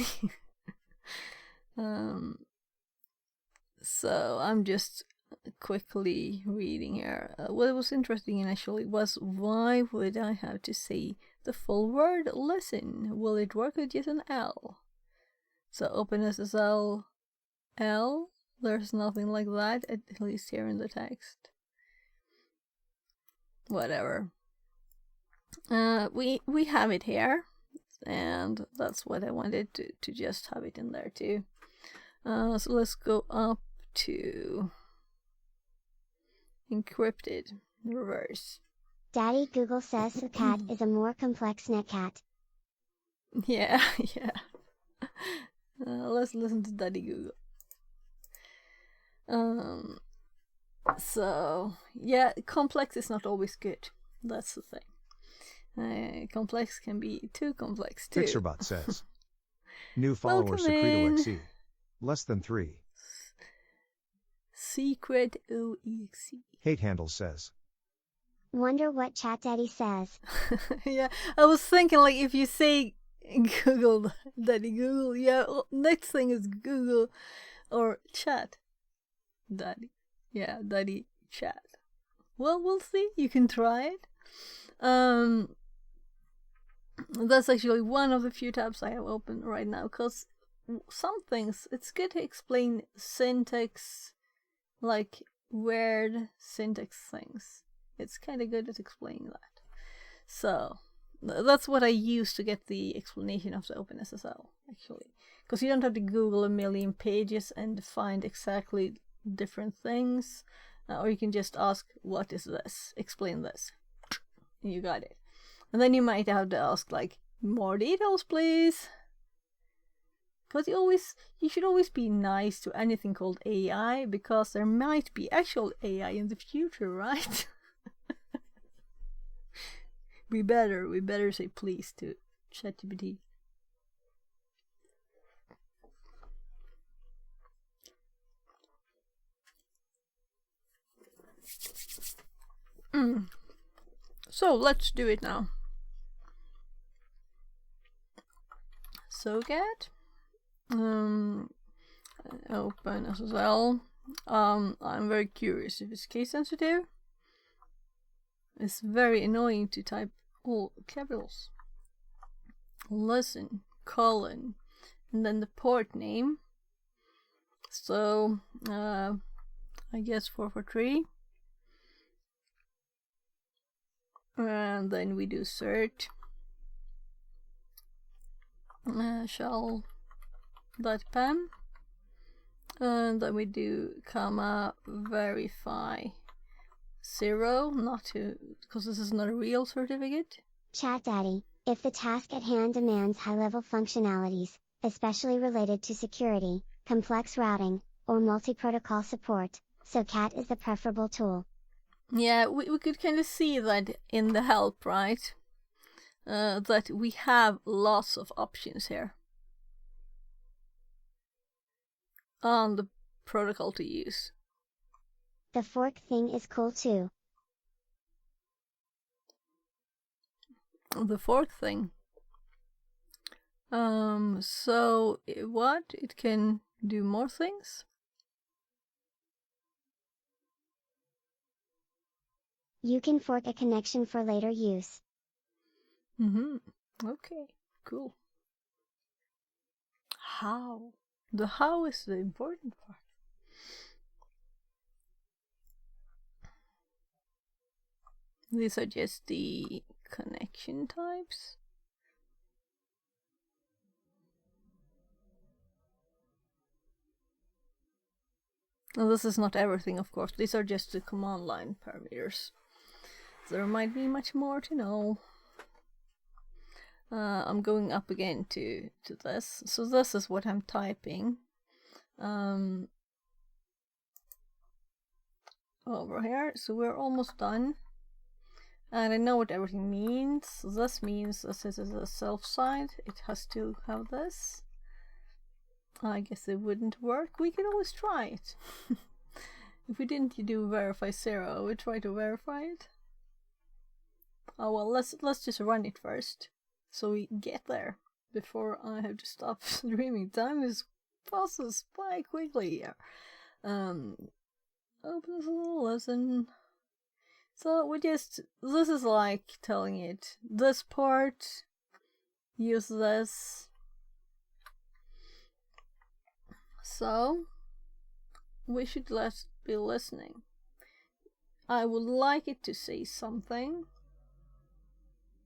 S1: So I'm just quickly reading here. What was interesting initially was, why would I have to say the full word listen? Will it work with just an L? So OpenSSL L, there's nothing like that, at least here in the text. Whatever. We have it here, and that's what I wanted to just have it in there too. So let's go up to encrypted reverse.
S8: Daddy Google says SoCat is a more complex netcat.
S1: Yeah. Let's listen to Daddy Google. So yeah, complex is not always good. That's the thing. Complex can be too complex too.
S4: Fixerbot says. New follower Secreto XE. Less than 3.
S1: Secret OEXE.
S4: Hate Handle says.
S8: Wonder what Chat Daddy says.
S1: Yeah, I was thinking, like, if you say Google, Daddy Google, yeah, next thing is Google or Chat Daddy. Yeah, Daddy Chat. Well, we'll see. You can try it. That's actually one of the few tabs I have open right now, because some things, it's good to explain syntax, like weird syntax things. It's kind of good at explaining that. So that's what I use to get the explanation of the OpenSSL, actually, because you don't have to Google a million pages and find exactly different things, or you can just ask, what is this? Explain this. You got it. And then you might have to ask, like, more details, please. Because you should always be nice to anything called AI, because there might be actual AI in the future, right? we better say please to ChatGPT. So let's do it now. SoCat. OpenSSL. I'm very curious if it's case sensitive. It's very annoying to type all capitals. Listen, colon, and then the port name. So I guess 443. And then we do cert. Shell.pem, and then we do comma verify 0, not to, because this is not a real certificate.
S8: Chat Daddy, if the task at hand demands high-level functionalities, especially related to security, complex routing, or multi-protocol support, SoCat is the preferable tool.
S1: Yeah, we could kind of see that in the help, right? That we have lots of options here. on the protocol to use.
S8: The fork thing is cool too.
S1: The fork thing. So what? It can do more things?
S8: You can fork a connection for later use.
S1: Okay, cool. How? The how is the important part. These are just the connection types. Now, this is not everything, of course. These are just the command line parameters. There might be much more to know. I'm going up again to this. So this is what I'm typing. Over here. So we're almost done. And I know what everything means. This means this is a self side. It has to have this. I guess it wouldn't work. We could always try it. If we didn't do verify 0, we try to verify it. Oh well, let's just run it first, so we get there before I have to stop streaming. Time is passes by quickly here. Open this little lesson. So this is like telling it this part, use this. So we should be listening. I would like it to say something,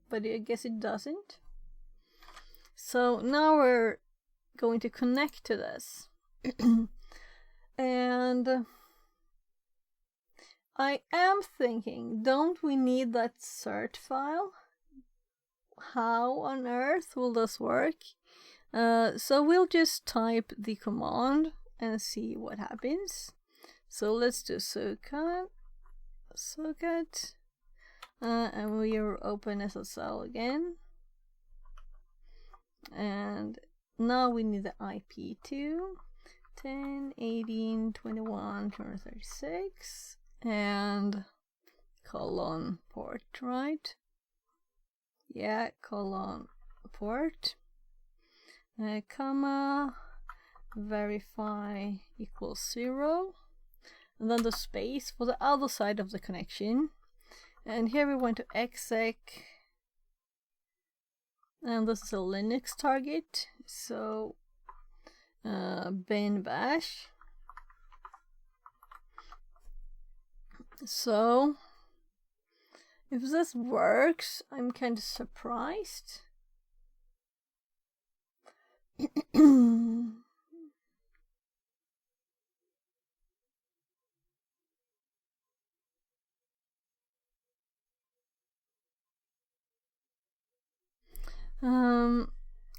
S1: but I guess it doesn't. So now we're going to connect to this. And I am thinking, don't we need that cert file? How on earth will this work? So we'll just type the command and see what happens. So let's do socket, and we are open SSL again. And now we need the IP to 10.18.21.236 and colon port, right? Yeah, colon port, comma, verify equals 0, and then the space for the other side of the connection. And here we want to exec, and this is a Linux target, so bin bash. So if this works, I'm kind of surprised.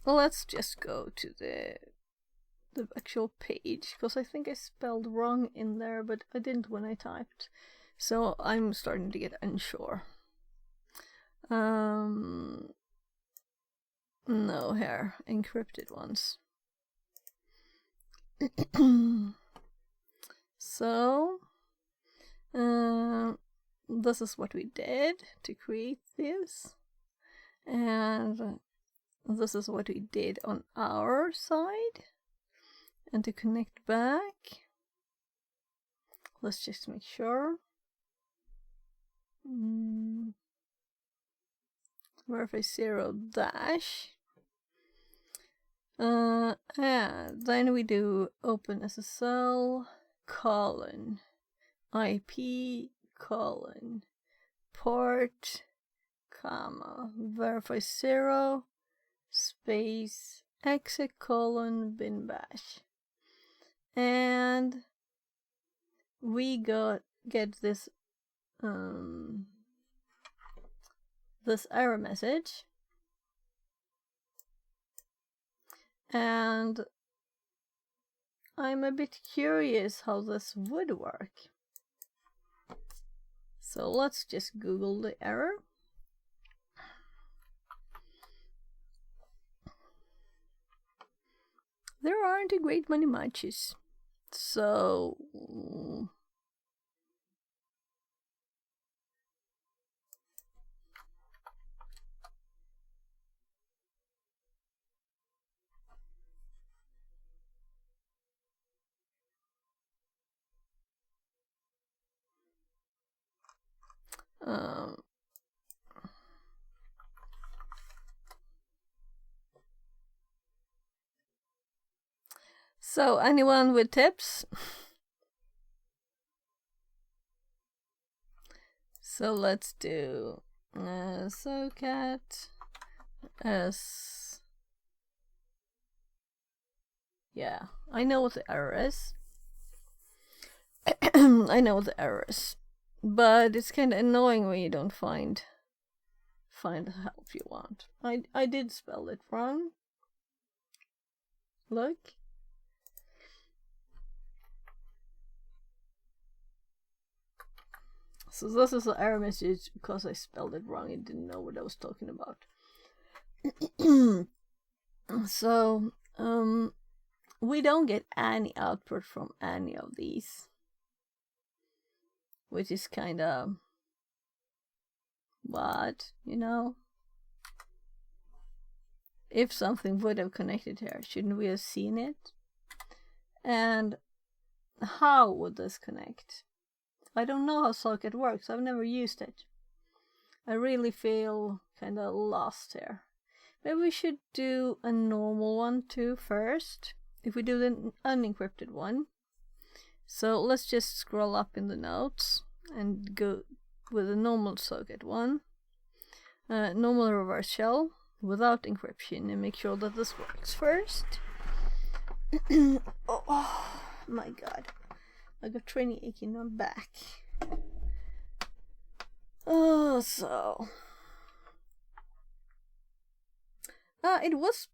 S1: Let's just go to the actual page, because I think I spelled wrong in there, but I didn't when I typed. So I'm starting to get unsure. No, here, encrypted ones. So, this is what we did to create this. And this is what we did on our side. And to connect back, let's just make sure. Verify 0 dash. And then we do OpenSSL colon IP colon port comma verify 0 space exec colon bin bash, and we get this this error message, and I'm a bit curious how this would work. So let's just Google the error. There aren't a great many matches. So so anyone with tips? So let's do SOCAT as, yeah, I know what the error is. I know what the error is, but it's kind of annoying when you don't find the help you want. I did spell it wrong. Look. So this is an error message because I spelled it wrong and didn't know what I was talking about. So we don't get any output from any of these, which is kind of what, you know? If something would have connected here, shouldn't we have seen it? And how would this connect? I don't know how socket works. I've never used it. I really feel kind of lost here. Maybe we should do a normal one too first. If we do the unencrypted one. So let's just scroll up in the notes and go with a normal socket one. Normal reverse shell without encryption, and make sure that this works first. Oh my god. I got training aching on back. Oh, so it looks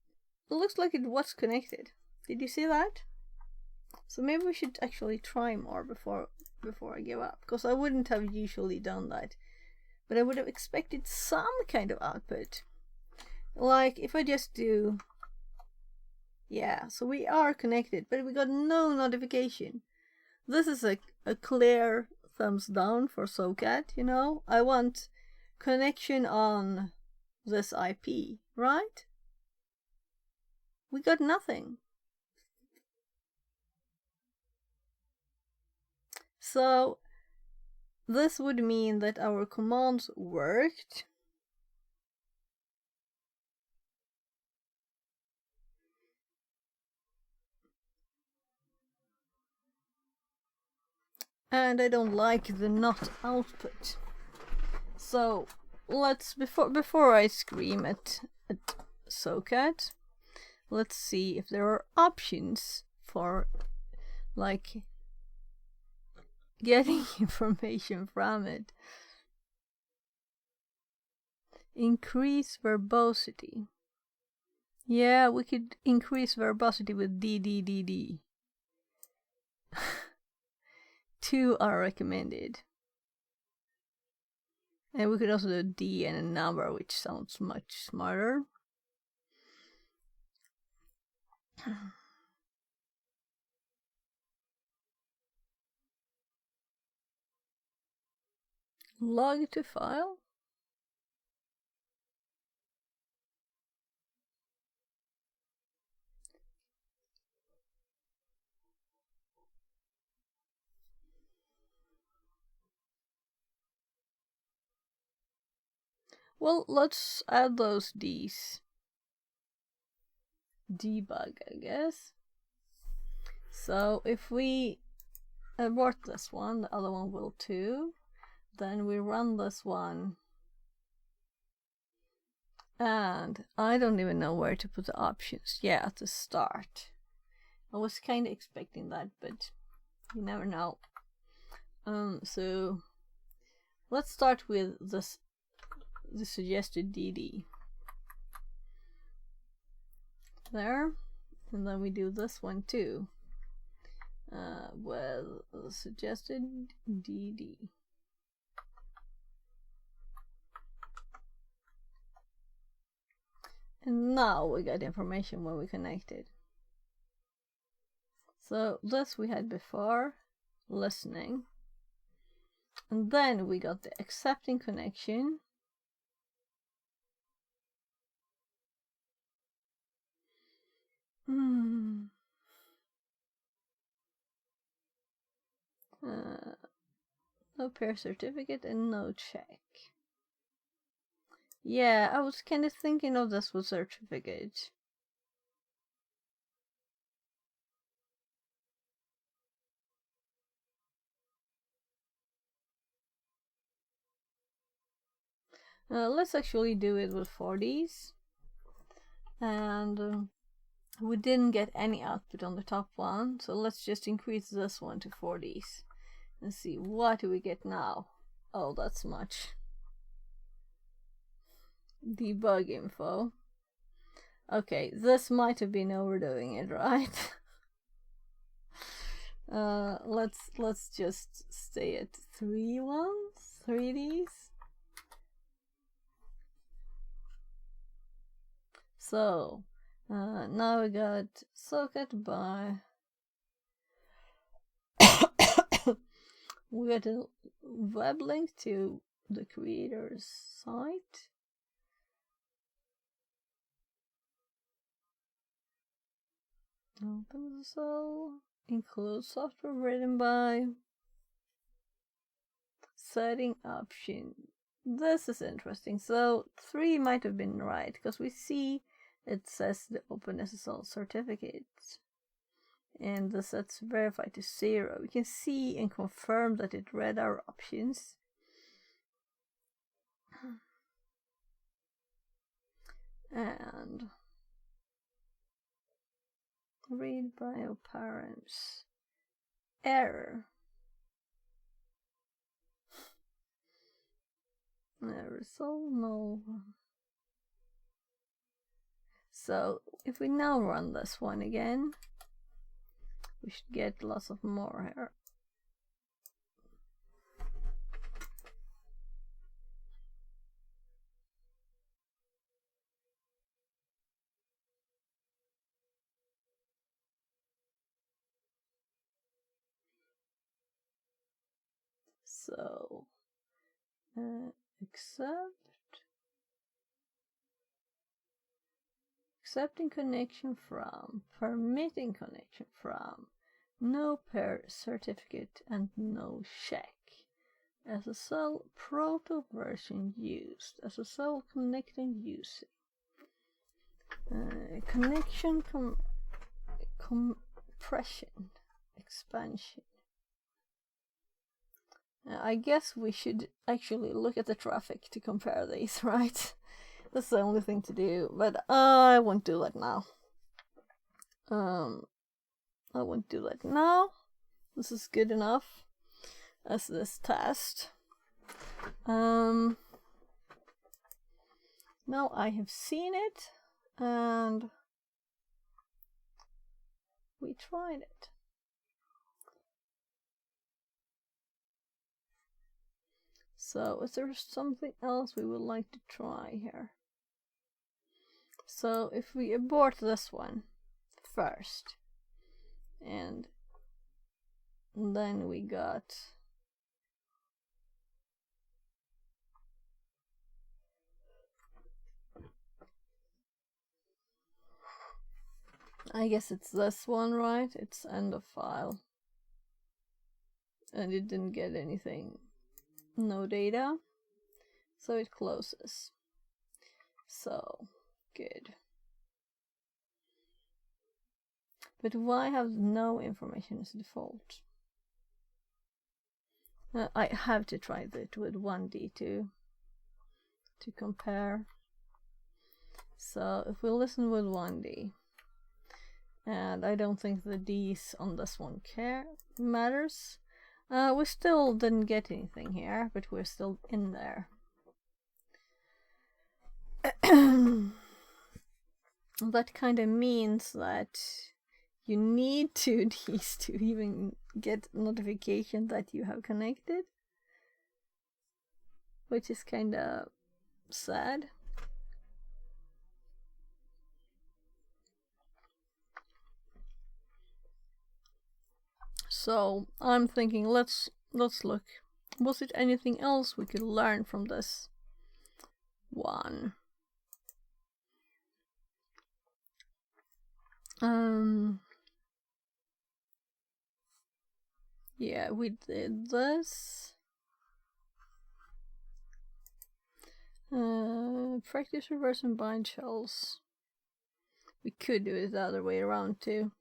S1: like it was connected. Did you see that? So maybe we should actually try more before I give up, because I wouldn't have usually done that, but I would have expected some kind of output. Like if I just do, yeah, so we are connected, but we got no notification. This is a clear thumbs down for SOCAT, you know? I want connection on this IP, right? We got nothing. So this would mean that our commands worked. And I don't like the not output. So let's, before I scream at SOCAT, let's see if there are options for like getting information from it. Increase verbosity. Yeah, we could increase verbosity with DDDD. 2 are recommended. And we could also do D and a number, which sounds much smarter. Log to file. Well, let's add those D's. Debug, I guess. So if we abort this one, the other one will too. Then we run this one. And I don't even know where to put the options. Yeah, at the start. I was kind of expecting that, but you never know. So let's start with this, the suggested DD. There. And then we do this one too. With the suggested DD. And now we got information when we connected. So this we had before, listening. And then we got the accepting connection. No pair certificate and no check. Yeah, I was kind of thinking of this with certificate. Let's actually do it with 4Ds. And we didn't get any output on the top one, so let's just increase this one to 4Ds and see what do we get now. Oh, that's much. Debug info. Okay, this might have been overdoing it, right? Let's just stay at 3Ds. So now we got socket by we got a web link to the creator's site. Open the cell, include software written by, setting option. This is interesting. So 3 might have been right because we see it says the OpenSSL certificate and the set's verified to 0. We can see and confirm that it read our options. And read bioparams. Error. Result no. So if we now run this one again, we should get lots of more here. So accepting connection from, permitting connection from, no pair certificate and no check. SSL proto version used. SSL connecting using. Connection compression expansion. I guess we should actually look at the traffic to compare these, right? That's the only thing to do, but I won't do that now. I won't do that now. This is good enough as this test. Now I have seen it and we tried it. So is there something else we would like to try here? So if we abort this one first, and then we got I guess it's this one, right? It's end of file. And it didn't get anything. No data. So it closes. So, good. But why have no information as default? I have to try that with 1D to compare. So if we listen with 1D, and I don't think the D's on this one matters. We still didn't get anything here, but we're still in there. That kind of means that you need 2 Ds to even get notification that you have connected, which is kind of sad. So I'm thinking, let's look. Was it anything else we could learn from this one? Yeah, we did this. Practice reverse and bind shells. We could do it the other way around too.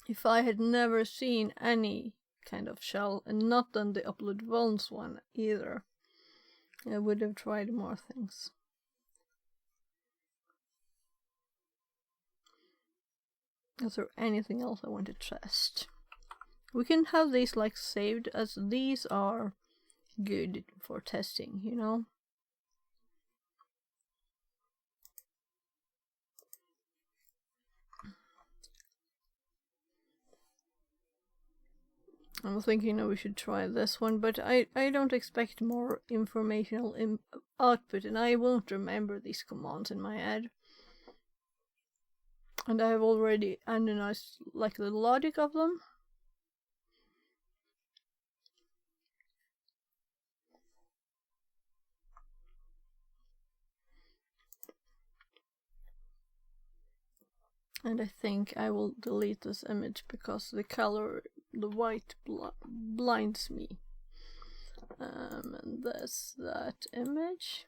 S1: If I had never seen any kind of shell and not done the upload vulns one either, I would have tried more things. Is there anything else I want to test? We can have these like saved, as these are good for testing, you know? I'm thinking we should try this one, but I don't expect more informational output, and I won't remember these commands in my head. And I have already analyzed like the logic of them. And I think I will delete this image because the color, the white blinds me. And that image.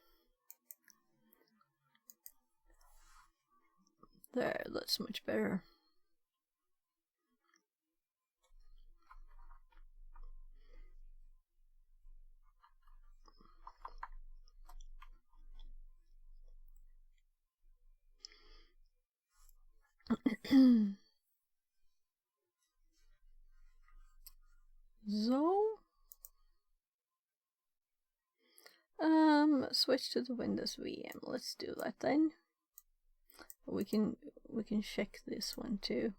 S1: There, that's much better. So, switch to the Windows VM. Let's do that then. We can check this one too.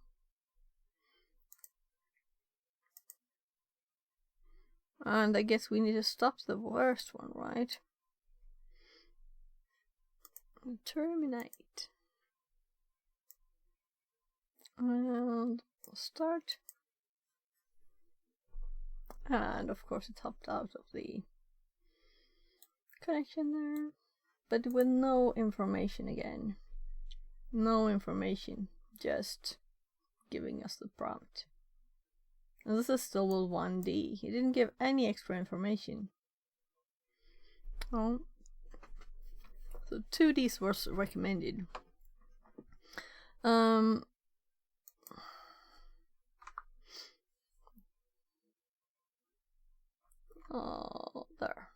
S1: And I guess we need to stop the worst one, right? Terminate. And start. And of course it hopped out of the connection there. But with no information again. No information, just giving us the prompt. And this is still with 1D. He didn't give any extra information. Oh. So 2Ds was recommended. Oh, there.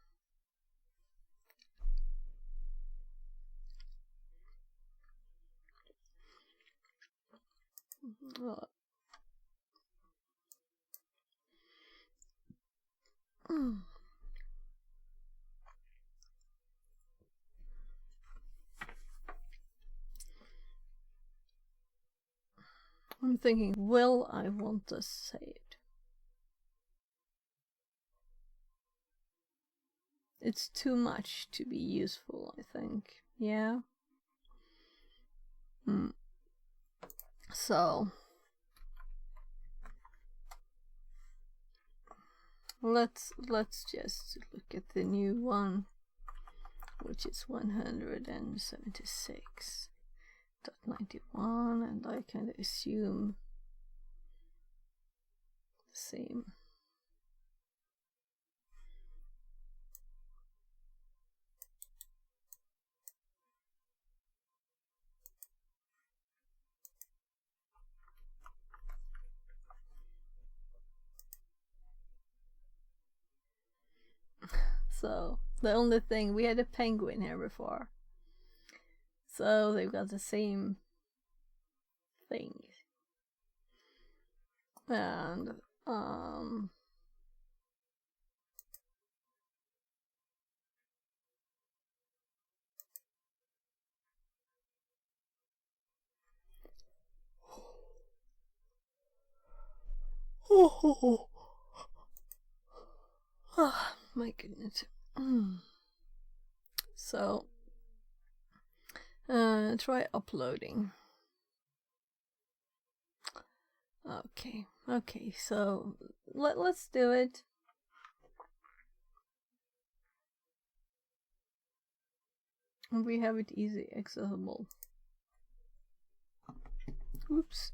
S1: I'm thinking, will I want this saved? It's too much to be useful, I think. Yeah. So let's just look at the new one, which is 176.91, and I can assume the same. So the only thing, we had a penguin here before, so they've got the same thing. And My goodness. So, try uploading. Okay, so let's do it. We have it easy accessible. Oops.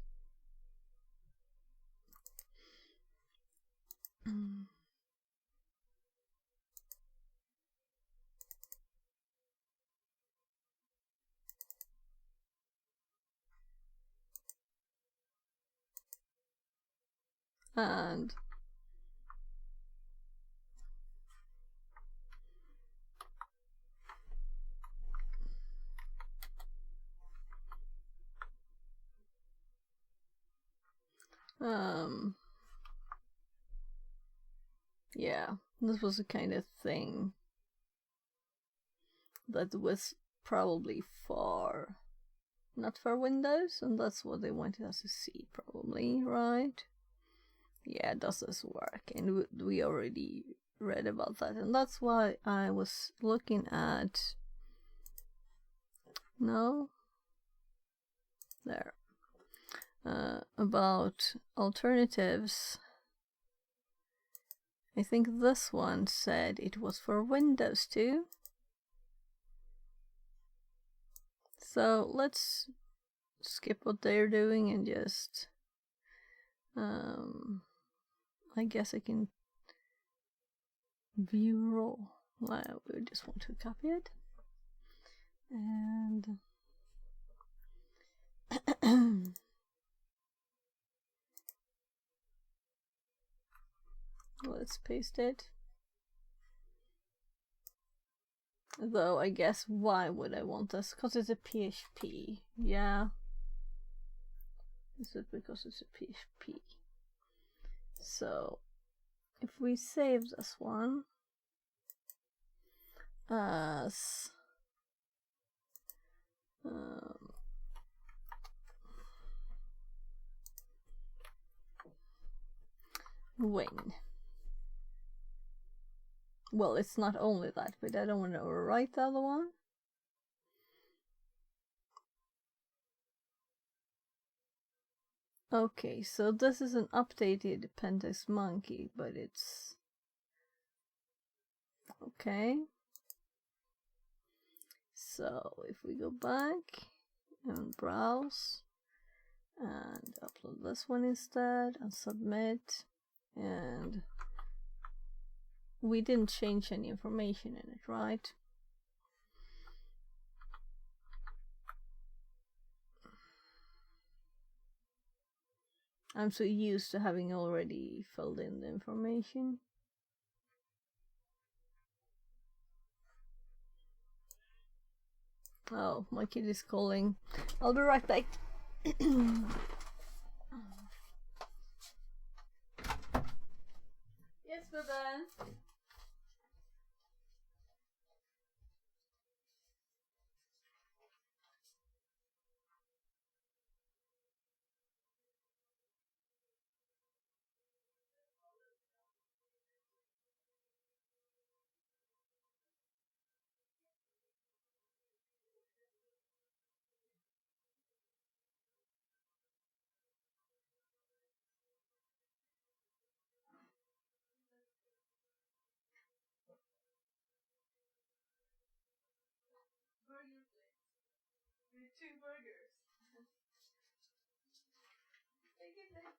S1: And yeah, this was the kind of thing that was probably not for Windows, and that's what they wanted us to see, probably, right? Yeah, does this work? And we already read about that, and that's why I was looking at about alternatives. I think this one said it was for Windows too. So let's skip what they're doing and just I guess I can view raw. Well, we just want to copy it and let's paste it. Though I guess why would I want this? Because it's a PHP. Yeah. Is it because it's a PHP? So if we save this one as Wing. Well, it's not only that, but I don't want to overwrite the other one. Okay, so this is an updated Pentax Monkey, but it's okay. So if we go back and browse and upload this one instead and submit, and we didn't change any information in it, right? I'm so used to having already filled in the information. Oh, my kid is calling. I'll be right back. Yes, Baba. Burger place. With 2 burgers. Take it back.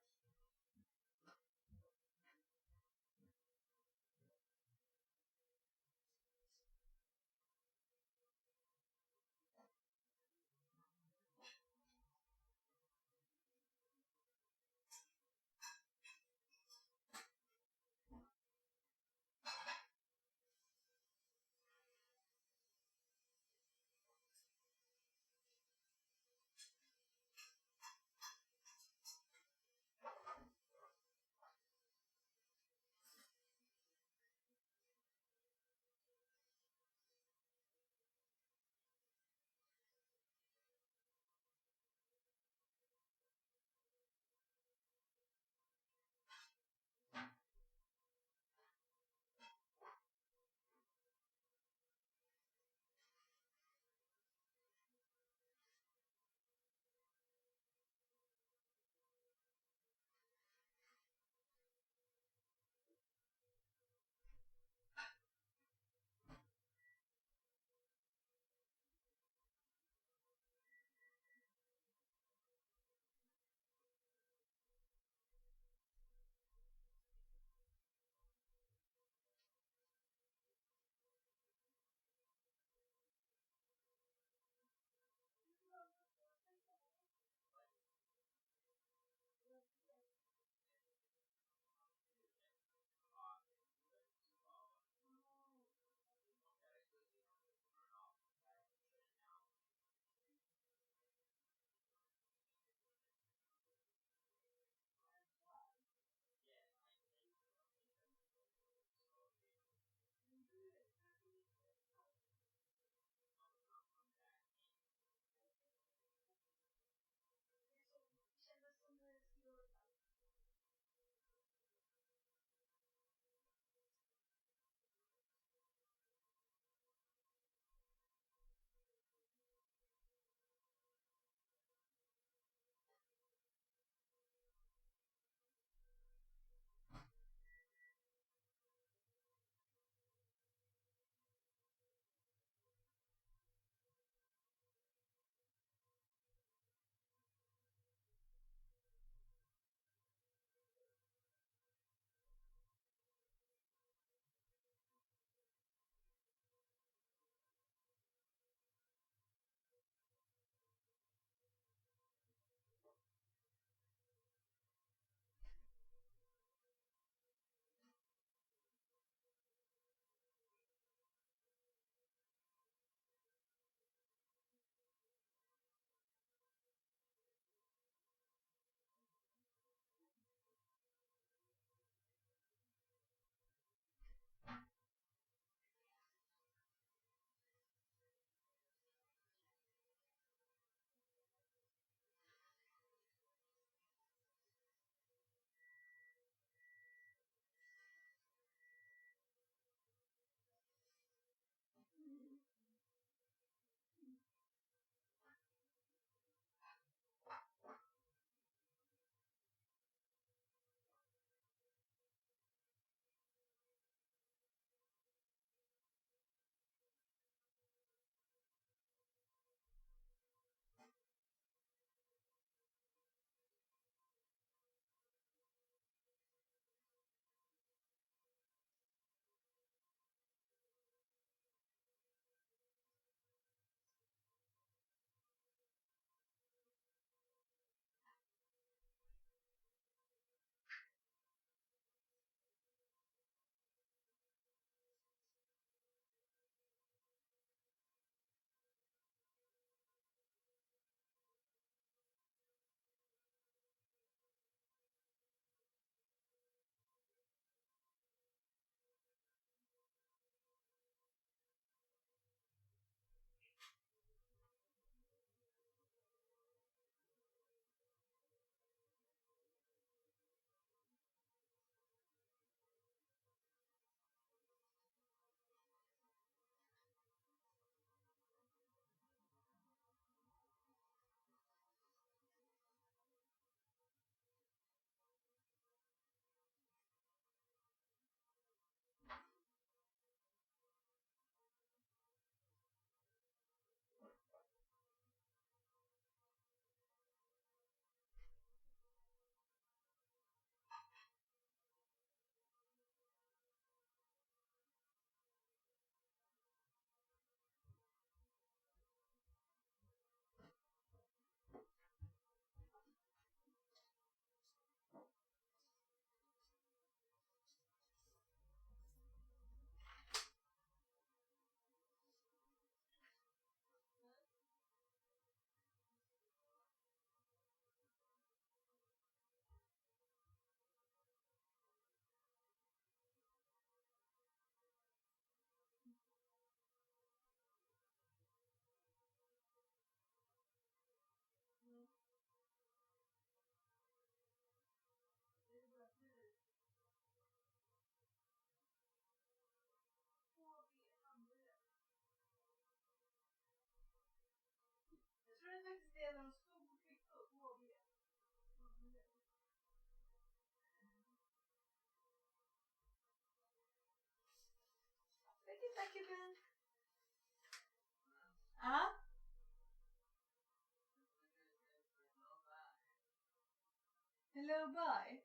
S1: Hello, bye.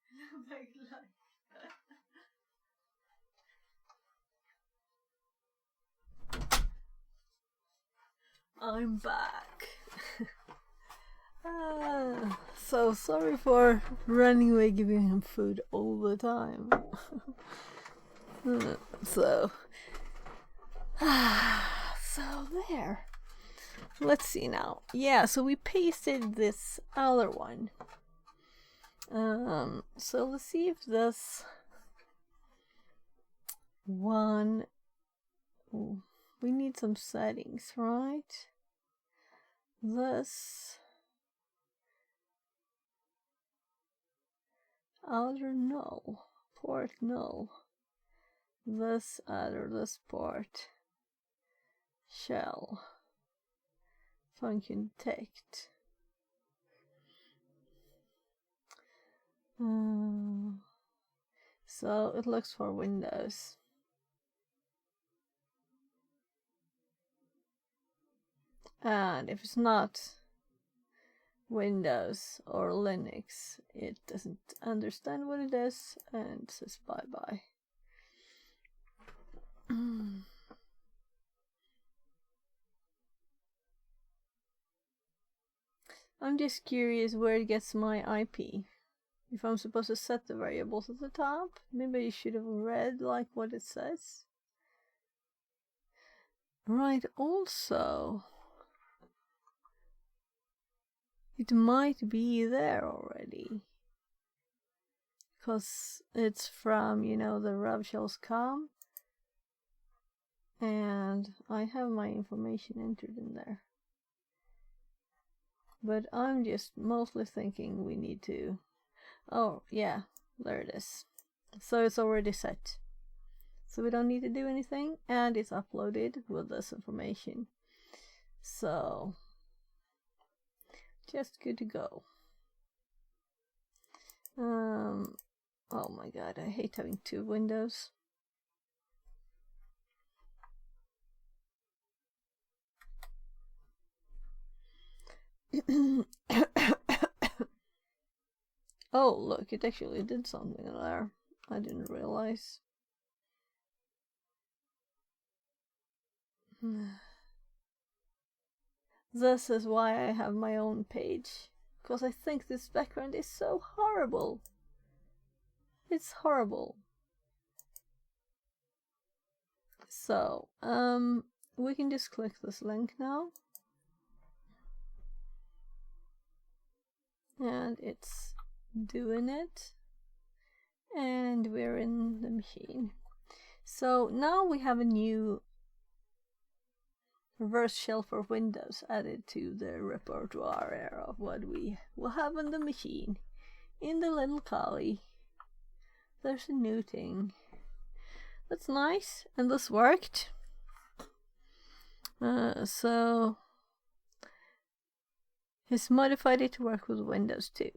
S1: Hello, bye, I'm back. So sorry for running away, giving him food all the time. So there. Let's see now. Yeah, so we pasted this other one. So let's see if this one. Ooh, we need some settings, right? This outer null, port null. This other, this port shell function detect. So it looks for Windows. And if it's not Windows or Linux, it doesn't understand what it is and says bye-bye. I'm just curious where it gets my IP. If I'm supposed to set the variables at the top, maybe you should have read like what it says. Right, also, it might be there already. Because it's from, you know, the RevShells.com. And I have my information entered in there. But I'm just mostly thinking we need to... Oh, yeah, there it is. So it's already set. So we don't need to do anything, and it's uploaded with this information. So, just good to go. Oh my god, I hate having two windows. Oh, look, it actually did something there. I didn't realize. This is why I have my own page. Because I think this background is so horrible. It's horrible. So, we can just click this link now. And it's doing it. And we're in the machine. So now we have a new reverse shell for Windows added to the repertoire of what we will have on the machine. In the little Kali, there's a new thing. That's nice, and this worked. So he's modified it to work with Windows too,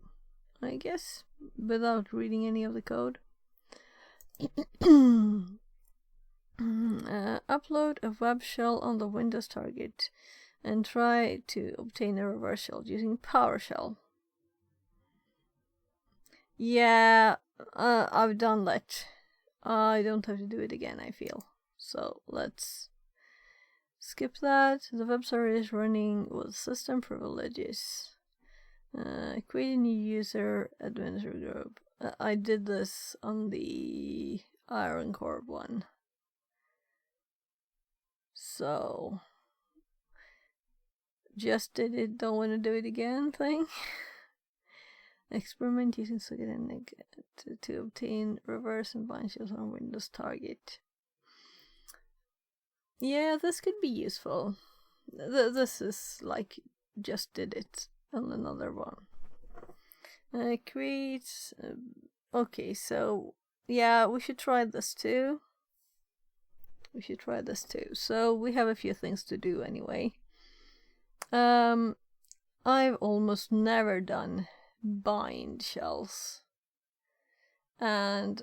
S1: I guess, without reading any of the code. Upload a web shell on the Windows target and try to obtain a reverse shell using PowerShell. Yeah, I've done that. I don't have to do it again, I feel. So let's skip that. The web server is running with system privileges. Create a new user, administrator group. I did this on the Iron Core one. So, just did it, don't want to do it again thing. Experiment using socket and to obtain reverse and bind shells on Windows target. Yeah, this could be useful. This is like just did it on another one. Create. Okay, so yeah, we should try this too. So we have a few things to do anyway. I've almost never done bind shells, and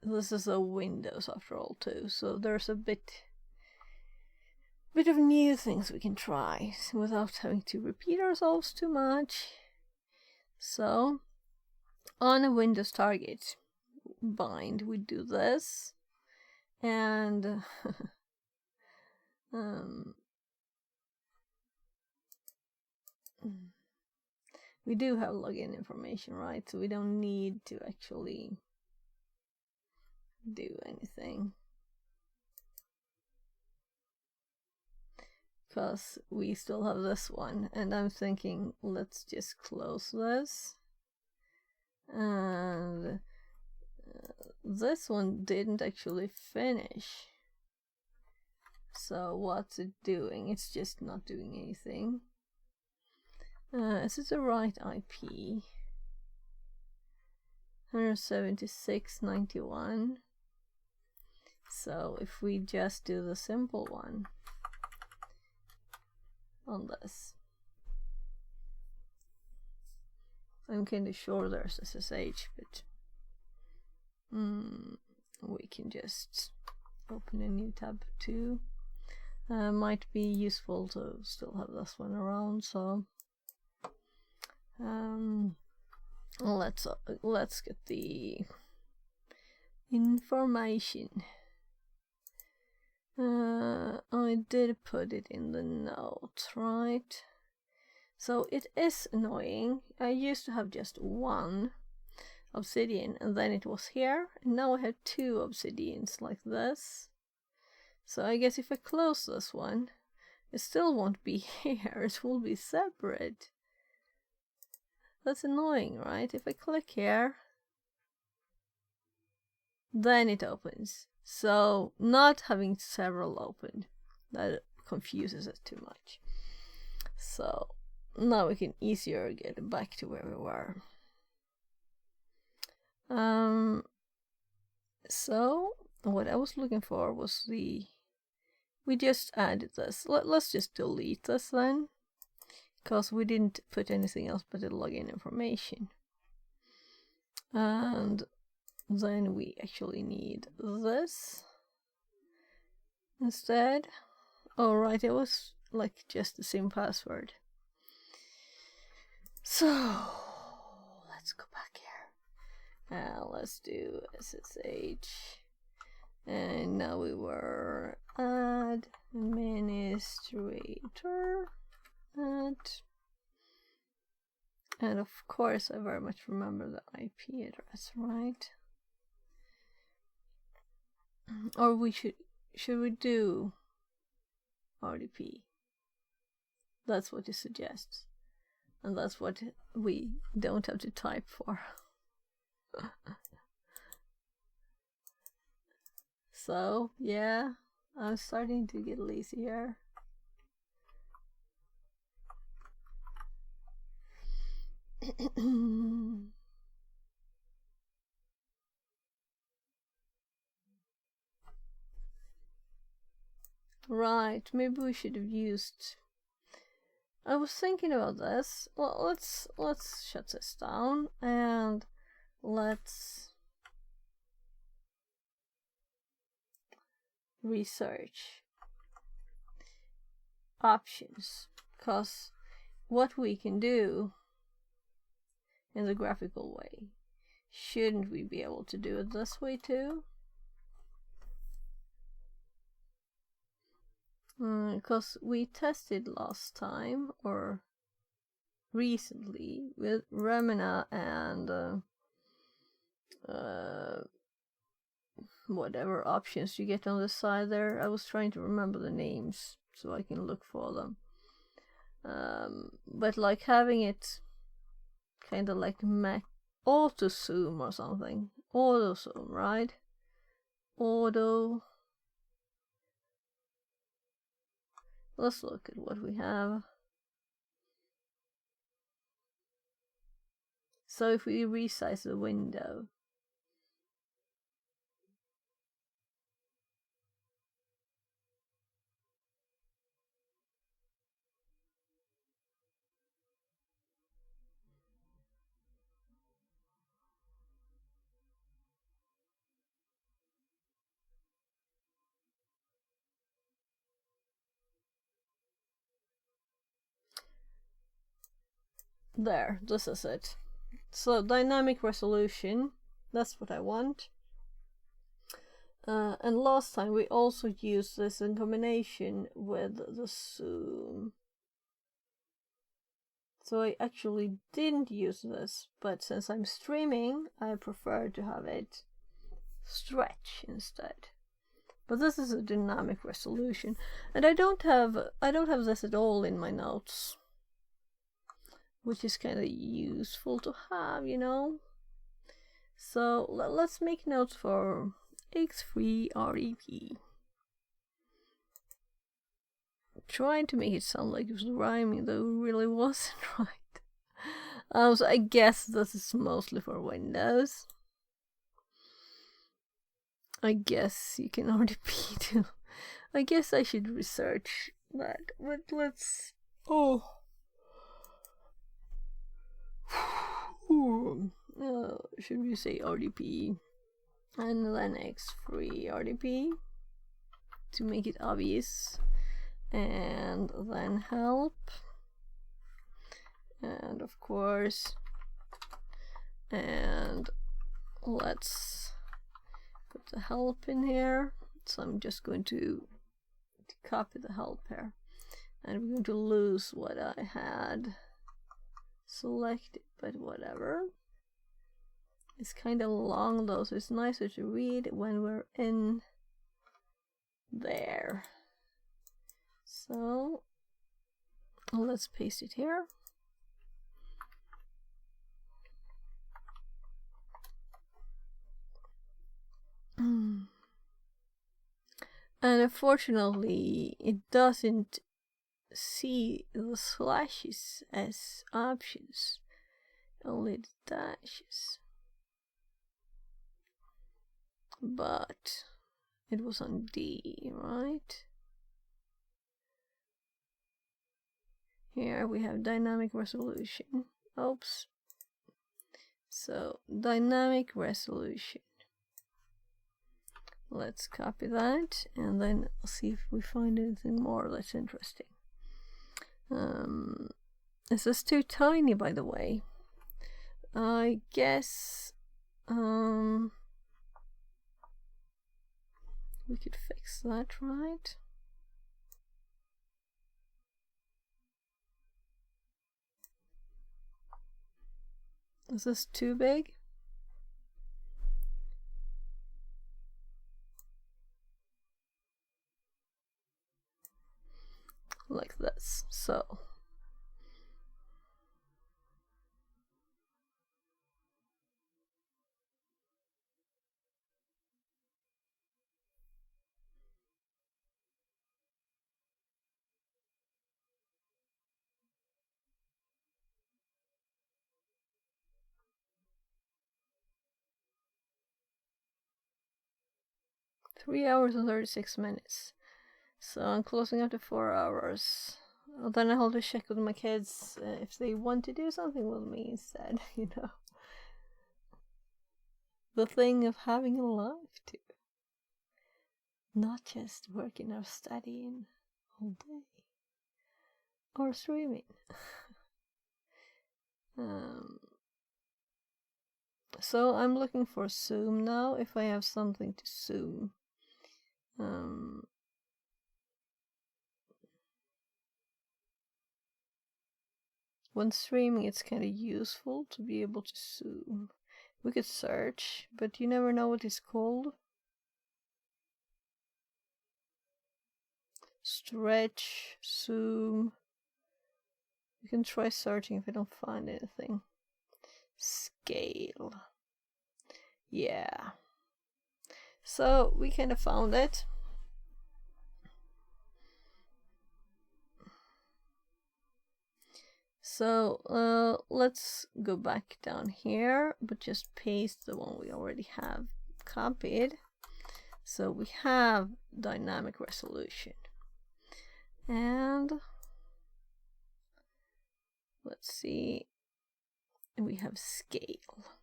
S1: this is a Windows after all too, so there's a bit of new things we can try without having to repeat ourselves too much. So on a Windows target bind, we do this, and we do have login information, right? So we don't need to actually do anything, because we still have this one. And I'm thinking, let's just close this. And this one didn't actually finish. So what's it doing? It's just not doing anything. Is it the right IP? 176.91. So if we just do the simple one on this, I'm kind of sure there's SSH, but we can just open a new tab too. Might be useful to still have this one around, so let's get the information. I did put it in the notes, right? So it is annoying. I used to have just one obsidian, and then it was here, and now I have two obsidians like this. So I guess if I close this one, it still won't be here, it will be separate. That's annoying, right? If I click here, then it opens. So not having several open, that confuses it too much. So now we can easier get back to where we were. So what I was looking for was we just added this. Let's just delete this then, because we didn't put anything else but the login information. And then we actually need this instead. Oh right, it was like just the same password. So let's go back here. Let's do SSH. And now we were administrator at, and of course I very much remember the IP address, right? Or should we do RDP? That's what it suggests, and that's what we don't have to type for. So yeah, I'm starting to get lazy here. Right, maybe we should have used. I was thinking about this. Well, let's shut this down and let's research options, because what we can do in the graphical way, shouldn't we be able to do it this way too? Because we tested last time, or recently, with Remina and whatever options you get on the side there. I was trying to remember the names so I can look for them. But like having it kind of like auto zoom or something. Auto zoom, right? Auto. Let's look at what we have. So if we resize the window, There, this is it. So dynamic resolution, that's what I want. And last time we also used this in combination with the zoom. So I actually didn't use this, but since I'm streaming, I prefer to have it stretch instead. But this is a dynamic resolution, and I don't have this at all in my notes, which is kind of useful to have, you know. So let's make notes for X3 RDP. Trying to make it sound like it was rhyming, though it really wasn't right. So I guess this is mostly for Windows. I guess you can RDP too. I guess I should research that, but let's... should we say RDP and then X3 RDP to make it obvious, and then help, and of course, and let's put the help in here. So I'm just going to copy the help here, and we're going to lose what I had selected, but whatever. It's kind of long though, so it's nicer to read when we're in there. So let's paste it here. And unfortunately, it doesn't see the slashes as options, only the dashes. But it was on D, right? Here we have dynamic resolution. Oops. So dynamic resolution. Let's copy that and then see if we find anything more that's interesting. This is too tiny, by the way. I guess we could fix that, right? Is this too big? Like this, so. Three hours and 36 minutes. So I'm closing up to 4 hours. Then I have to check with my kids if they want to do something with me instead, you know. The thing of having a life too. Not just working or studying all day. Or streaming. So I'm looking for zoom now, if I have something to zoom. When streaming, it's kind of useful to be able to zoom. We could search, but you never know what it's called. Stretch, zoom. You can try searching if you don't find anything. Scale. Yeah. So we kind of found it. So let's go back down here, but just paste the one we already have copied. So we have dynamic resolution. And let's see, we have scale.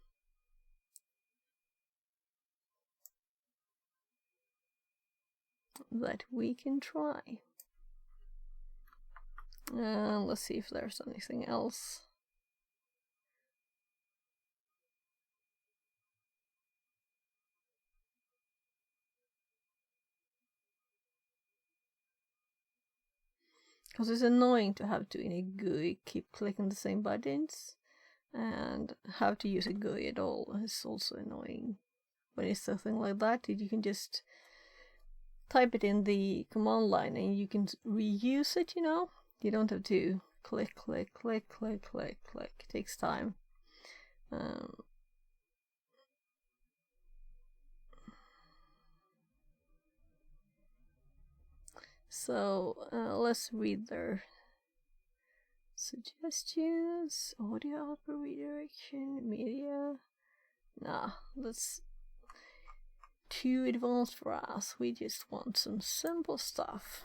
S1: That we can try. Let's see if there's anything else. Because it's annoying to have to, in a GUI, keep clicking the same buttons, and how to use a GUI at all is also annoying. When it's something like that, you can just type it in the command line and you can reuse it, you know? You don't have to click, click, click, click, click, click. It takes time. So let's read their suggestions. Audio output redirection, media. Nah, that's too advanced for us. We just want some simple stuff.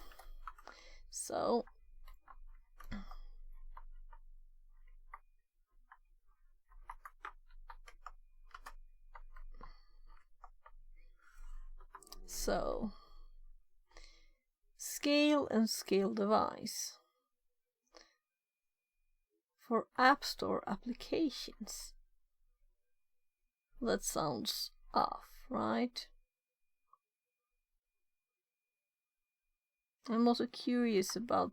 S1: So scale and scale device for App Store applications. That sounds off, right? I'm also curious about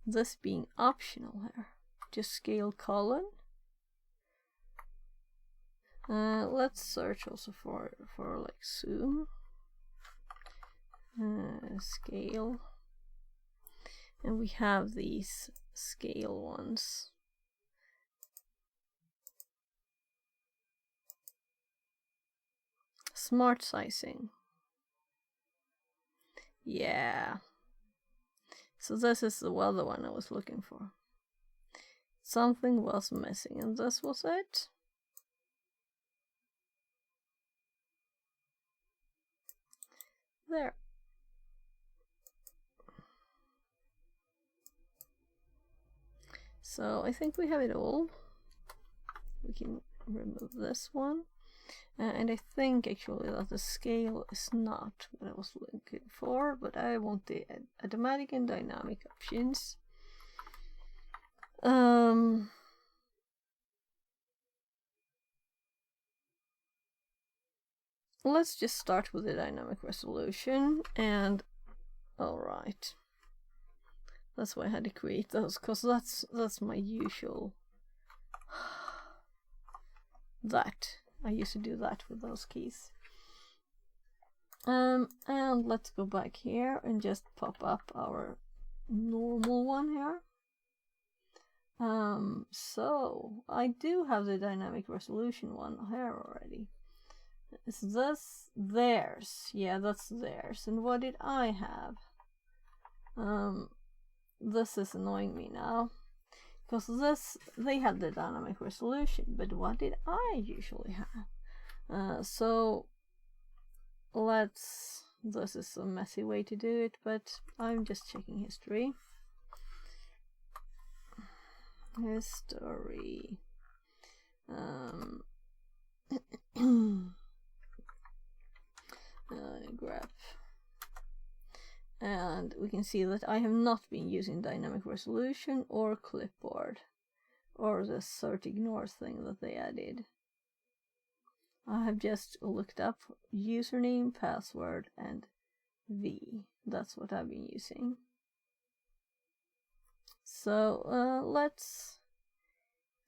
S1: this being optional here. Just scale colon. Let's search also for like zoom. Scale. And we have these scale ones. Smart sizing. Yeah. So this is the other one I was looking for. Something was missing, and this was it. There. So I think we have it all. We can remove this one. And I think actually that the scale is not what I was looking for, but I want the automatic and dynamic options. Let's just start with the dynamic resolution, and alright. That's why I had to create those, because that's my usual. I used to do that with those keys. And let's go back here and just pop up our normal one here. So I do have the dynamic resolution one here already. Is this theirs? Yeah, that's theirs. And what did I have? This is annoying me now. Because they had the dynamic resolution, but what did I usually have? So this is a messy way to do it, but I'm just checking history. History. Graph. And we can see that I have not been using dynamic resolution or clipboard or the cert ignore thing that they added. I have just looked up username, password, and V. That's what I've been using. So let's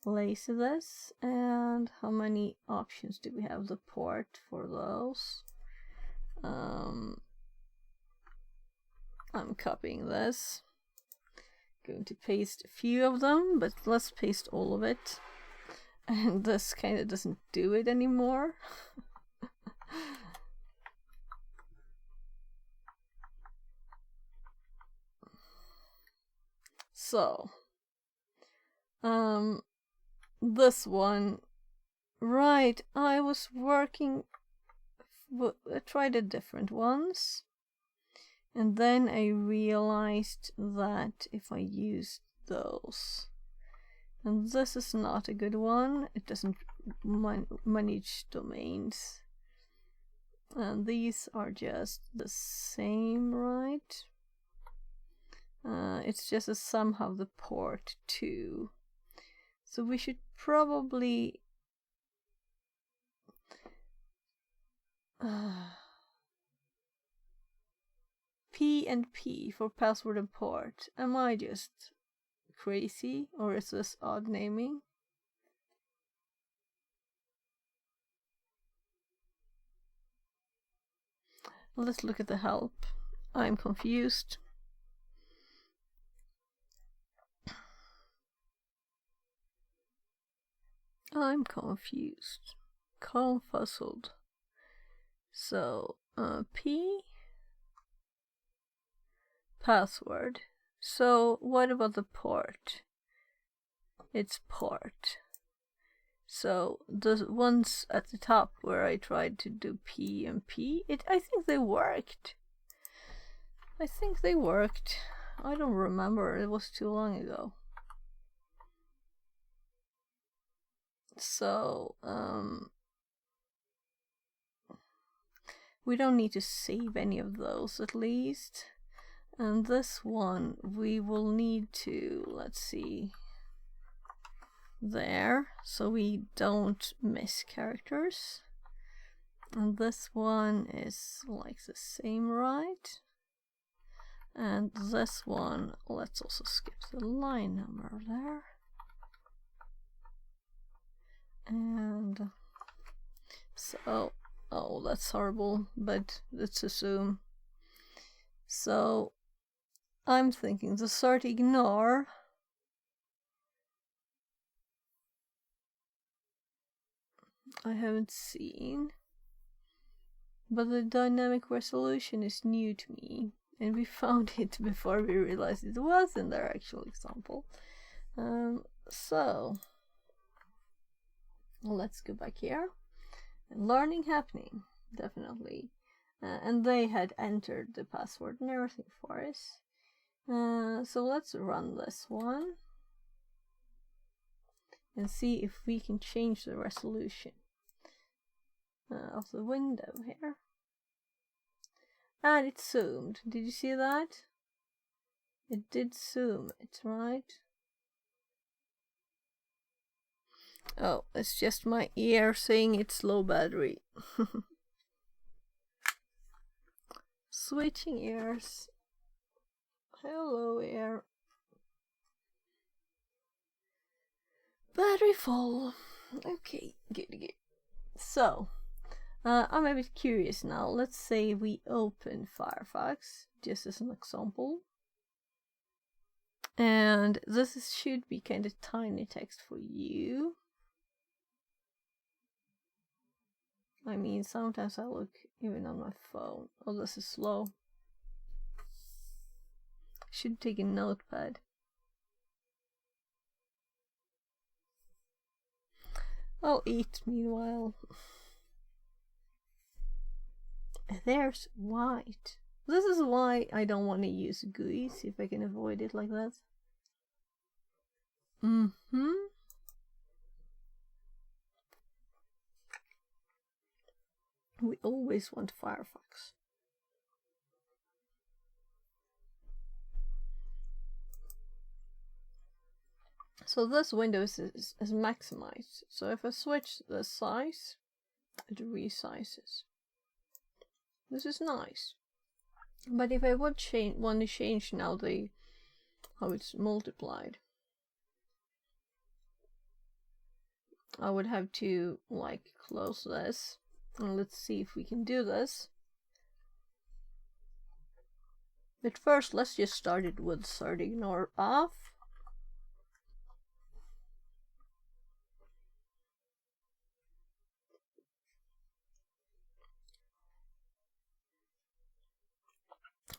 S1: lazy this. And how many options do we have? The port for those. I'm copying this. Going to paste a few of them, but let's paste all of it. And this kind of doesn't do it anymore. So, this one, right, I was working, I tried a different ones. And then I realized that if I used those, and this is not a good one, it doesn't manage domains. And these are just the same, right? It's just somehow the port too. So we should probably P and P for password and port. Am I just crazy, or is this odd naming? Let's look at the help. I'm confused. I'm confused. Confuzzled. So, P password. So, what about the port? It's port. So, the ones at the top where I tried to do P and P, I think they worked. I think they worked. I don't remember, it was too long ago. So, we don't need to save any of those at least. And this one we will need to, let's see, there, so we don't miss characters. And this one is like the same, right? And this one, let's also skip the line number there. And so, oh, that's horrible, but let's assume. So, I'm thinking the sort ignore I haven't seen, but the dynamic resolution is new to me, and we found it before we realized it was in their actual example. So let's go back here. Learning happening, definitely. And they had entered the password and everything for us. So let's run this one and see if we can change the resolution of the window here. And it zoomed. Did you see that? It did zoom it, right? Oh, it's just my ear saying it's low battery. Switching ears. Hello, ear. Battery full. Okay, good. So, I'm a bit curious now. Let's say we open Firefox, just as an example. And this should be kind of tiny text for you. I mean, sometimes I look even on my phone. Oh, this is slow. Should take a notepad. I'll eat meanwhile. There's white. This is why I don't want to use GUIs, if I can avoid it like that. We always want Firefox. So this window is maximized. So if I switch the size, it resizes. This is nice. But if I would want to change now how it's multiplied, I would have to close this. And let's see if we can do this. But first, let's just start it with sort ignore off.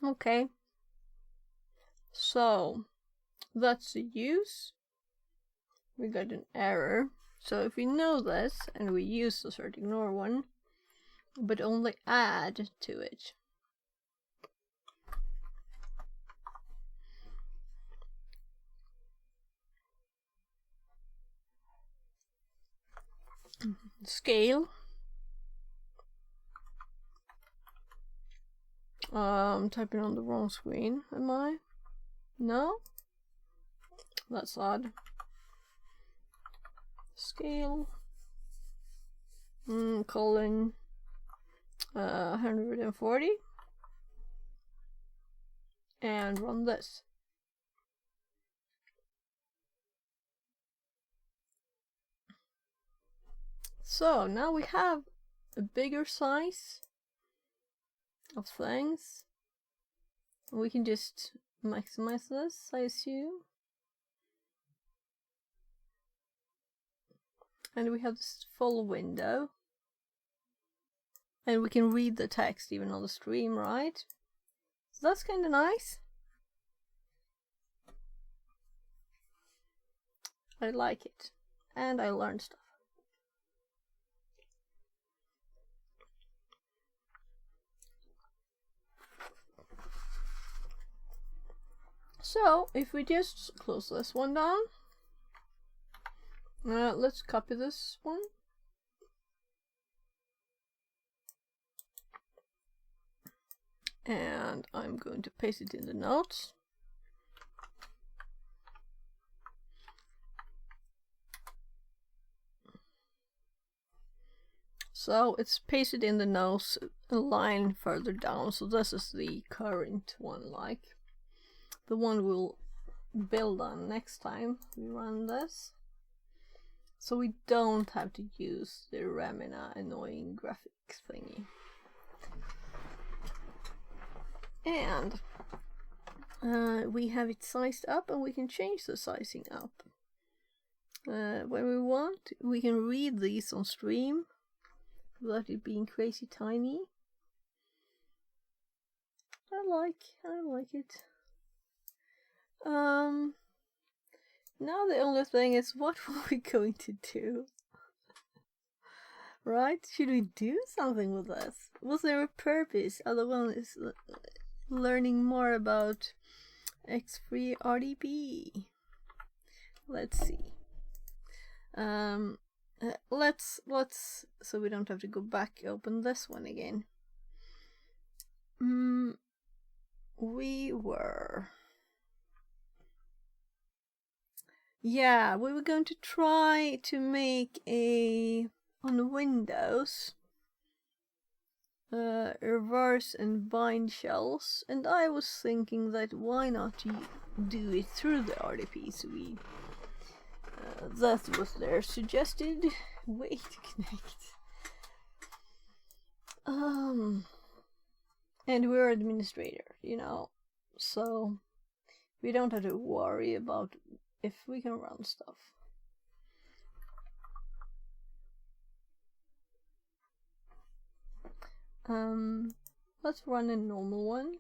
S1: Okay. So that's the use. We got an error. So if we know this and we use the sort ignore one, but only add to it. Scale. I'm typing on the wrong screen, am I? No? That's odd. Scale. Colon 140. and run this. So now we have a bigger size of things. We can just maximize this, I assume. And we have this full window. And we can read the text even on the stream, right? So that's kind of nice. I like it. And I learned stuff. So, if we just close this one down, let's copy this one. And I'm going to paste it in the notes. So it's pasted in the notes a line further down. So this is the current one, like the one we'll build on next time we run this. So we don't have to use the Remina annoying graphics thingy. And we have it sized up, and we can change the sizing up. When we want, we can read these on stream without it being crazy tiny. I like it. Now the only thing is, what were we going to do? Right? Should we do something with this? Was there a purpose? Other one is learning more about X3 RDP. Let's see. Let's so we don't have to go back, open this one again. We were going to try to make a on Windows reverse and bind shells, and I was thinking that why not do it through the RDP. So we that was their suggested way to connect. And we're administrator, you know, so we don't have to worry about if we can run stuff. Let's run a normal one.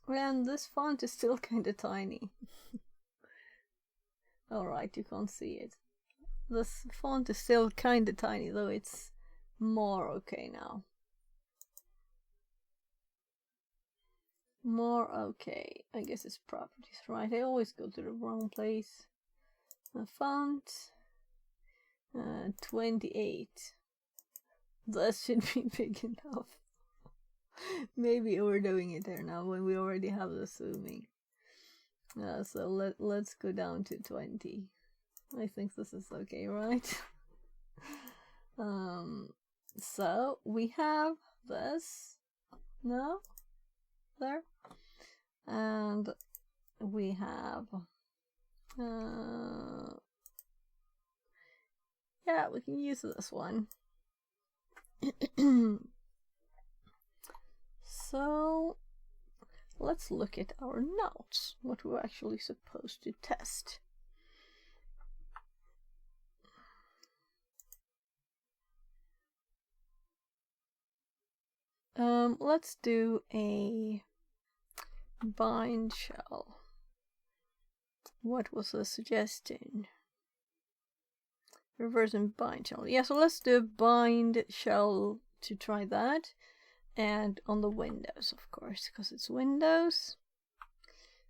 S1: And this font is still kinda tiny. Alright, you can't see it. This font is still kinda tiny, though it's more okay now. More okay. I guess it's properties, right? I always go to the wrong place. Font 28. That should be big enough. Maybe overdoing it there now when we already have the zooming. So let's go down to 20. I think this is okay, right? So we have this. No? There. And we have yeah, we can use this one. So let's look at our notes, what we're actually supposed to test. Let's do a bind shell. What was the suggestion? Reverse and bind shell. Yeah, so let's do a bind shell to try that. And on the Windows, of course, because it's Windows.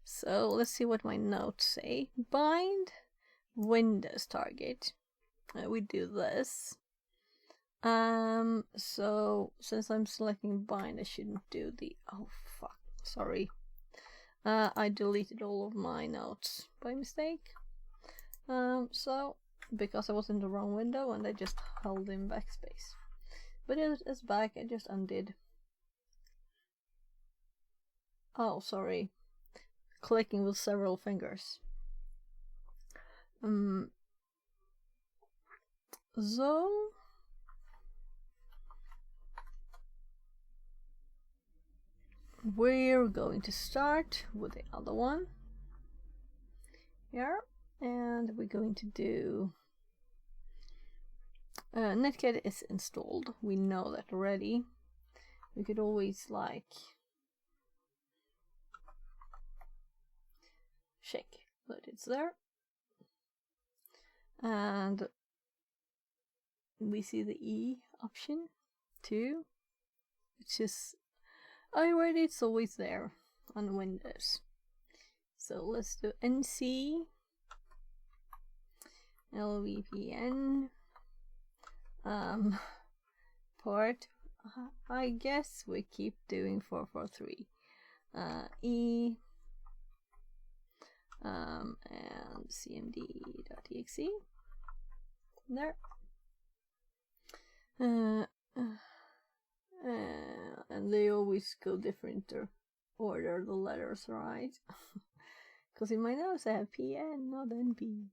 S1: So let's see what my notes say. Bind Windows target. We do this. So since I'm selecting bind, I shouldn't do the, oh fuck, sorry. I deleted all of my notes by mistake. So because I was in the wrong window and I just held in backspace. But it's back, I just undid. Oh, sorry. Clicking with several fingers. So we're going to start with the other one here, and we're going to do Netcat is installed. We know that already. We could always like check that it's there, and we see the E option too, which is already, it's always there on Windows. So let's do NC LVPN port. I guess we keep doing 443 E and cmd.exe there. And they always go different order, the letters, right? Because in my notes I have PN, not NP.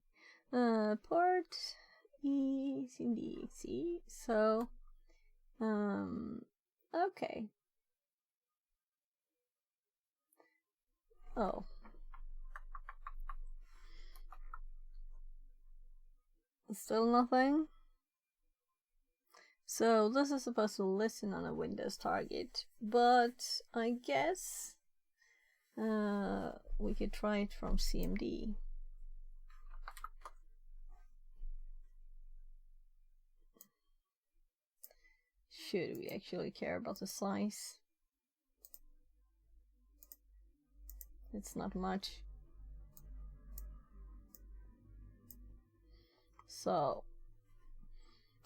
S1: Port E cmd.exe. So okay. Oh. Still nothing? So this is supposed to listen on a Windows target, but I guess we could try it from CMD. Should we actually care about the size? It's not much. So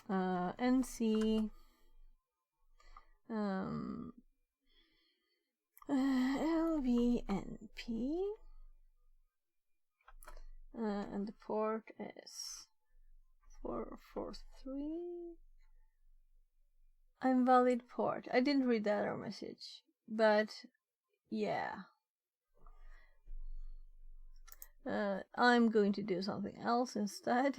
S1: NC LVNP and the port is 443. Invalid port. I didn't read that error message, but yeah. I'm going to do something else instead.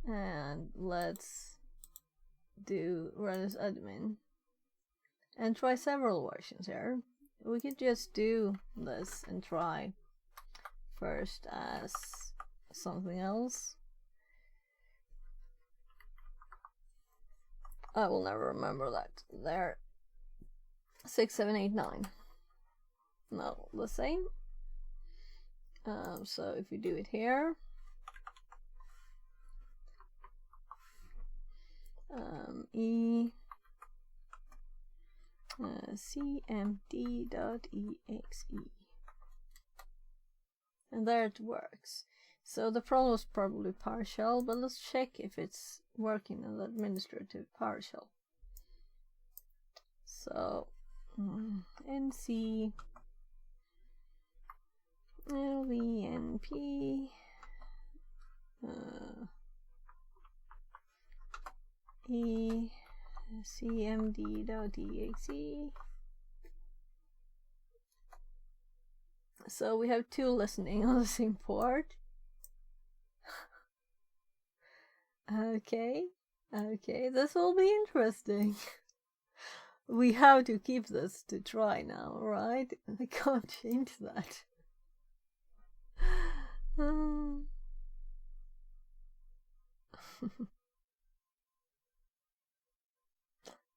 S1: And let's do run as admin and try several versions here. We could just do this and try first as something else. I will never remember that. There. 6789. No, the same. So if we do it here, E cmd.exe, and there it works. So the problem was probably PowerShell, but let's check if it's working in the administrative PowerShell. So NC LVNP E cmd.exe. So we have two listening on the same port. Okay, this will be interesting. We have to keep this to try now, right? I can't change that.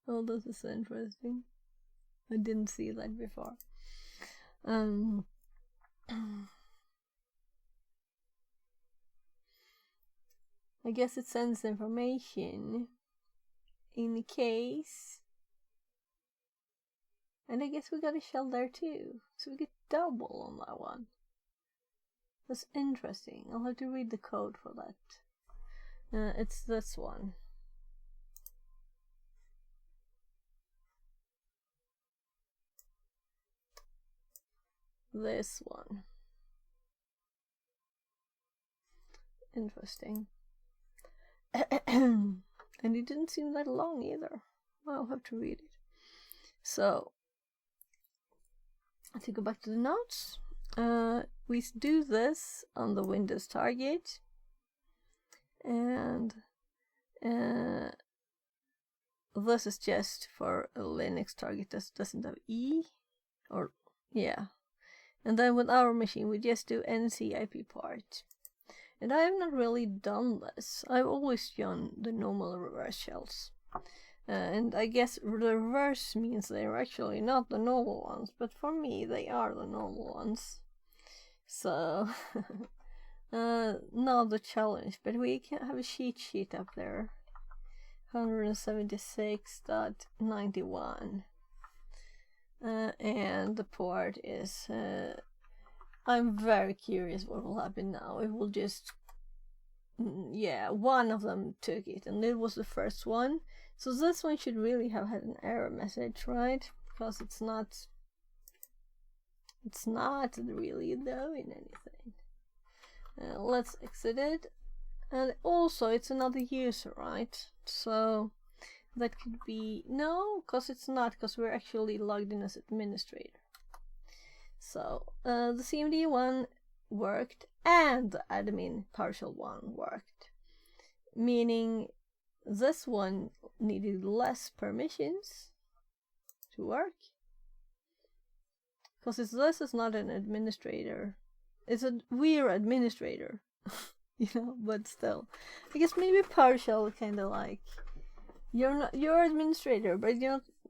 S1: Oh, this is interesting. I didn't see that before. I guess it sends information in case, and I guess we got a shell there too, so we get double on that one. That's interesting. I'll have to read the code for that. It's this one. This one. Interesting. And it didn't seem that long either. I'll have to read it. So, to go back to the notes, we do this on the Windows target, and this is just for a Linux target that doesn't have E, or yeah. And then with our machine, we just do NCIP part. And I have not really done this. I've always done the normal reverse shells. And I guess the reverse means they're actually not the normal ones, but for me, they are the normal ones. So, not the challenge, but we can have a cheat sheet up there. 176.91. And the port is, I'm very curious what will happen now. It will just, yeah, one of them took it, and it was the first one. So this one should really have had an error message, right? Because it's not really doing anything. Let's exit it. And also, it's another user, right? So that could be, no, because it's not, because we're actually logged in as administrator. So the CMD one worked and the admin partial one worked, meaning this one needed less permissions to work, because this is not an administrator, we're administrator. You know, but still, I guess maybe partial kind of like you're administrator, but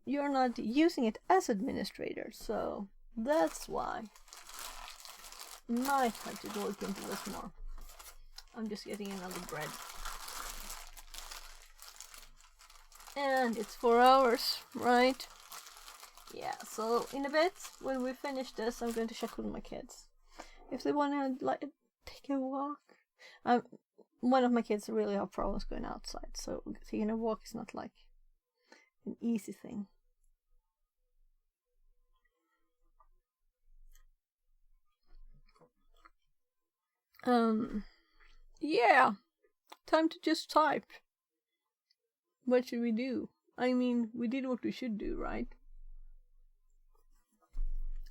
S1: you're not using it as administrator, so that's why. Might have to look into this more. I'm just getting another bread, and it's 4 hours, right? Yeah. So in a bit, when we finish this, I'm going to check with my kids if they want to like take a walk. One of my kids really have problems going outside, so taking a walk is not like an easy thing. Yeah, time to just type. What should we do? I mean, we did what we should do, right?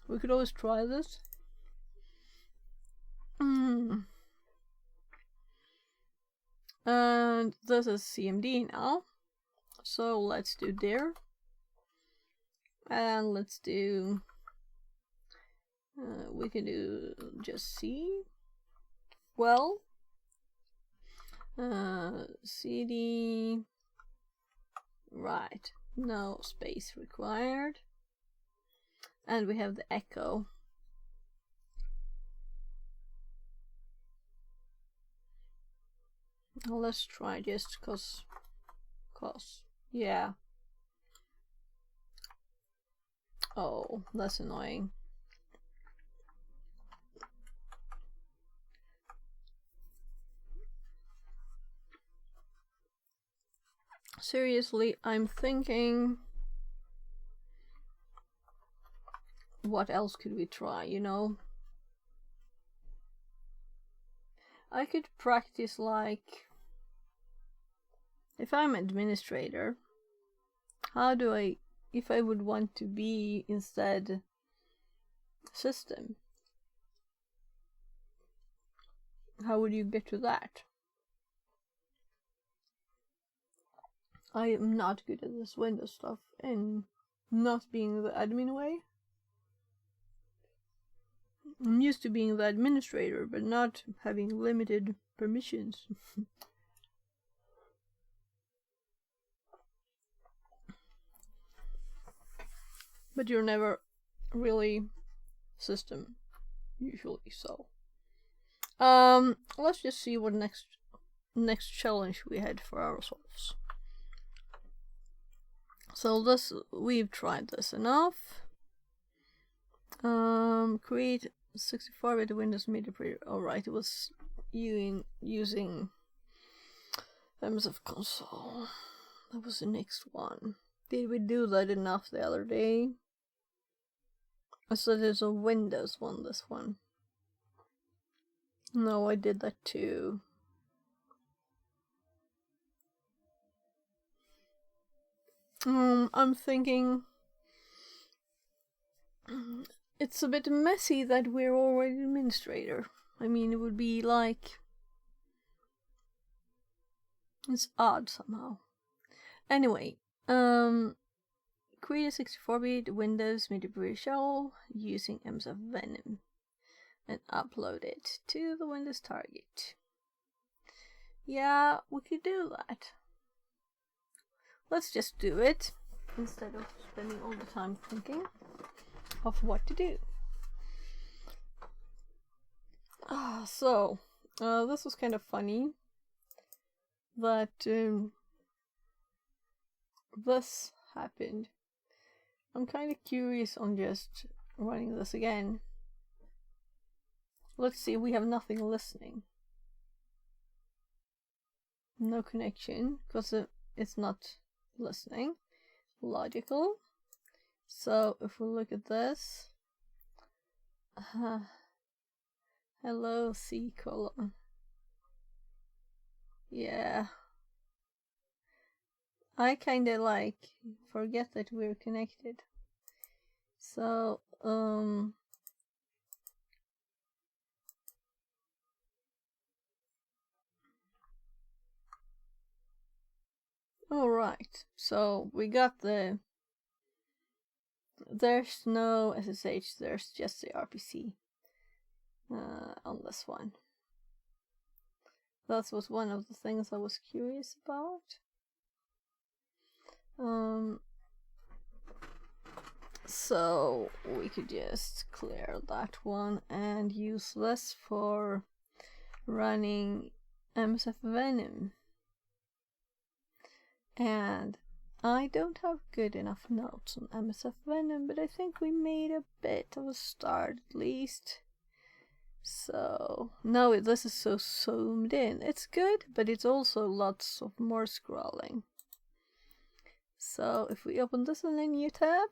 S1: We could always try this. And this is CMD now, so let's do dir, and let's do, we can do just C, well, CD, right, no space required, and we have the echo. Let's try just cause, yeah. Oh, that's annoying. Seriously, I'm thinking, what else could we try, you know? I could practice like, if I'm administrator, how do I, if I would want to be instead system, how would you get to that? I am not good at this Windows stuff, and not being the admin way. I'm used to being the administrator, but not having limited permissions. But you're never really system, usually, so. Let's just see what next challenge we had for ourselves. So this, we've tried this enough. Create 64-bit Windows Media Player. Alright, it was using MS Console. That was the next one. Did we do that enough the other day? I said it's a Windows one, this one. No, I did that too. I'm thinking it's a bit messy that we're already administrator. I mean, it would be like... It's odd somehow. Anyway, create a 64-bit Windows MediaPreader shell using MSF Venom and upload it to the Windows target. Yeah, we could do that. Let's just do it instead of spending all the time thinking of what to do. So this was kind of funny that this happened. I'm kind of curious on just running this again. Let's see, we have nothing listening. No connection, because it's not listening. Logical. So if we look at this, hello C colon. Yeah, I kind of like forget that we're connected. So all right, so we got there's no SSH, there's just the RPC on this one. That was one of the things I was curious about. So we could just clear that one and use this for running MSF Venom. And I don't have good enough notes on MSF Venom, but I think we made a bit of a start at least. So now this is so zoomed in. It's good, but it's also lots of more scrolling. So if we open this in a new tab,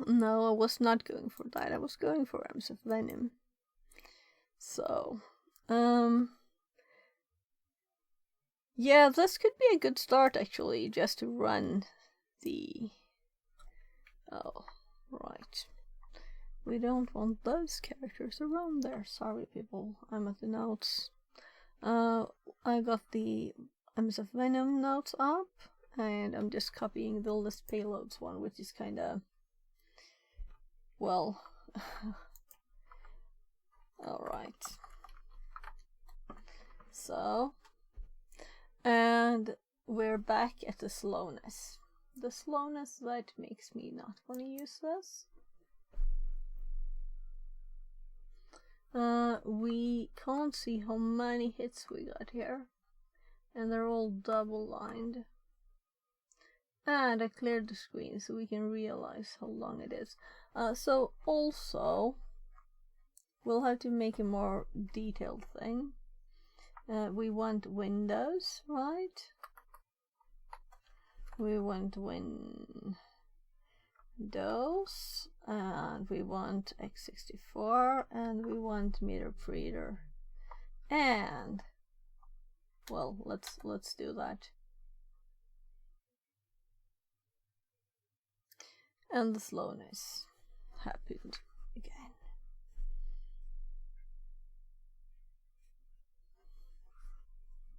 S1: no, I was not going for that. I was going for MSF Venom. So yeah, this could be a good start actually, just to run the... Oh, right. We don't want those characters around there. Sorry people, I'm at the notes. I got the MSF Venom notes up, and I'm just copying the list payloads one, which is kinda... well... Alright. So... and we're back at the slowness. The slowness that makes me not want to use this. We can't see how many hits we got here. And they're all double lined. And I cleared the screen so we can realize how long it is. So also, we'll have to make a more detailed thing. We want Windows, right? We want Windows, and we want x64, and we want MediaPreader, and well, let's do that. And the slowness happened again.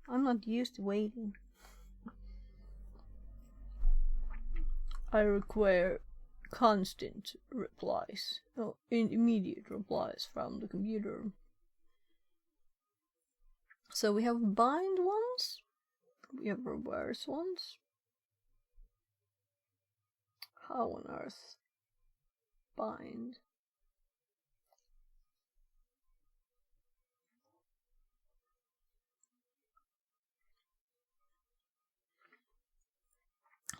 S1: I'm not used to waiting. I require constant replies, immediate replies from the computer. So we have bind ones, we have reverse ones. How on earth bind?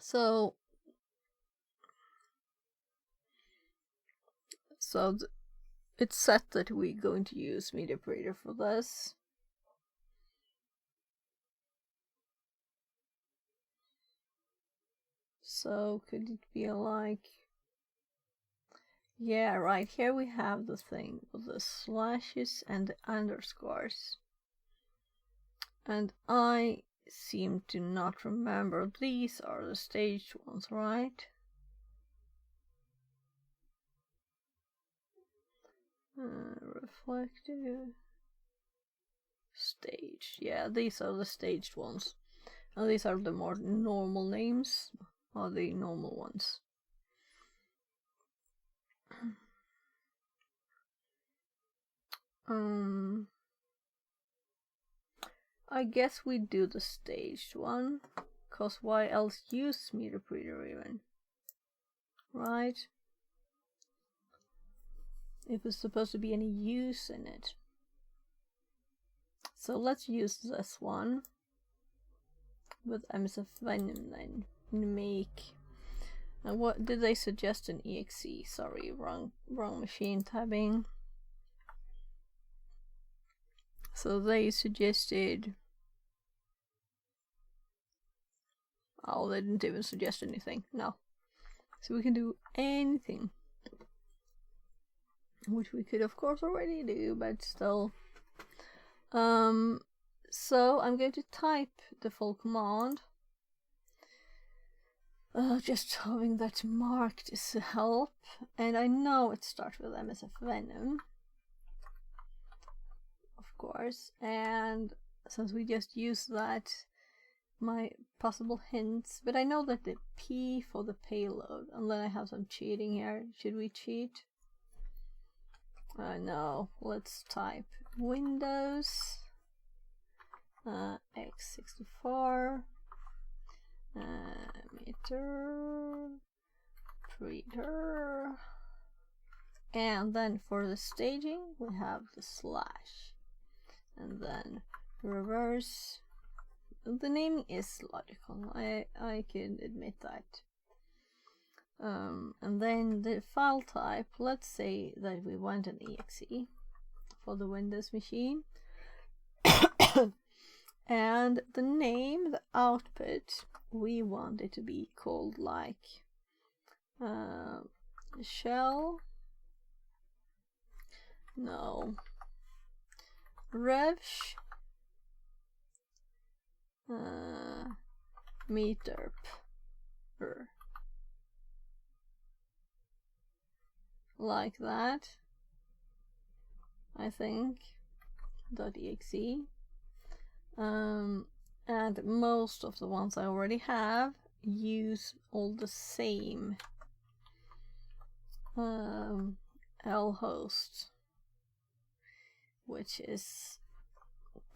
S1: So it's set that we're going to use MediaPreader for this. So could it be like, yeah, right here we have the thing with the slashes and the underscores. And I seem to not remember. These are the staged ones, right? Reflective. Staged. Yeah, these are the staged ones. And these are the more normal names, or the normal ones. I guess we do the staged one, cause why else use MeterPreter even? Right? If it's supposed to be any use in it. So let's use this one with MSF Venom then. Make. And what did they suggest in exe? Sorry, wrong machine tabbing. So they suggested. Oh, they didn't even suggest anything. No. So we can do anything. Which we could of course already do, but still. So I'm going to type the full command. Just having that marked is a help. And I know it starts with MSF Venom. Of course. And since we just used that, my possible hints. But I know that the P for the payload. And then I have some cheating here. Should we cheat? No. Let's type Windows x64 MeterPreter, and then for the staging we have the slash, and then reverse. The naming is logical, I can admit that. And then the file type, let's say that we want an exe for the Windows machine. And the name, the output, we want it to be called like shell. No. Revsh. MeterP. Like that. I think. .exe. And most of the ones I already have use all the same lhost, which is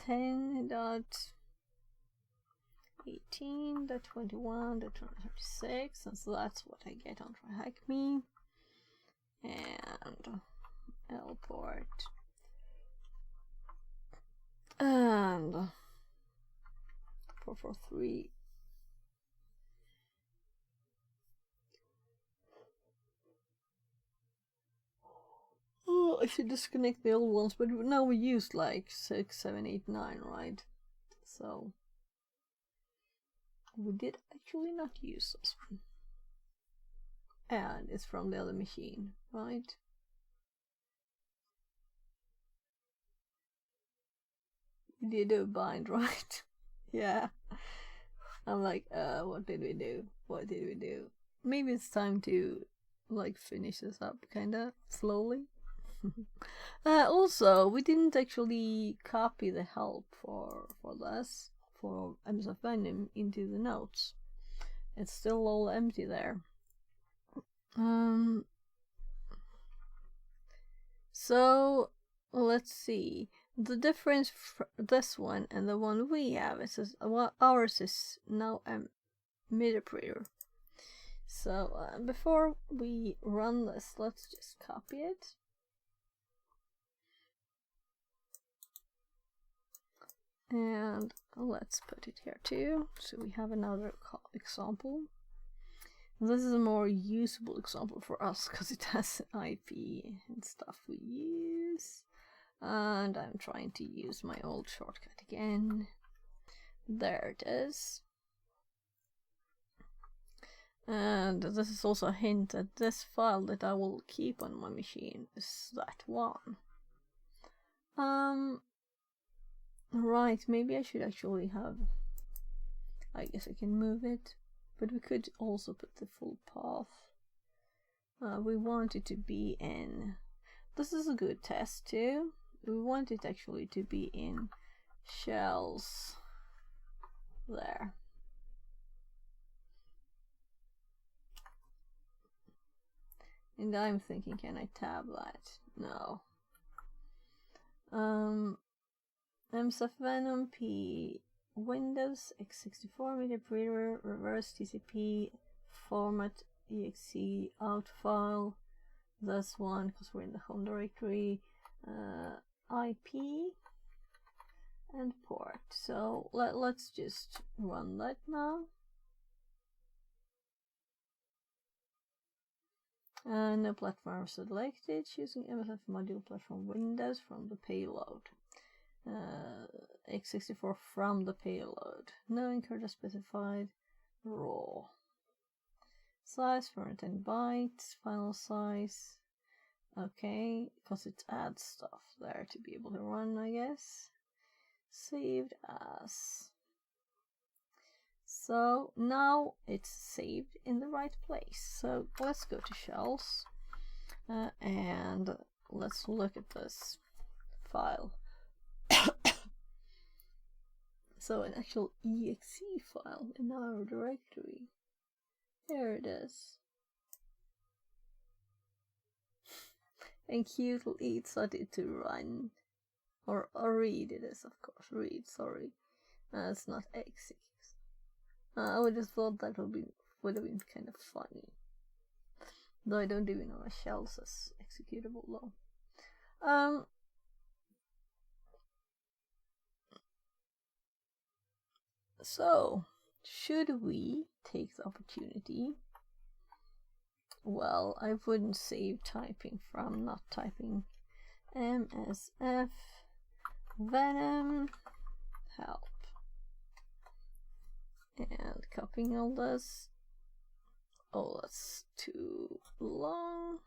S1: 10.18.21.236, and so that's what I get on TryHackMe. And lport and 443. Oh, I should disconnect the old ones, but now we used like 6, 7, 8, 9, right? So we did actually not use this one. And it's from the other machine, right? We did a bind, right? Yeah. I'm like, what did we do? What did we do? Maybe it's time to like finish this up kinda slowly. Also, we didn't actually copy the help for this, for MSF Venom, into the notes. It's still all empty there. So let's see. The difference this one and the one we have is ours is now MeterPreter. So before we run this, let's just copy it. And let's put it here too, so we have another example. This is a more usable example for us because it has IP and stuff we use. And I'm trying to use my old shortcut again. There it is. And this is also a hint that this file that I will keep on my machine is that one. Right, maybe I should actually have I guess I can move it, but we could also put the full path. We want it to be in, this is a good test too, we want it actually to be in shells there. And I'm thinking, can I tab that? No. MSF Venom P Windows x64 media printer reverse TCP format exe out file. This one because we're in the home directory. IP and port. So let's just run that now. No platform selected. Choosing MSF module platform Windows from the payload. x64 from the payload. No encoder specified. Raw. Size 410 bytes. Final size. Okay, because it adds stuff there to be able to run, I guess. Saved as. So now it's saved in the right place. So let's go to shells and let's look at this file. So an actual exe file in our directory. There it is. And Qtl eat started to run. Or read it is, of course. Read, sorry. It's not execute. I would have thought that would have been kind of funny. Though I don't even know a shells as executable though. So, should we take the opportunity? Well, I wouldn't save typing from not typing MSF Venom help and copying all this. Oh, that's too long.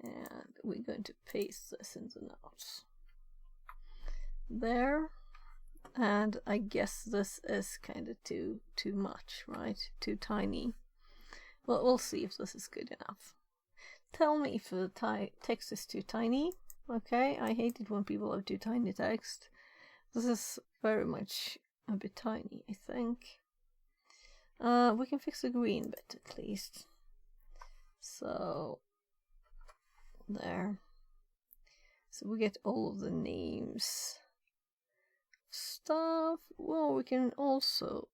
S1: And we're going to paste this in the notes. There. And I guess this is kind of too much, right? Too tiny. Well, we'll see if this is good enough. Tell me if the text is too tiny. Okay, I hate it when people have too tiny text. This is very much a bit tiny, I think. We can fix the green bit at least. So, there. So we get all of the names. Stuff. Well, we can also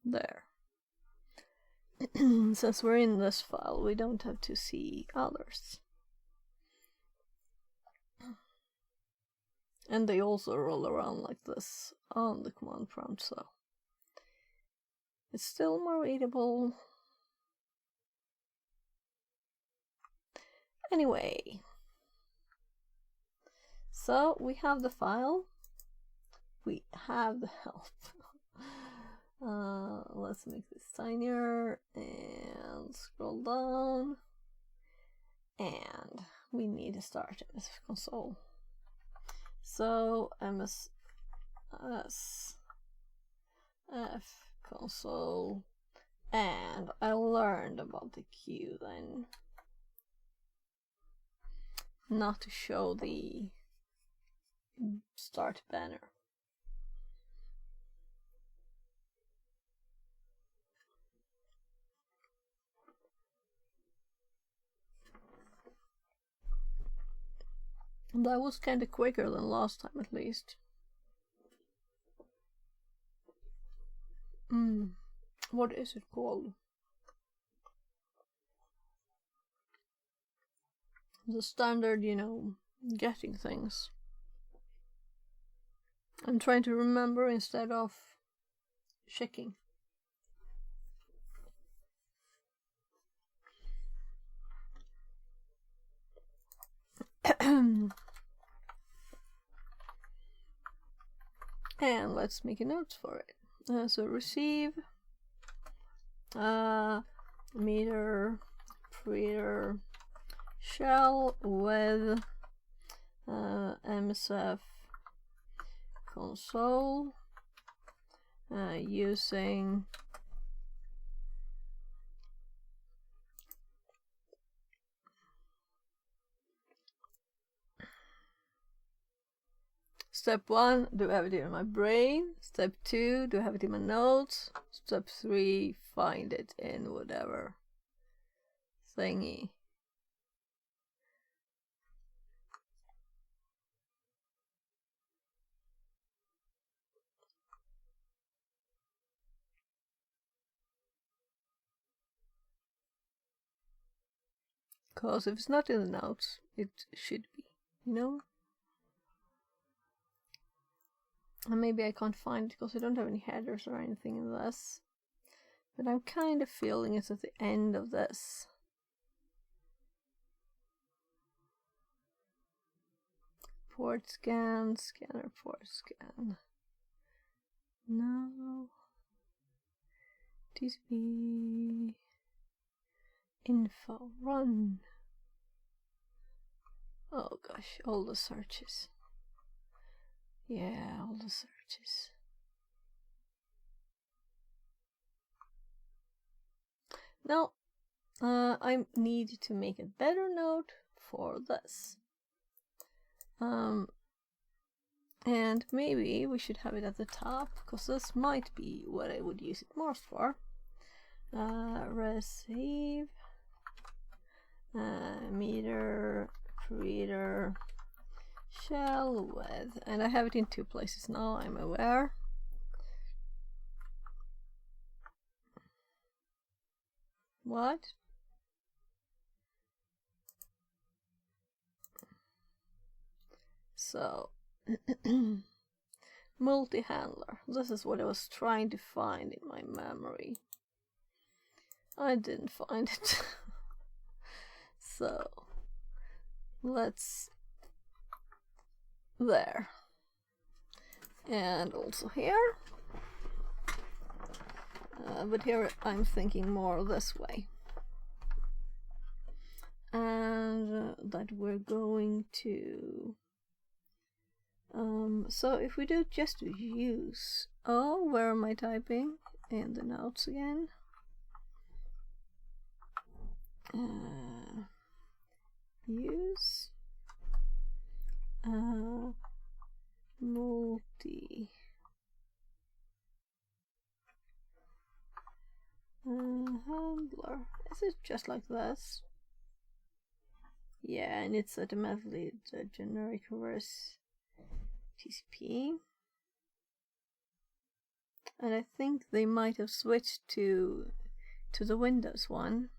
S1: there. Since we're in this file, we don't have to see others. And they also roll around like this on the command prompt, so it's still more readable. Anyway, so we have the file, we have the help. Let's make this tinier and scroll down, and we need to start MSF console. So MSF console, and I learned about the queue then. Not to show the start banner. That was kind of quicker than last time, at least. What is it called? The standard, you know, getting things. I'm trying to remember instead of checking. And let's make a note for it. So receive meter creator shell with MSF console using step 1, do I have it in my brain? Step 2, do I have it in my notes? Step 3, find it in whatever thingy. Because if it's not in the notes, it should be, you know? And maybe I can't find it because I don't have any headers or anything in this. But I'm kind of feeling it's at the end of this. Port scan, scanner port scan. No. TCP info run. Oh gosh, all the searches. Yeah, all the searches. Now, I need to make a better note for this. And maybe we should have it at the top, because this might be what I would use it most for. Receive meter creator shell with, and I have it in 2 places now, I'm aware. What? So multi-handler, this is what I was trying to find in my memory. I didn't find it. So let's there, and also here, but here I'm thinking more this way, and that we're going to so if we do just use, oh, where am I typing? In the notes again. Use multi handler. Is it just like this? Yeah, and it's automatically the generic reverse TCP. And I think they might have switched to the Windows one.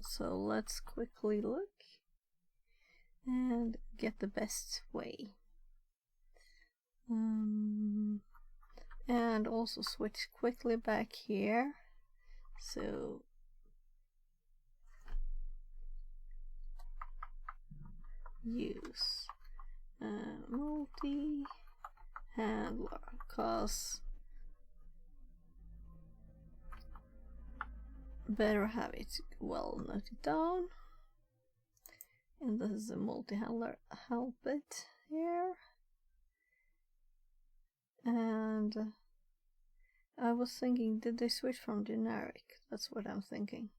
S1: So let's quickly look and get the best way. And also switch quickly back here. So use multi-handler, cause better have it well noted down. And this is a multi-handler, help it here. And I was thinking, did they switch from generic? That's what I'm thinking.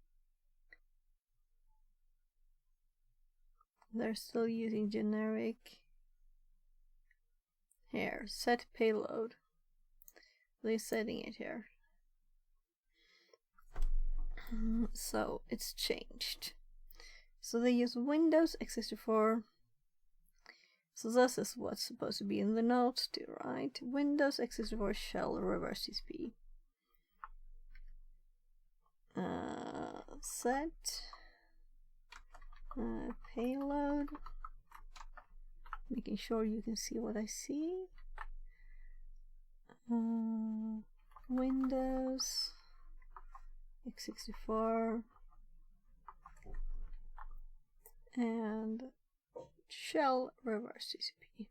S1: They're still using generic. Here, set payload. They're setting it here. So it's changed. So they use Windows x64. So this is what's supposed to be in the notes too, right? Windows x64 shell reverse TCP. Set payload. Making sure you can see what I see. Windows x64 and shell reverse TCP.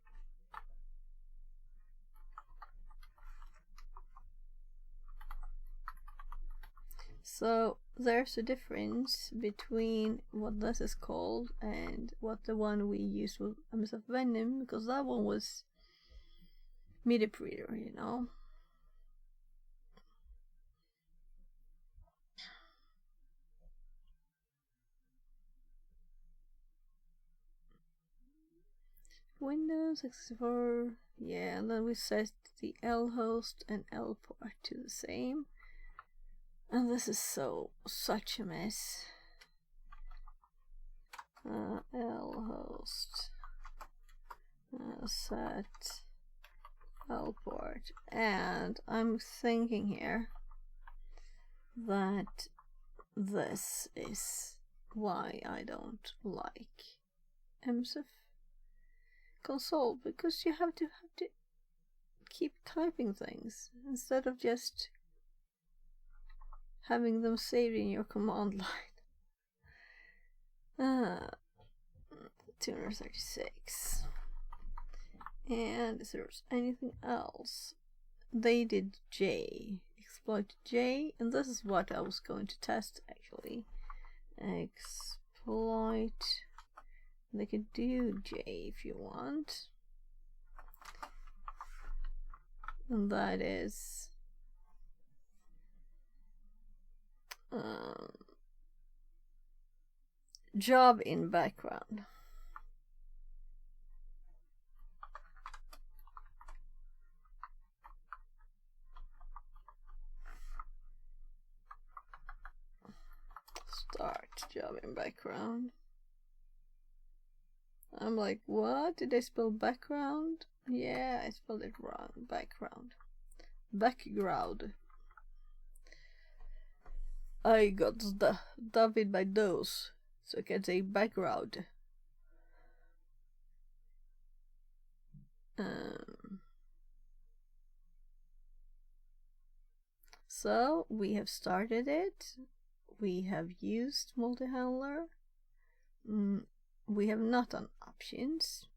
S1: So there's a difference between what this is called and what the one we used with MSF Venom, because that one was MIDI reader, you know. Windows 64, yeah, and then we set the L host and L port to the same. And this is such a mess. L host, set L port, and I'm thinking here that this is why I don't like MSF console, because you have to keep typing things instead of just having them saved in your command line. 236. And is there anything else? They did J, exploit J, and this is what I was going to test actually. Exploit. They could do J if you want. And that is job in background. Start job in background. I'm like, what? Did I spell background? Yeah, I spelled it wrong. Background. Background. I got the David by those, so I can say background. So we have started it. We have used multi-handler. We have not done options.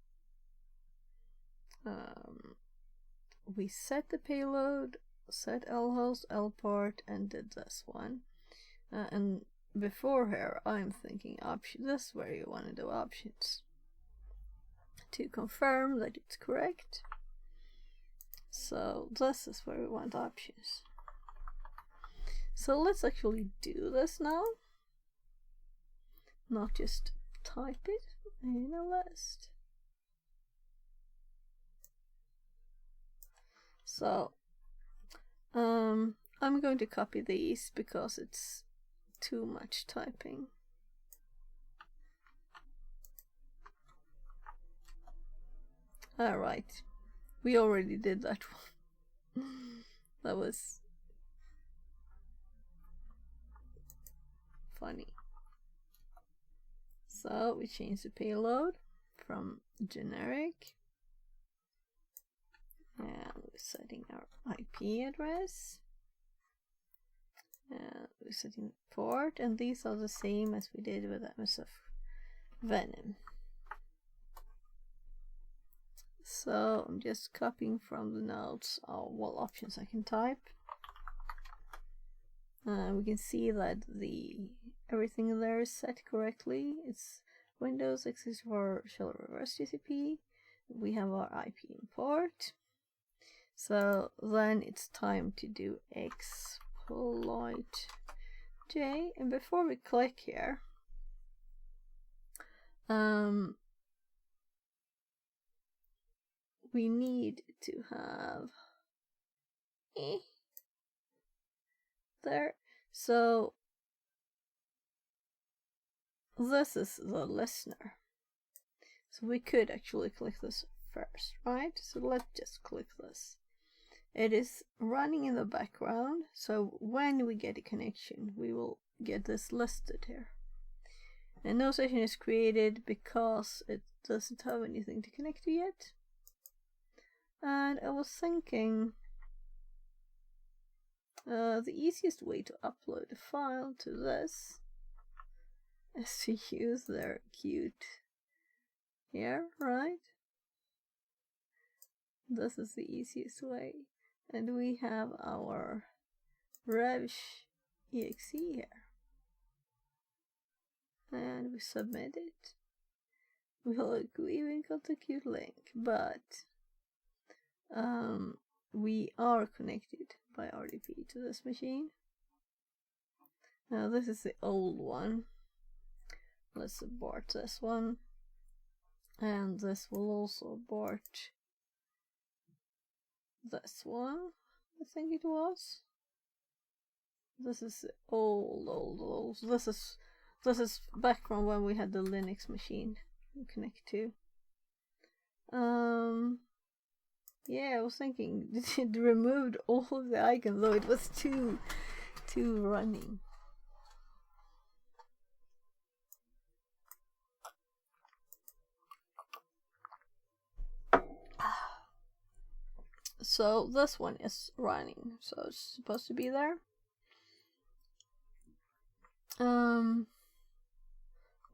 S1: We set the payload, set L host, L port, and did this one. And before here, I'm thinking options. This is where you want to do options to confirm that it's correct. So this is where we want options. So let's actually do this now, not just type it in a list. So I'm going to copy these because it's too much typing. Alright, we already did that one. That was funny. So we change the payload from generic, and we're setting our IP address, and we're setting port, and these are the same as we did with MSF Venom. So I'm just copying from the notes what options I can type. We can see that everything there is set correctly. It's Windows x64 shell reverse TCP. We have our IP import. So then it's time to do exploit J. And before we click here, we need to have there. So this is the listener. So we could actually click this first, right? So let's just click this. It is running in the background, so when we get a connection, we will get this listed here. And no session is created because it doesn't have anything to connect to yet. And I was thinking the easiest way to upload a file to this is to use their Qt here, right? This is the easiest way. And we have our revsh .exe here. And we submit it. Look, we even got the cute link, but we are connected by RDP to this machine. Now this is the old one. Let's abort this one, and this will also abort this one. I think it was. This is the old. This is back from when we had the Linux machine to connect to. Yeah, I was thinking it removed all of the icons, though it was too running. So this one is running, so it's supposed to be there.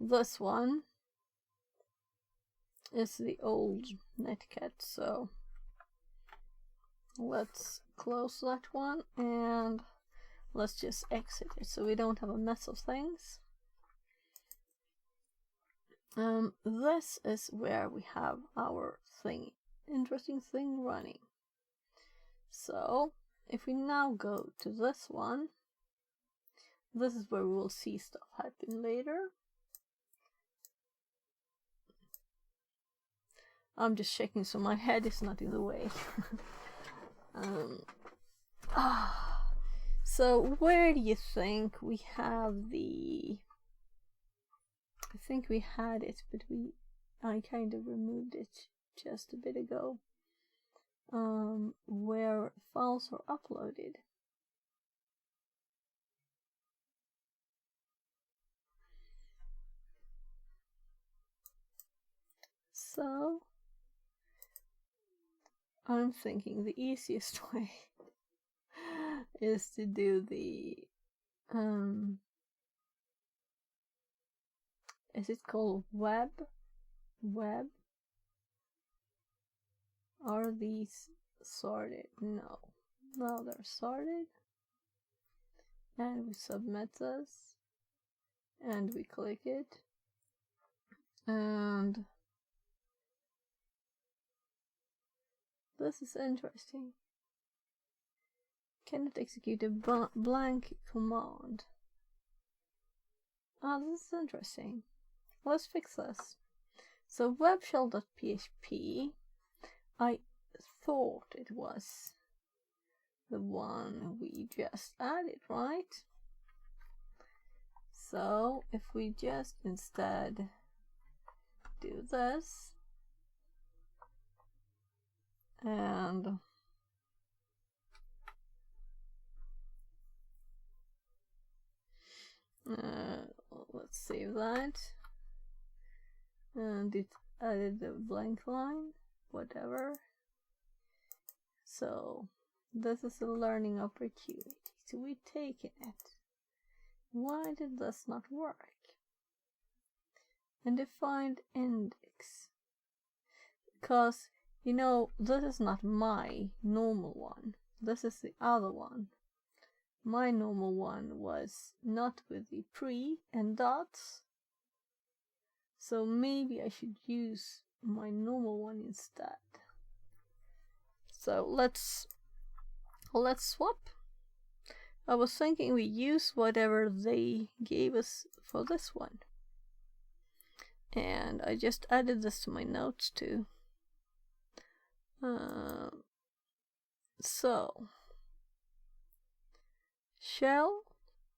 S1: This one is the old Netcat, so let's close that one and let's just exit it so we don't have a mess of things. This is where we have our interesting thing running. So if we now go to this one, this is where we will see stuff happen later. I'm just checking so my head is not in the way. So where do you think we have the... I think we had it, but I kind of removed it just a bit ago. Where files are uploaded. So I'm thinking the easiest way is to do the is it called web? Are these sorted? No, they're sorted. And we submit this, and we click it, and this is interesting. Cannot execute a blank command. This is interesting. Let's fix this. So webshell.php, I thought it was the one we just added, right? So if we just instead do this and let's save that, and it added a blank line, whatever. So this is a learning opportunity, so we've taken it. Why did this not work? And defined index, because you know this is not my normal one, this is the other one. My normal one was not with the pre and dots, so maybe I should use my normal one instead. So let's swap. I was thinking we use whatever they gave us for this one, and I just added this to my notes too. So shells,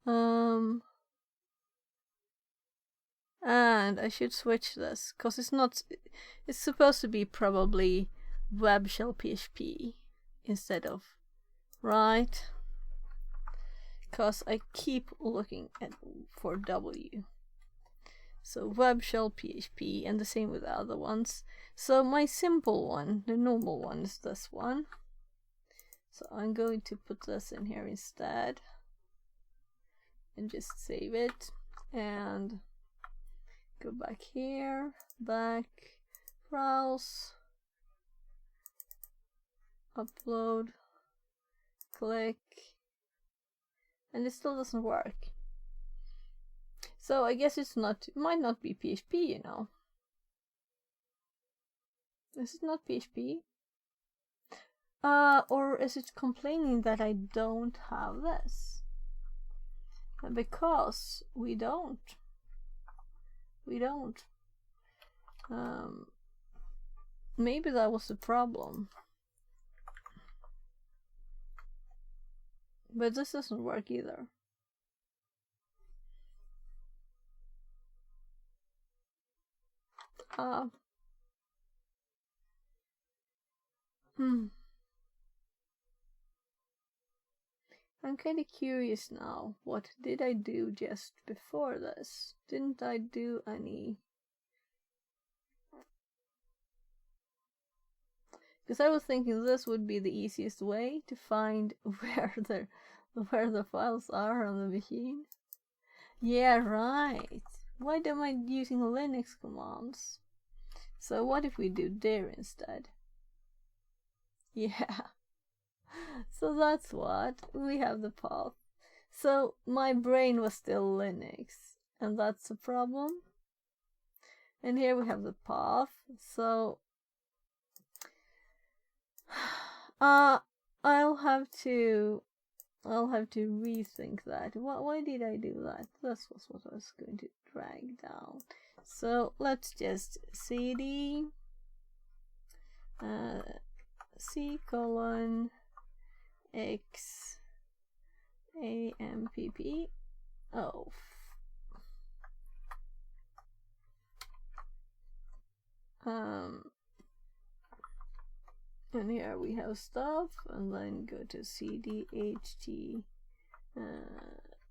S1: and I should switch this because it's supposed to be probably web shell PHP instead of, right? Because I keep looking for W. So web shell PHP, and the same with the other ones. So my simple one, the normal one, is this one. So I'm going to put this in here instead and just save it and go back here, back, browse. upload, click, and it still doesn't work. So I guess it might not be PHP, you know. Is it not PHP? Or is it complaining that I don't have this? Because we don't. Maybe that was the problem. But this doesn't work either. I'm kind of curious now. What did I do just before this? Didn't I do any? Because I was thinking this would be the easiest way to find where the files are on the machine. Yeah, right. Why am I using Linux commands? So what if we do dir instead? Yeah. So that's what we have the path. So my brain was still Linux, and that's a problem. And here we have the path. So I'll have to rethink that. Why did I do that? This was what I was going to drag down. So let's just cd c:" x ampp. Oh. And here we have stuff, and then go to cd ht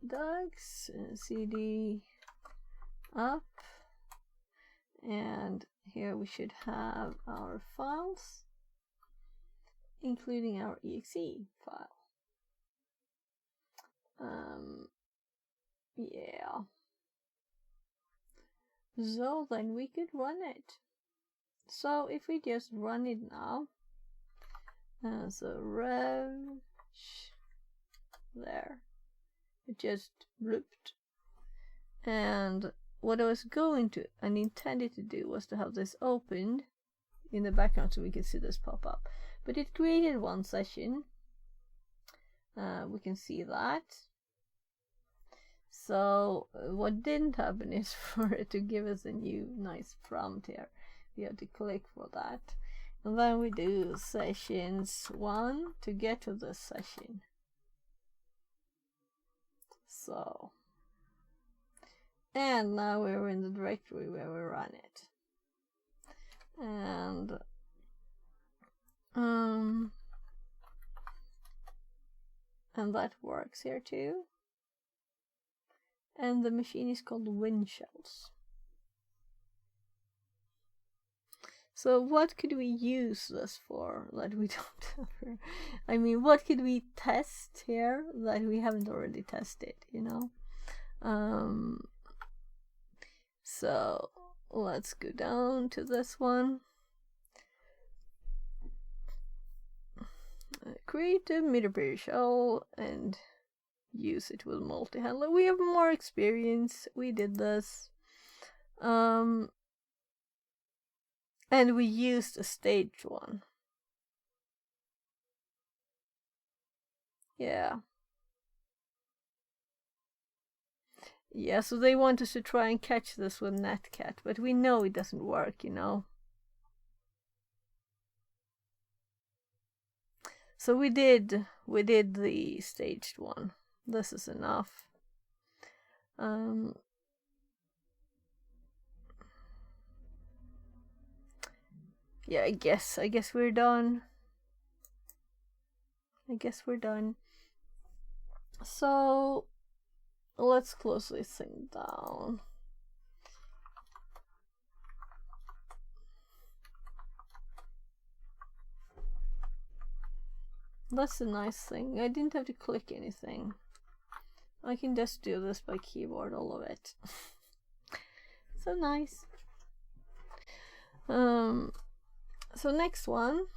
S1: docs, cd up, and here we should have our files, including our exe file. Yeah. So then we could run it. So if we just run it now, so rev there, it just blooped. And what I was going to and intended to do was to have this opened in the background so we could see this pop up. But it created one session. We can see that. So what didn't happen is for it to give us a new nice prompt here. We have to click for that. And then we do sessions1 to get to this session. So, and now we're in the directory where we run it. And that works here too. And the machine is called WinShells. So what could we use this for that we don't have here? I mean, what could we test here that we haven't already tested, you know? So let's go down to this one. Create a meter shell and use it with multi-handler. We have more experience. We did this. And we used a staged one. Yeah. Yeah, so they want us to try and catch this with Netcat, but we know it doesn't work, you know. So we did the staged one. This is enough. Yeah, I guess we're done. So let's close this thing down. That's a nice thing. I didn't have to click anything. I can just do this by keyboard, all of it. So nice. So next one